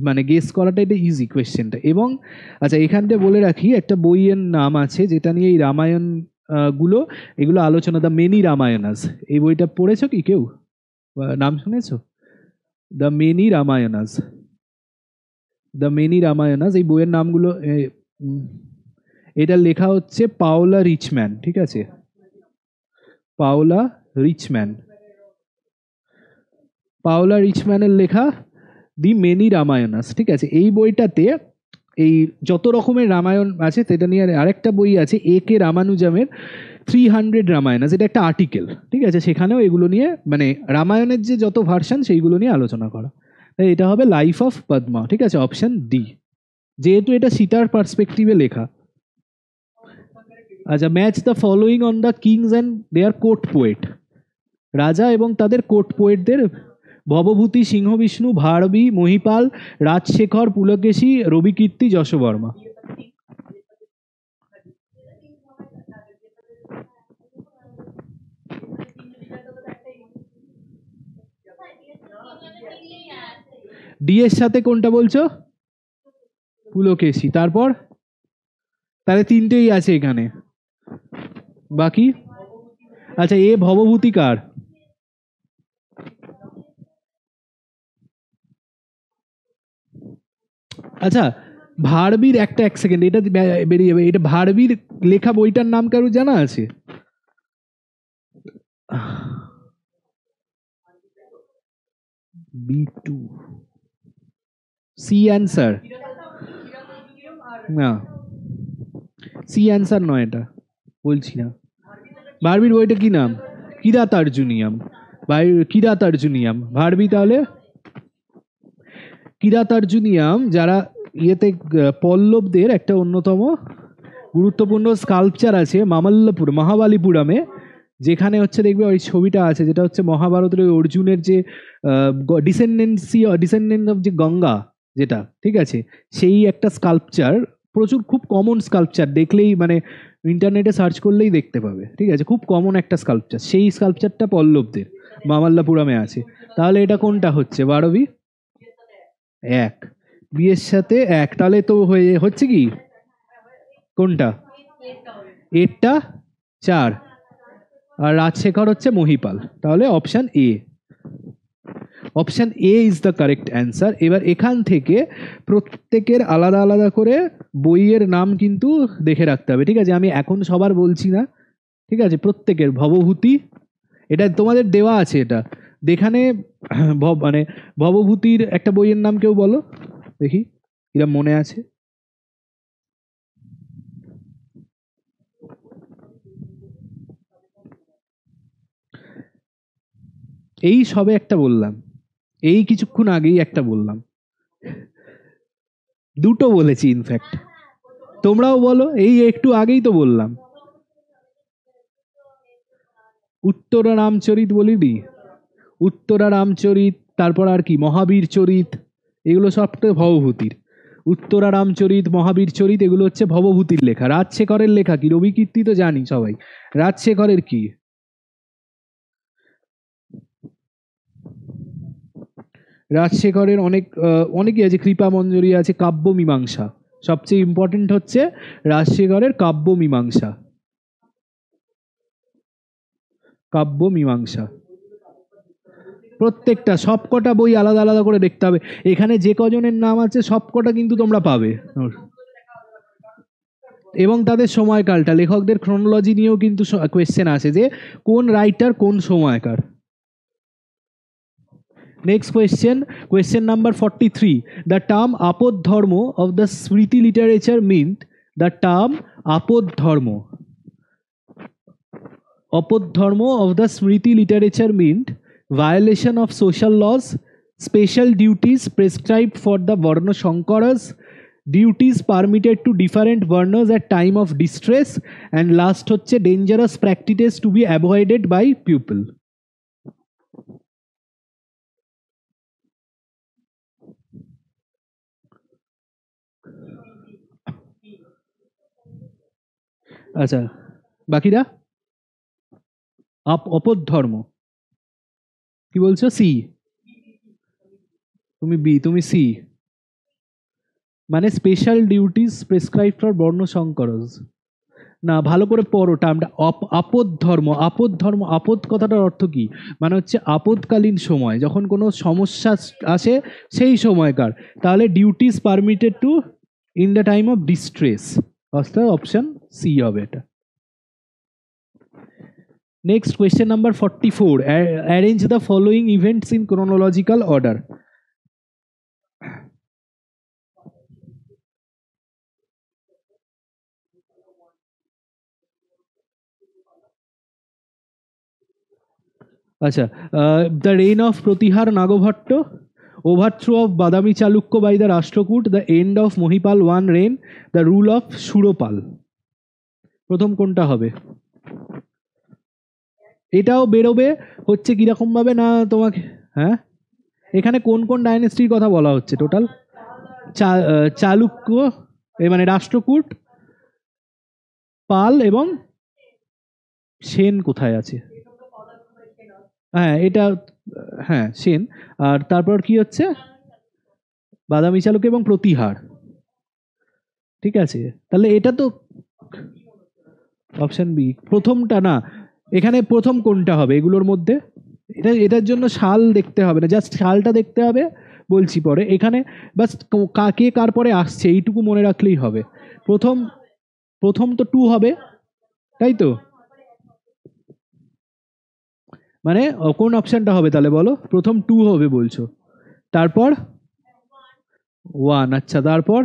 মানে গেস করাটা এটা ইজি কোয়েশ্চেনটা। এবং আচ্ছা, এখানটা বলে রাখি একটা বইয়ের নাম আছে যেটা নিয়ে এই রামায়ণ গুলো এগুলো আলোচনা, দ্য মেনি রামায়ণাস, এই বইটা পড়েছো কি কেউ, নাম শুনেছো? দ্য মেনি রামায়ণাস, দ্য মেনি রামায়ণাস, এই বইয়ের নামগুলো এটা লেখা হচ্ছে পাওলা রিচম্যান, ঠিক আছে, পাওলা রিচম্যান, পাওলা রিচম্যানের লেখা দি মেনি রামায়ণাস, ঠিক আছে। এই বইটাতে এই যত রকমের রামায়ণ আছে সেটা নিয়ে আরেকটা বই আছে এ কে রামানুজামের 300 রামায়ণাস, এটা একটা আর্টিকেল, ঠিক আছে, সেখানেও এগুলো নিয়ে মানে রামায়ণের যে যত ভার্সন সেইগুলো নিয়ে আলোচনা করা, তাই এটা হবে লাইফ অফ পদ্মা, ঠিক আছে, অপশন ডি, যেহেতু এটা সীতার পার্সপেক্টিভে লেখা। আচ্ছা, match the following on the kings and their court poet, রাজা এবং তাদের কোর্ট পোয়েটদের, ভবভূতি, সিংহবিষ্ণু, ভারবী, মহিপাল, রাজশেখর, পুলকেশী, রবিকীর্তি, যশবর্মা। ডি এর সাথে কোনটা বলছো? পুলকেশী, তারপর তাহলে তিনটেই আছে এখানে, বাকি আচ্ছা এ ভবভূতি কার? আচ্ছা ভারবীর একটা এক সেকেন্ড, এটা বেরিয়ে যাবে, এটা ভারবীর লেখা বইটার নাম কারো জানা আছে? B2 সি অ্যান্সার, না সি অ্যান্সার নয়, এটা বলছি না। ভারবীর বইটা কি নাম? কিরাতার্জুনিয়াম, কিরাতার্জুনিয়াম ভারবী, তাহলে কিরাতার্জুনিয়াম যারা ইয়েতে পল্লবদের একটা অন্যতম গুরুত্বপূর্ণ স্কাল্পচার আছে মামাল্লাপুর মহাবালিপুরামে, যেখানে হচ্ছে দেখবে ওই ছবিটা আছে যেটা হচ্ছে মহাভারতের ওই অর্জুনের যে ডিসেন্ডেন্ট অফ যে গঙ্গা যেটা, ঠিক আছে, সেই একটা স্কাল্পচার, প্রচুর খুব কমন স্কাল্পচার, দেখলেই মানে ইন্টারনেটে সার্চ করলেই দেখতে পাবে, ঠিক আছে, খুব কমন একটা স্কাল্পচার, সেই স্কাল্পচারটা পল্লবদের মামাল্লাপুরামে আছে। তাহলে এটা কোনটা হচ্ছে? বারবি এক, বিয়ের সাথে এক, তাহলে তো হচ্ছে কি কোনটা? এরটা 4, আর রাজশেখর হচ্ছে মহিপাল, তাহলে option A, option A is the correct answer. এবার এখান থেকে প্রত্যেকের আলাদা আলাদা করে বইয়ের নাম কিন্তু দেখে রাখতে হবে, ঠিক আছে, আমি এখন সবার বলছি না, ঠিক আছে, প্রত্যেকের ভবভূতি, এটা তোমাদের দেওয়া আছে, এটা দেখানে মানে ভবভূতির একটা বইয়ের নাম কেউ বলো দেখি, এরা মনে আছে। এই সবে একটা বললাম, এই কিছুক্ষণ আগেই একটা বললাম, দুটো বলেছি ইনফ্যাক্ট। তোমরাও বলো, এই একটু আগেই তো বললাম। উত্তরা রামচরিত বলিনি? উত্তরা রামচরিত, তারপর আর কি মহাবীর চরিত, এগুলো সবটা ভবভূতির। উত্তরা রামচরিত, মহাবীর চরিত, এগুলো হচ্ছে ভবভূতির লেখা। রাজশেখরের লেখা কি? রবিকীর্তি তো জানি সবাই, রাজশেখরের কি? রাজশেখরের অনেকই আছে, কৃপা মঞ্জরি আছে, কাব্য মীমাংসা। সবচেয়ে ইম্পর্টেন্ট হচ্ছে রাজশেখরের কাব্য মীমাংসা। কাব্য মীমাংসা প্রত্যেকটা সবকটা বই আলাদা আলাদা করে দেখতে হবে। এখানে যে কজনের নাম আছে সবকটা কিন্তু তোমরা পাবে, এবং তাদের সময়কালটা, লেখকদের ক্রোনোলজি নিয়েও কিন্তু কোয়েশ্চেন আসে যে কোন রাইটার কোন সময়কার। Next question, question number 43. The term apodharmo of the Smriti literature meant, the term apodharmo of the Smriti literature meant violation of social laws, special duties prescribed for the Varna Shankaras, duties permitted to different Varnas at time of distress, and last হচ্ছে dangerous practices to be avoided by pupil. আচ্ছা, বাকিরা অপধর্ম কি বলছো? সি? তুমি বি, তুমি সি, মানে স্পেশাল ডিউটিস প্রেসক্রাইব ফর বর্ণ সংকরস। না, ভালো করে পড়ো টার্মটা। আপদ ধর্ম, আপদ ধর্ম, আপদ কথাটার অর্থ কি? মানে হচ্ছে আপদকালীন সময়, যখন কোনো সমস্যা আসে সেই সময়কার। তাহলে duties permitted to in the time of distress, অর্থাৎ অপশন সি হবে এটা। Next question number 44. Arrange the following events in chronological order. আচ্ছা, the reign of Pratihara Nagabhatta, overthrow of Badami Chalukya by the Rashtrakuta, the end of Mahipala one reign, the rule of Surapala. প্রথম কোনটা হবে? এটাও বেরোবে হচ্ছে কিরকম ভাবে না তোমাকে, হ্যাঁ এখানে কোন কোন ডাইনেস্টির কথা বলা হচ্ছে টোটাল? চালুক্য, মানে রাষ্ট্রকূট, পাল এবং সেন কোথায় আছে? হ্যাঁ এটা, হ্যাঁ সেন। আর তারপর কি হচ্ছে? বাদামি চালুক এবং প্রতিহার। ঠিক আছে, তাহলে এটা তো অপশন বি প্রথমটা না। এখানে প্রথম কোনটা হবে এগুলোর মধ্যে? এটার জন্য সাল দেখতে হবে না, জাস্ট সালটা দেখতে হবে, বলছি পরে। এখানে বাস কে কার পরে আসছে এইটুকু মনে রাখলেই হবে। প্রথম, প্রথম তো টু হবে, তাই তো? মানে কোন অপশনটা হবে তাহলে বলো? প্রথম টু হবে বলছো, তারপর ওয়ান। আচ্ছা, তারপর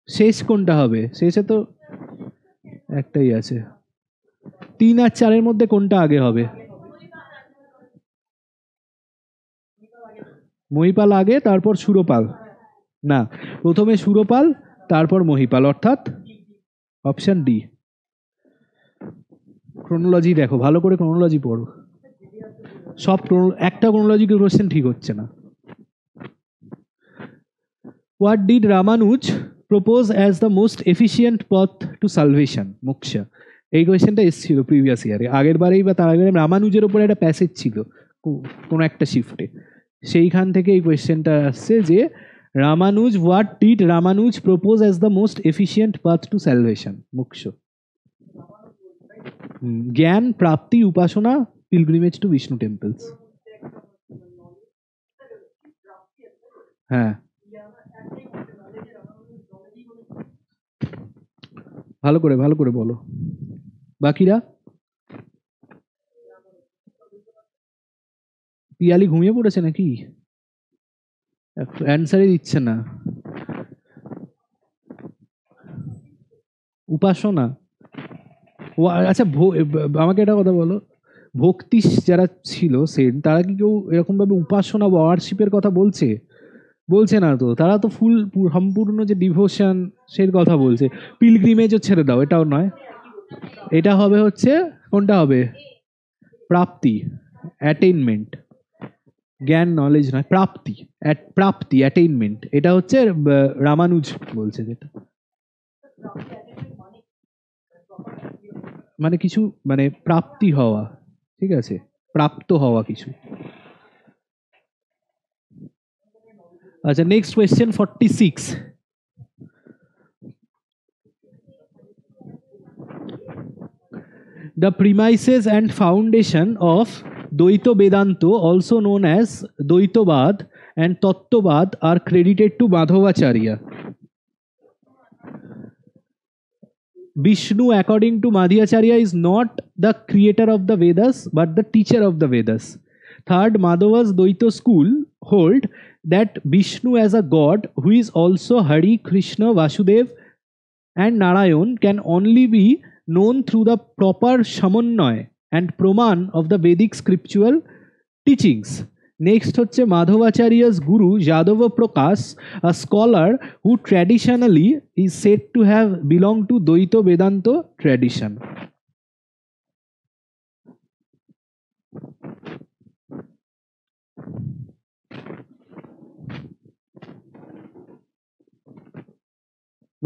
শেষ কোনটা হবে? শেষে তো একটাই আছে। তিন আর চারের মধ্যে কোনটা আগে হবে? মহিপাল আগে, তারপর সুরপাল। না, প্রথমে সুরপাল, তারপর মহিপাল, অর্থাৎ অপশন ডি। ক্রোনোলজি দেখো, ভালো করে ক্রোনোলজি পড়ো। সব একটা ক্রোনোলজিক্যাল কোশ্চেন ঠিক হচ্ছে না। What did Ramanuj propose as the most efficient path to salvation? Moksha. এই কোয়েশ্চেনটা এসেছিল প্রিভিয়াস ইয়ারে, আগের বারেই বা তার আগের রামানুজের উপরে একটা প্যাসেজ ছিল কোনো একটা শিফটে, সেইখান থেকে এই কোয়েশ্চেনটা আসছে যে Ramanuj, what did Ramanuj propose as the most efficient path to salvation? মোক্ষ। জ্ঞান, প্রাপ্তি, উপাসনা, পিলগ্রিমেজ টু বিষ্ণু টেম্পলস। হ্যাঁ, ভালো করে বলো বাকিরা। পিয়ালি ঘুমিয়ে পড়েছে নাকি? অ্যান্সারই দিচ্ছে না। উপাসনা। ও আচ্ছা, আমাকে একটা কথা বলো, ভক্তি যারা ছিল সেন, তারা কি কেউ এরকম ভাবে উপাসনা বা ওয়ার্শিপের কথা বলছে? বলছে না তো, তারা তো ফুল সম্পূর্ণ যে ডিভোশন সেই কথা বলছে। পিলগ্রিমেজও ছেড়ে দাও, এটাও নয়। এটা হবে হচ্ছে, কোনটা হবে? প্রাপ্তি, অ্যাটেইনমেন্ট। জ্ঞান নলেজ নয়, প্রাপ্তি। প্রাপ্তি, অ্যাটেইনমেন্ট, এটা হচ্ছে রামানুজ বলছে যেটা। মানে কিছু, মানে প্রাপ্তি হওয়া, ঠিক আছে, প্রাপ্ত হওয়া কিছু। আচ্ছা, next question 46। The premises and foundation of Dvaita Vedanta, also known as Dvaitavad and Tattvavad, are credited to Madhvacharya. Vishnu, according to Madhvacharya, is not the creator of the Vedas but the teacher of the Vedas. Third, Madhava's Dvaita school hold that Vishnu as a god who is also Hari, Krishna, Vasudev and Narayan can only be known through the proper Shamanvaya and Praman of the Vedic scriptural teachings. Next হচ্ছে Madhavacharya's guru Yadava Prakash, a scholar who traditionally is said to have belonged to Dvaita Vedanta tradition.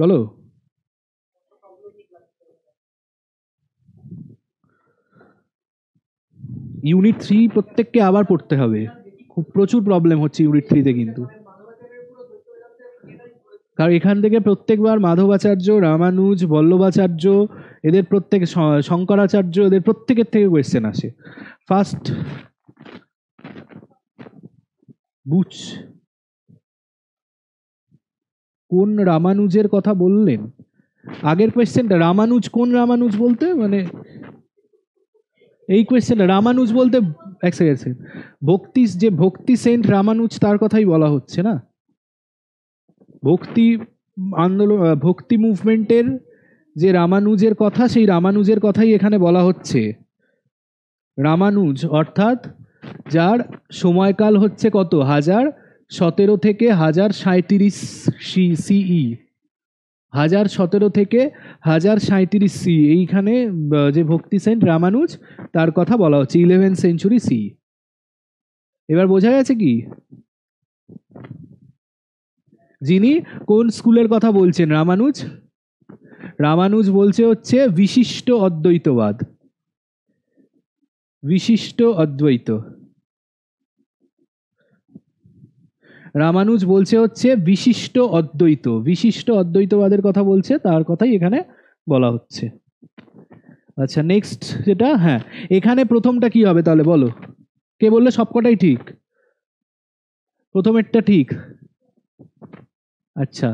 বলো। ইউনিট 3 প্রত্যেককে আবার পড়তে হবে, খুব প্রচুর প্রবলেম হচ্ছে ইউনিট 3 তে কিন্তু। কারণ এখান থেকে প্রত্যেকবার মাধবাচার্য, রামানুজ, বল্লভাচার্য, এদের প্রত্যেক, শঙ্করাচার্য, এদের প্রত্যেকের থেকে কোয়েশ্চেন আসে। ফার্স্ট বুঝ, কোন রামানুজের কথা বললেন? আগের কোয়েশ্চেনটা রামানুজ, কোন রামানুজ বলতে, মানে এই কোয়েশ্চেন রামানুজ বলতে, এক সেকেন্ড, ভক্তি, যে ভক্তি সেন্ট রামানুজ তার কথাই বলা হচ্ছে না। ভক্তি আন্দোলন, ভক্তি মুভমেন্টের যে রামানুজের কথা, সেই রামানুজের কথাই এখানে বলা হচ্ছে। রামানুজ অর্থাৎ যার সময়কাল হচ্ছে কত, 1017 থেকে 1037 সিই, 1017 থেকে 1037 সি, এইখানে যে ভক্তি সেন্ট রামানুজ তার কথা বলা হচ্ছে, 11th সেঞ্চুরি সি। এবার বোঝা গেছে কি যিনি কোন স্কুলের কথা বলছেন রামানুজ? রামানুজ বলছে হচ্ছে বিশিষ্ট অদ্বৈতবাদ, বিশিষ্ট অদ্বৈত। রামানুজ বলছে হচ্ছে বিশিষ্ট অদ্বৈত, বিশিষ্ট অদ্বৈতবাদের কথা বলছে, তার কথাই এখানে বলা হচ্ছে। আচ্ছা, নেক্সট যেটা, হ্যাঁ, এখানে প্রথমটা কি হবে তাহলে বলো? কে বললে সবকটাই ঠিক? প্রথমেরটা ঠিক। আচ্ছা,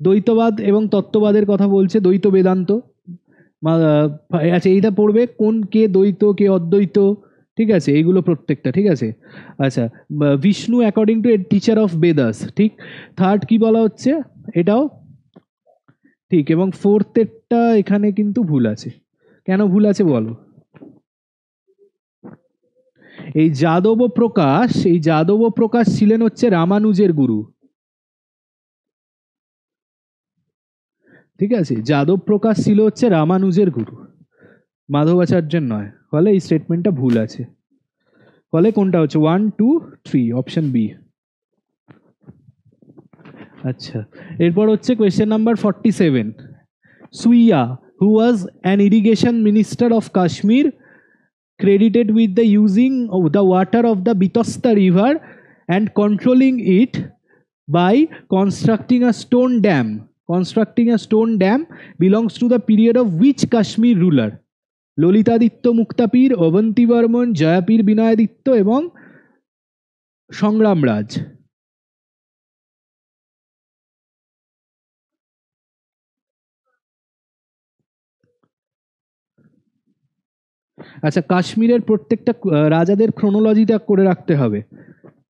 দ্বৈতবাদ এবং তত্ত্ববাদের কথা বলছে, দ্বৈত বেদান্ত। আচ্ছা, এইটা পড়বে কোন, কে দ্বৈত কে অদ্বৈত, ঠিক আছে, এইগুলো প্রত্যেকটা ঠিক আছে। আচ্ছা, Vishnu according to a teacher of Vedas, ঠিক। থার্ড কি বলা হচ্ছে, এটাও ঠিক, এবং ফোর্থেরটা এখানে কিন্তু ভুল আছে। কেন ভুল আছে বলো? এই যাদব প্রকাশ, এই যাদব প্রকাশ ছিলেন হচ্ছে রামানুজের গুরু, ঠিক আছে, যাদব প্রকাশ ছিল হচ্ছে রামানুজের গুরু, মাধবাচার্যের নয়। ফলে এই স্টেটমেন্টটা ভুল আছে। ফলে কোনটা হচ্ছে 1, 2, 3, অপশন বি। আচ্ছা, এরপর হচ্ছে question number 47। Suyya, who was an irrigation minister of Kashmir, credited with the using of the water of the Bitosta river and controlling it by constructing a stone dam. Constructing a stone dam belongs to the period of which Kashmir ruler? Lalitaditya Muktapida, Avanti Varman, Jayapida Vinayaditya এবং সংগ্রামরাজ। আচ্ছা, কাশ্মীরের প্রত্যেকটা রাজাদের ক্রোনোলজিটা করে রাখতে হবে,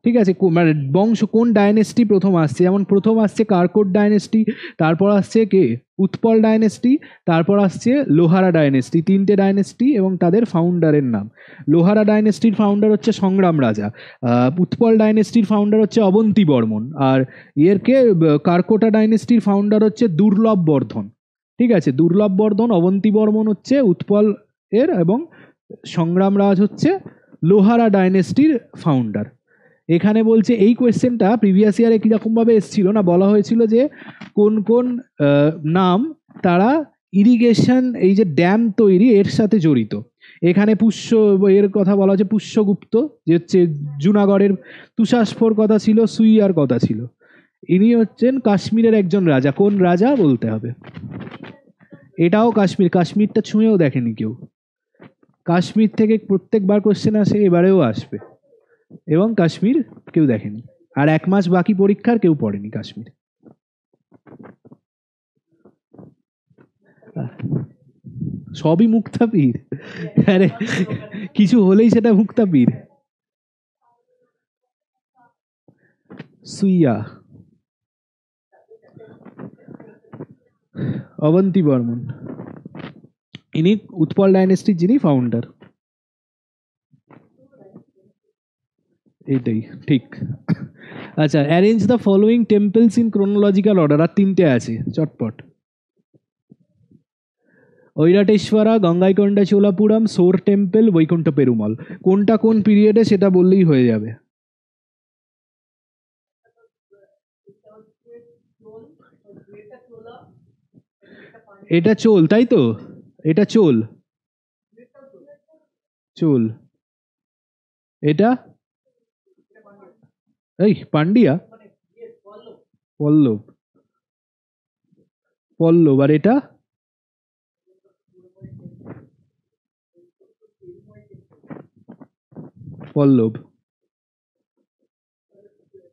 ঠিক আছে? মানে বংশ কোন ডাইনেস্টি প্রথম আসছে, যেমন প্রথম আসছে কারকোট ডাইনেস্টি, তারপর আসছে কে উৎপল ডাইনেস্টি, তারপর আসছে লোহারা ডাইনেস্টি। তিনটে ডাইনেস্টি এবং তাদের ফাউন্ডারের নাম। লোহারা ডাইনেস্টির ফাউন্ডার হচ্ছে সংগ্রাম রাজা, উৎপল ডাইনেস্টির ফাউন্ডার হচ্ছে অবন্তী বর্মন, আর এরকে কারকোটা ডাইনেস্টির ফাউন্ডার হচ্ছে দুর্লভ বর্ধন। ঠিক আছে, দুর্লভ বর্ধন, অবন্তী বর্মন হচ্ছে উৎপল এর, এবং সংগ্রাম রাজ হচ্ছে লোহারা ডাইনেস্টির ফাউন্ডার। এখানে বলছে এই কোয়েশ্চেনটা প্রিভিয়াস ইয়ারে কিরকমভাবে এসেছিল না, বলা হয়েছিল যে কোন কোন নাম তারা ইরিগেশন, এই যে ড্যাম তৈরি এর সাথে জড়িত। এখানে এর কথা বলা হচ্ছে পুষ্যগুপ্ত, যে হচ্ছে জুনাগড়ের, তুষাসফোর কথা ছিল, সুইয়ার কথা ছিল। ইনি হচ্ছেন কাশ্মীরের একজন রাজা। কোন রাজা বলতে হবে। এটাও কাশ্মীর, কাশ্মীরটা ছুঁয়েও দেখেনি কেউ। কাশ্মীর থেকে প্রত্যেকবার কোয়েশ্চেন আসে, এবারেও আসবে, এবং কাশ্মীর কেউ দেখেনি। আর 1 মাস বাকি পরীক্ষার, কেউ পড়েনি কাশ্মীর। সবই মুক্তাপীর, আরে কিছু হলেই সেটা মুক্তাপীর। সুইয়া, অবন্তী বর্মন, ইনি উৎপল ডাইনেস্টির যিনি ফাউন্ডার। এইটাই ঠিক। আচ্ছা, arrange the following temples in chronological order. আর 3টে আছে, চটপট। Airateshwara, Gangaikonda Cholapuram, shore temple, Vaikuntha Perumal. কোনটা কোন পিরিয়ডে সেটা বললেই হয়ে যাবে। এটা চোল, তাই তো? এটা চোল, চোল। এটা এই পান্ডিয়া, পল্লব, পল্লব। আর এটা পল্লব।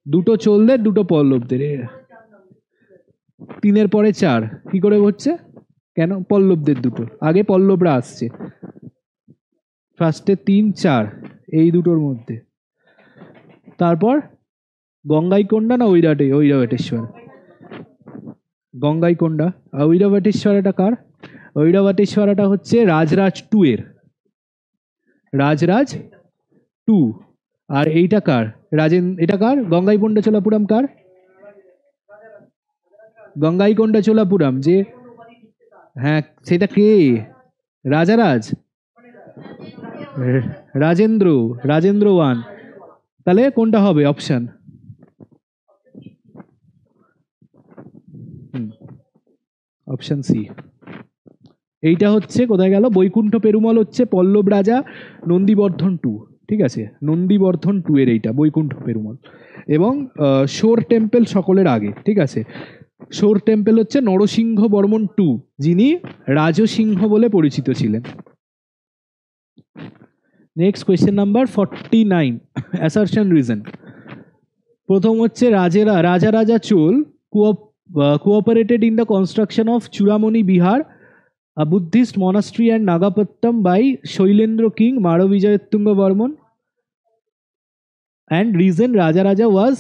দুটো চোলদের, দুটো পল্লবদের। 3-এর পরে 4 কি করে হচ্ছে? কেন? পল্লবদের দুটো আগে, পল্লবরা আসছে ফার্স্টে। 3, 4 এই দুটোর মধ্যে। তারপর গঙ্গাইকোন্ডা না ঐরাবতেশ্বর? গঙ্গাইকোন্ডা। আর ঐরাবতেশ্বরটা কার? ঐরাবতেশ্বরটা হচ্ছে রাজরাজ 2 এর, রাজরাজ 2। আর এইটা কার? এটা কার? গঙ্গাইকোন্ডা চোলাপুরম কার? গঙ্গাইকোন্ডা চোলাপুরম যে, হ্যাঁ সেটা কে? রাজারাজ, রাজেন্দ্র, রাজেন্দ্র 1। তাহলে কোনটা হবে অপশন? Option C. এইটা হচ্ছে কোথায় গেল? বৈকুণ্ঠ পেরুমল হচ্ছে পল্লব রাজা নন্দীবর্ধন 2। ঠিক আছে, নন্দীবর্ধন 2 এর এইটা বৈকুণ্ঠ পেরুমল। এবং শোর টেম্পল সকলের আগে। ঠিক আছে, শোর টেম্পল হচ্ছে নরসিংহ বর্মন 2, যিনি রাজসিংহ বলে পরিচিত ছিলেন। Next question number 49, assertion reason. প্রথম হচ্ছে রাজা রাজা Chola cooperated in the construction of Churamani Bihar, a Buddhist monastery and Nagapattam by Shoilendra King Maravijayattunga Varman. And reason, Raja Raja was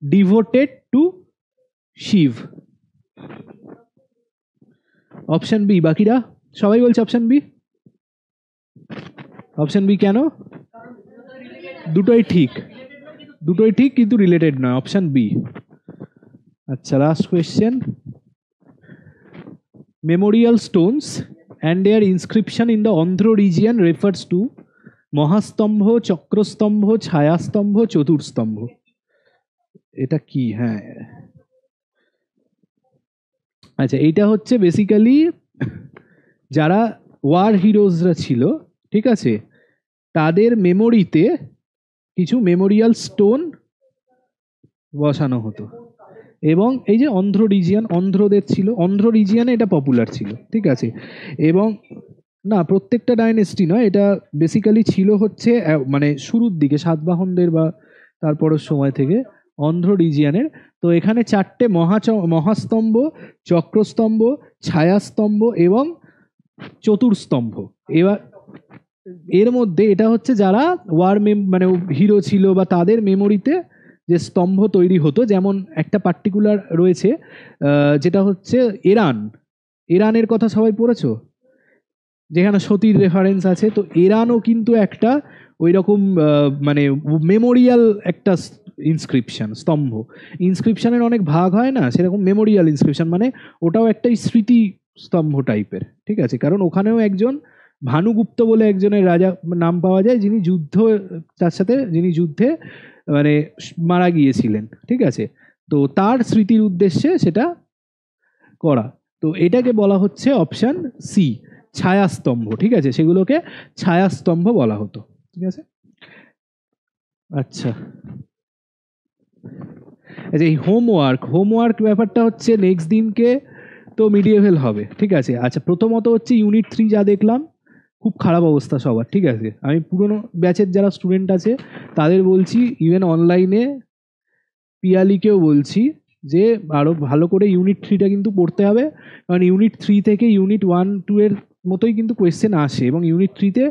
devoted to Shiv. Option B. বাকিরা সবাই বলছে অপশন বি। অপশন বি কেন? দুটোই ঠিক, দুটোই ঠিক, কিন্তু রিলেটেড নয়। Option B. আচ্ছা, last question. Memorial stones and their inscription in the Andhra region refers to Mahastambha, Chakrastambha, Chhayastambha, Chaturstambha. এটা কি? হ্যাঁ, আচ্ছা, এইটা হচ্ছে বেসিক্যালি যারা ওয়ার হিরোজরা ছিল, ঠিক আছে, তাদের মেমোরিতে কিছু মেমোরিয়াল স্টোন বসানো হতো। এবং এই যে অন্ধ্র রিজিয়ন, অন্ধ্রদের ছিল, অন্ধ্র রিজিয়নে এটা পপুলার ছিল। ঠিক আছে, এবং না প্রত্যেকটা ডাইনেস্টি নয়, এটা বেসিক্যালি ছিল হচ্ছে মানে শুরুর দিকে সাতবাহনদের বা তারপরের সময় থেকে অন্ধ্র রিজিয়নের। তো এখানে 4টে মহাস্তম্ভ, চক্রস্তম্ভ, ছায়াস্তম্ভ এবং চতুর্স্তম্ভ। এবার এর মধ্যে এটা হচ্ছে যারা মানে হিরো ছিল বা তাদের মেমোরিতে যে স্তম্ভ তৈরি হতো, যেমন একটা পার্টিকুলার রয়েছে যেটা হচ্ছে ইরানের কথা সবাই পড়েছো, যেখানে সতীর রেফারেন্স আছে। তো ইরানও কিন্তু একটা ওই রকম মানে মেমোরিয়াল একটা ইনস্ক্রিপশন, স্তম্ভ। ইনস্ক্রিপশনের অনেক ভাগ হয় না, সেরকম মেমোরিয়াল ইনস্ক্রিপশন মানে ওটাও একটা স্মৃতি স্তম্ভ টাইপের, ঠিক আছে। কারণ ওখানেও একজন ভানুগুপ্ত বলে একজনের রাজা নাম পাওয়া যায়, যিনি তার সাথে যিনি যুদ্ধে মানে মারা গিয়েছিলেন, ঠিক আছে। তো তার স্মৃতির উদ্দেশ্যে সেটা করা। তো এটাকে বলা হচ্ছে অপশন সি, ছায়াস্তম্ভ, ঠিক আছে। সেগুলোকে ছায়াস্তম্ভ বলা হতো, ঠিক আছে। আচ্ছা, এই হোমওয়ার্ক ব্যাপারটা হচ্ছে নেক্সট দিনকে তো মিডিয়েভেল হবে, ঠিক আছে। আচ্ছা, প্রথমত হচ্ছে ইউনিট 3 যা দেখলাম, খুব খারাপ অবস্থা সবার, ঠিক আছে। আমি পুরনো ব্যাচের যারা স্টুডেন্ট আছে তাদের বলছি, ইভেন অনলাইনে পিয়ালিকেও বলছি যে আরো ভালো করে ইউনিট 3টা কিন্তু পড়তে হবে। কারণ ইউনিট 3 থেকে ইউনিট 1-2 এর মতোই কিন্তু কোয়েশ্চেন আসে, এবং ইউনিট 3তে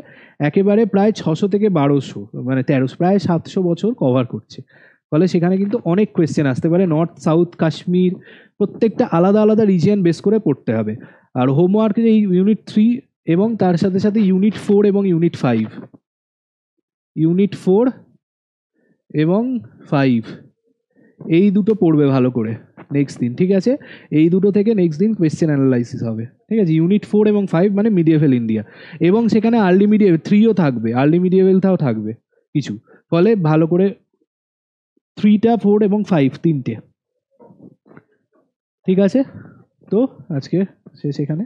একেবারে প্রায় 600 থেকে 1200 মানে 1300 প্রায় 700 বছর কভার করছে। ফলে সেখানে কিন্তু অনেক কোয়েশ্চেন আসতে পারে, নর্থ সাউথ কাশ্মীর প্রত্যেকটা আলাদা আলাদা রিজিয়ন বেস করে পড়তে হবে। আর হোমওয়ার্ক এই ইউনিট 3 এবং তার সাথে সাথে ইউনিট 4 এবং ইউনিট 4 এবং 5 এই দুটো পড়বে ভালো করে নেক্সট দিন, ঠিক আছে। এই দুটো থেকে নেক্সট দিন কোয়েশ্চেন অ্যানালাইসিস হবে, ঠিক আছে। ইউনিট 4 এবং 5 মানে মিডিয়েভেল ইন্ডিয়া, এবং সেখানে আর্লি মিডিয়েভেল 3ও থাকবে, আর্লি মিডিয়েভেলটাও থাকবে কিছু। ফলে ভালো করে 3টা 4 এবং 5 তিনটে, ঠিক আছে। তো আজকে শেষ এখানে।